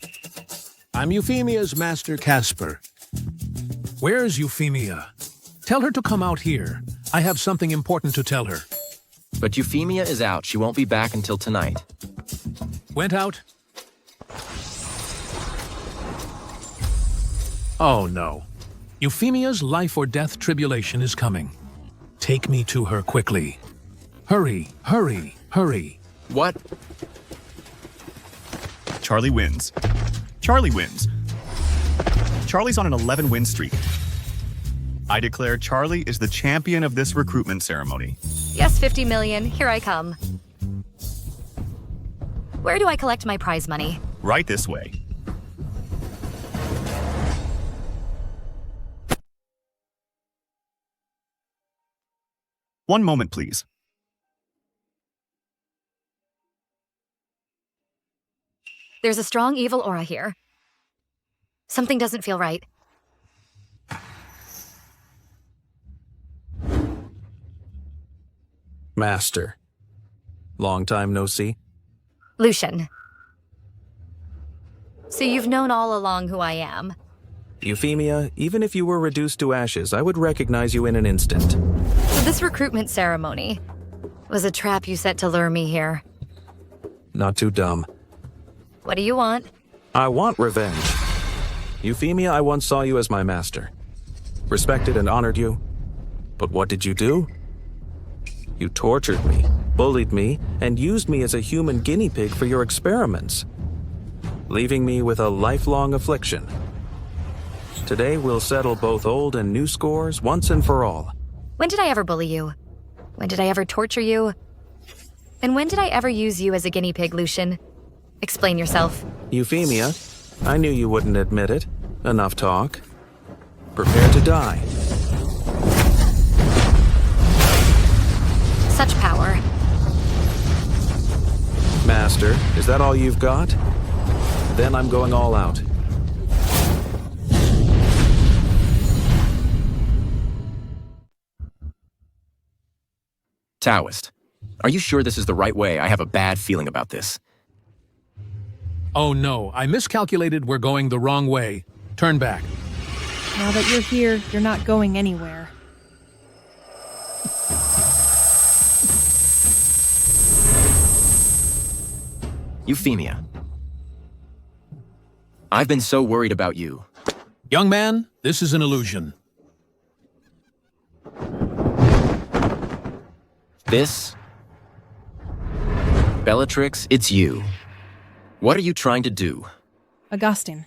Speaker 7: I'm Euphemia's master Casper. Where's Euphemia? Tell her to come out here. I have something important to tell her.
Speaker 2: But Euphemia is out. She won't be back until tonight.
Speaker 7: Went out? Oh no. Euphemia's life or death tribulation is coming. Take me to her quickly. Hurry, hurry, hurry.
Speaker 2: What?
Speaker 20: Charlie wins. Charlie wins. Charlie's on an 11-win streak. I declare Charlie is the champion of this recruitment ceremony.
Speaker 1: Yes, 50 million. Here I come. Where do I collect my prize money?
Speaker 20: Right this way. One moment, please.
Speaker 1: There's a strong evil aura here. Something doesn't feel right.
Speaker 6: Master. Long time no see.
Speaker 1: Lucian. So you've known all along who I am.
Speaker 6: Euphemia, even if you were reduced to ashes, I would recognize you in an instant.
Speaker 1: So this recruitment ceremony was a trap you set to lure me here.
Speaker 6: Not too dumb.
Speaker 1: What do you want?
Speaker 6: I want revenge. Euphemia, I once saw you as my master. Respected and honored you. But what did you do? You tortured me, bullied me, and used me as a human guinea pig for your experiments, leaving me with a lifelong affliction. Today we'll settle both old and new scores once and for all.
Speaker 1: When did I ever bully you? When did I ever torture you? And when did I ever use you as a guinea pig, Lucian? Explain yourself.
Speaker 6: Euphemia, I knew you wouldn't admit it. Enough talk. Prepare to die.
Speaker 1: Such power.
Speaker 6: Master, is that all you've got? Then I'm going all out.
Speaker 2: Taoist. Are you sure this is the right way? I have a bad feeling about this.
Speaker 7: Oh no, I miscalculated. We're going the wrong way. Turn back.
Speaker 13: Now that you're here, you're not going anywhere.
Speaker 2: Euphemia. I've been so worried about you.
Speaker 7: Young man, this is an illusion.
Speaker 2: This? Bellatrix, it's you. What are you trying to do?
Speaker 13: Augustine,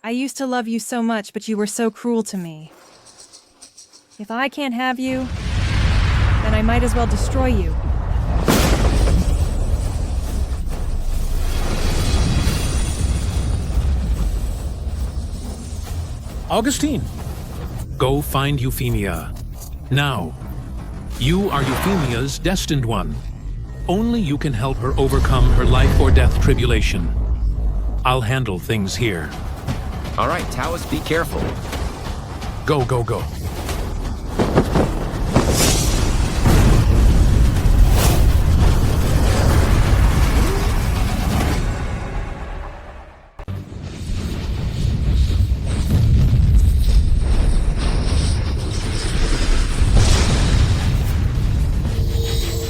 Speaker 13: I used to love you so much, but you were so cruel to me. If I can't have you, then I might as well destroy you.
Speaker 7: Augustine, go find Euphemia. Now. You are Euphemia's destined one. Only you can help her overcome her life or death tribulation. I'll handle things here.
Speaker 2: All right, Taoist, be careful.
Speaker 7: Go, go, go.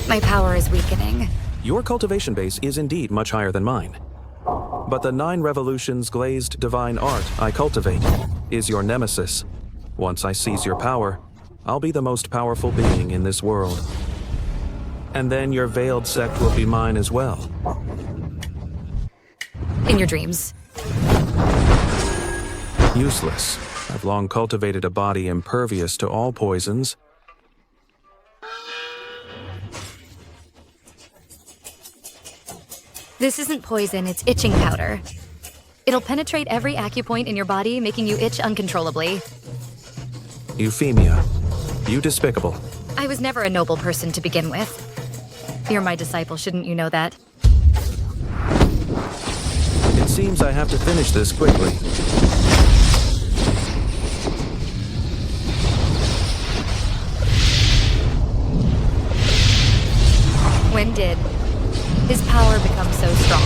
Speaker 1: My power is weakening.
Speaker 6: Your cultivation base is indeed much higher than mine. But the 9 revolutions glazed divine art I cultivate is your nemesis. Once I seize your power, I'll be the most powerful being in this world. And then your veiled sect will be mine as well.
Speaker 1: In your dreams.
Speaker 6: Useless. I've long cultivated a body impervious to all poisons.
Speaker 1: This isn't poison, it's itching powder. It'll penetrate every acupoint in your body, making you itch uncontrollably.
Speaker 6: Euphemia, you despicable.
Speaker 1: I was never a noble person to begin with. You're my disciple, shouldn't you know that?
Speaker 6: It seems I have to finish this quickly.
Speaker 1: When did his power become so strong?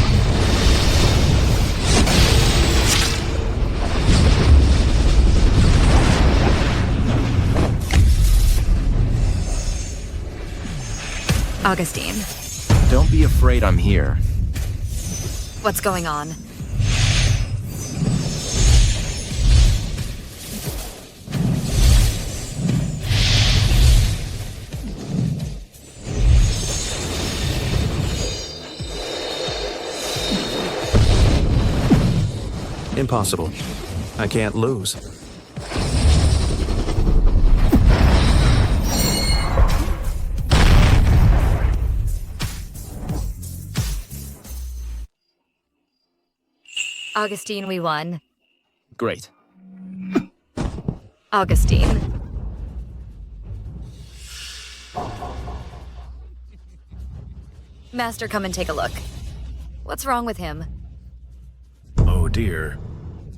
Speaker 1: Augustine.
Speaker 2: Don't be afraid, I'm here.
Speaker 1: What's going on?
Speaker 6: Impossible. I can't lose.
Speaker 1: Augustine, we won.
Speaker 2: Great.
Speaker 1: Augustine. Master, come and take a look. What's wrong with him?
Speaker 7: Oh dear.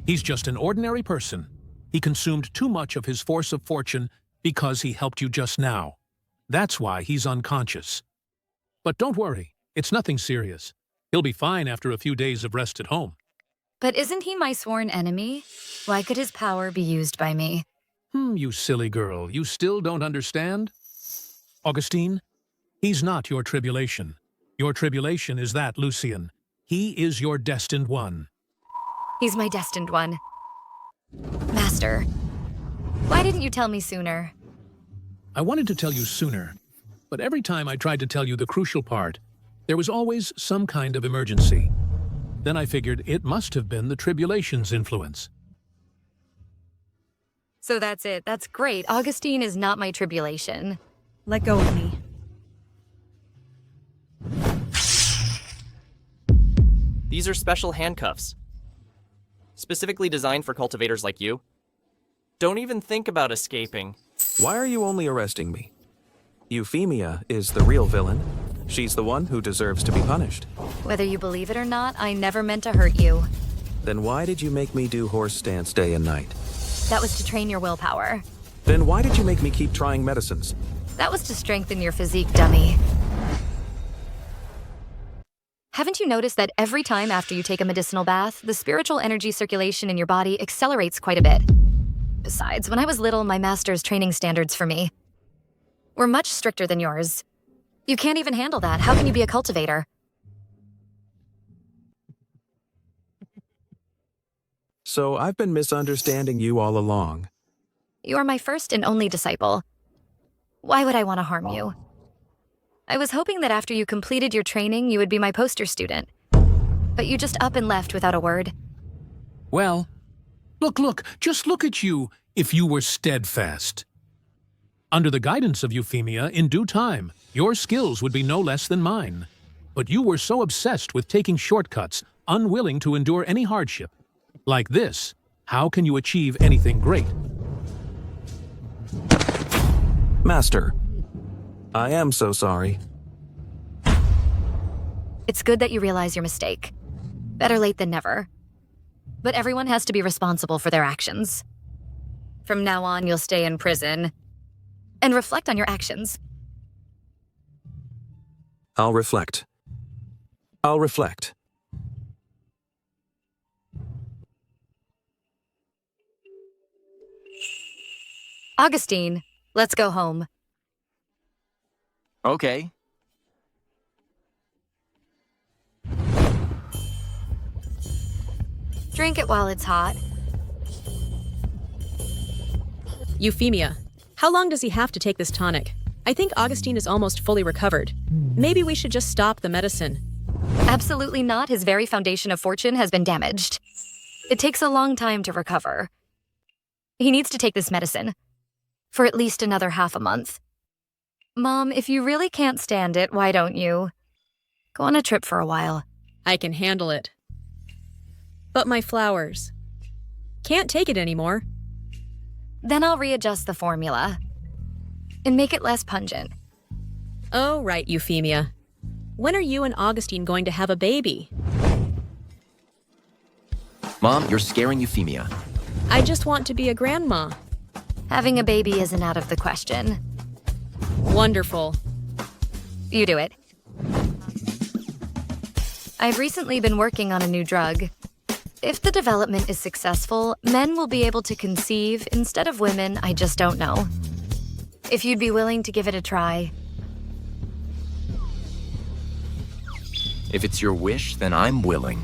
Speaker 7: He's just an ordinary person. He consumed too much of his force of fortune because he helped you just now. That's why he's unconscious. But don't worry, it's nothing serious. He'll be fine after a few days of rest at home.
Speaker 1: But isn't he my sworn enemy? Why could his power be used by me?
Speaker 7: You silly girl, you still don't understand? Augustine, he's not your tribulation. Your tribulation is that, Lucian. He is your destined one.
Speaker 1: He's my destined one. Master, why didn't you tell me sooner?
Speaker 7: I wanted to tell you sooner, but every time I tried to tell you the crucial part, there was always some kind of emergency. Then I figured it must have been the tribulation's influence.
Speaker 1: So that's it. That's great. Augustine is not my tribulation.
Speaker 13: Let go of me.
Speaker 12: These are special handcuffs, specifically designed for cultivators like you. Don't even think about escaping.
Speaker 6: Why are you only arresting me? Euphemia is the real villain. She's the one who deserves to be punished.
Speaker 1: Whether you believe it or not, I never meant to hurt you.
Speaker 6: Then why did you make me do horse stance day and night?
Speaker 1: That was to train your willpower.
Speaker 6: Then why did you make me keep trying medicines?
Speaker 1: That was to strengthen your physique, dummy. Haven't you noticed that every time after you take a medicinal bath, the spiritual energy circulation in your body accelerates quite a bit? Besides, when I was little, my master's training standards for me were much stricter than yours. You can't even handle that. How can you be a cultivator?
Speaker 6: So I've been misunderstanding you all along.
Speaker 1: You are my first and only disciple. Why would I want to harm you? I was hoping that after you completed your training, you would be my poster student. But you just up and left without a word.
Speaker 7: Well, look, just look at you if you were steadfast. Under the guidance of Euphemia, in due time, your skills would be no less than mine. But you were so obsessed with taking shortcuts, unwilling to endure any hardship. Like this, how can you achieve anything great?
Speaker 6: Master, I am so sorry.
Speaker 1: It's good that you realize your mistake. Better late than never. But everyone has to be responsible for their actions. From now on, you'll stay in prison and reflect on your actions.
Speaker 6: I'll reflect.
Speaker 1: Augustine, let's go home.
Speaker 2: Okay.
Speaker 1: Drink it while it's hot.
Speaker 10: Euphemia, how long does he have to take this tonic? I think Augustine is almost fully recovered. Maybe we should just stop the medicine.
Speaker 1: Absolutely not. His very foundation of fortune has been damaged. It takes a long time to recover. He needs to take this medicine for at least another half a month. Mom, if you really can't stand it, why don't you go on a trip for a while?
Speaker 10: I can handle it. But my flowers. Can't take it anymore.
Speaker 1: Then I'll readjust the formula and make it less pungent.
Speaker 10: Oh, right, Euphemia. When are you and Augustine going to have a baby?
Speaker 2: Mom, you're scaring Euphemia.
Speaker 10: I just want to be a grandma.
Speaker 1: Having a baby isn't out of the question.
Speaker 10: Wonderful.
Speaker 1: You do it. I've recently been working on a new drug. If the development is successful, men will be able to conceive instead of women. I just don't know. If you'd be willing to give it a try.
Speaker 2: If it's your wish, then I'm willing.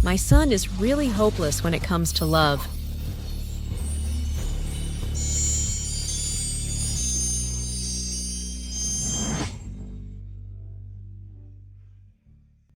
Speaker 10: My son is really hopeless when it comes to love.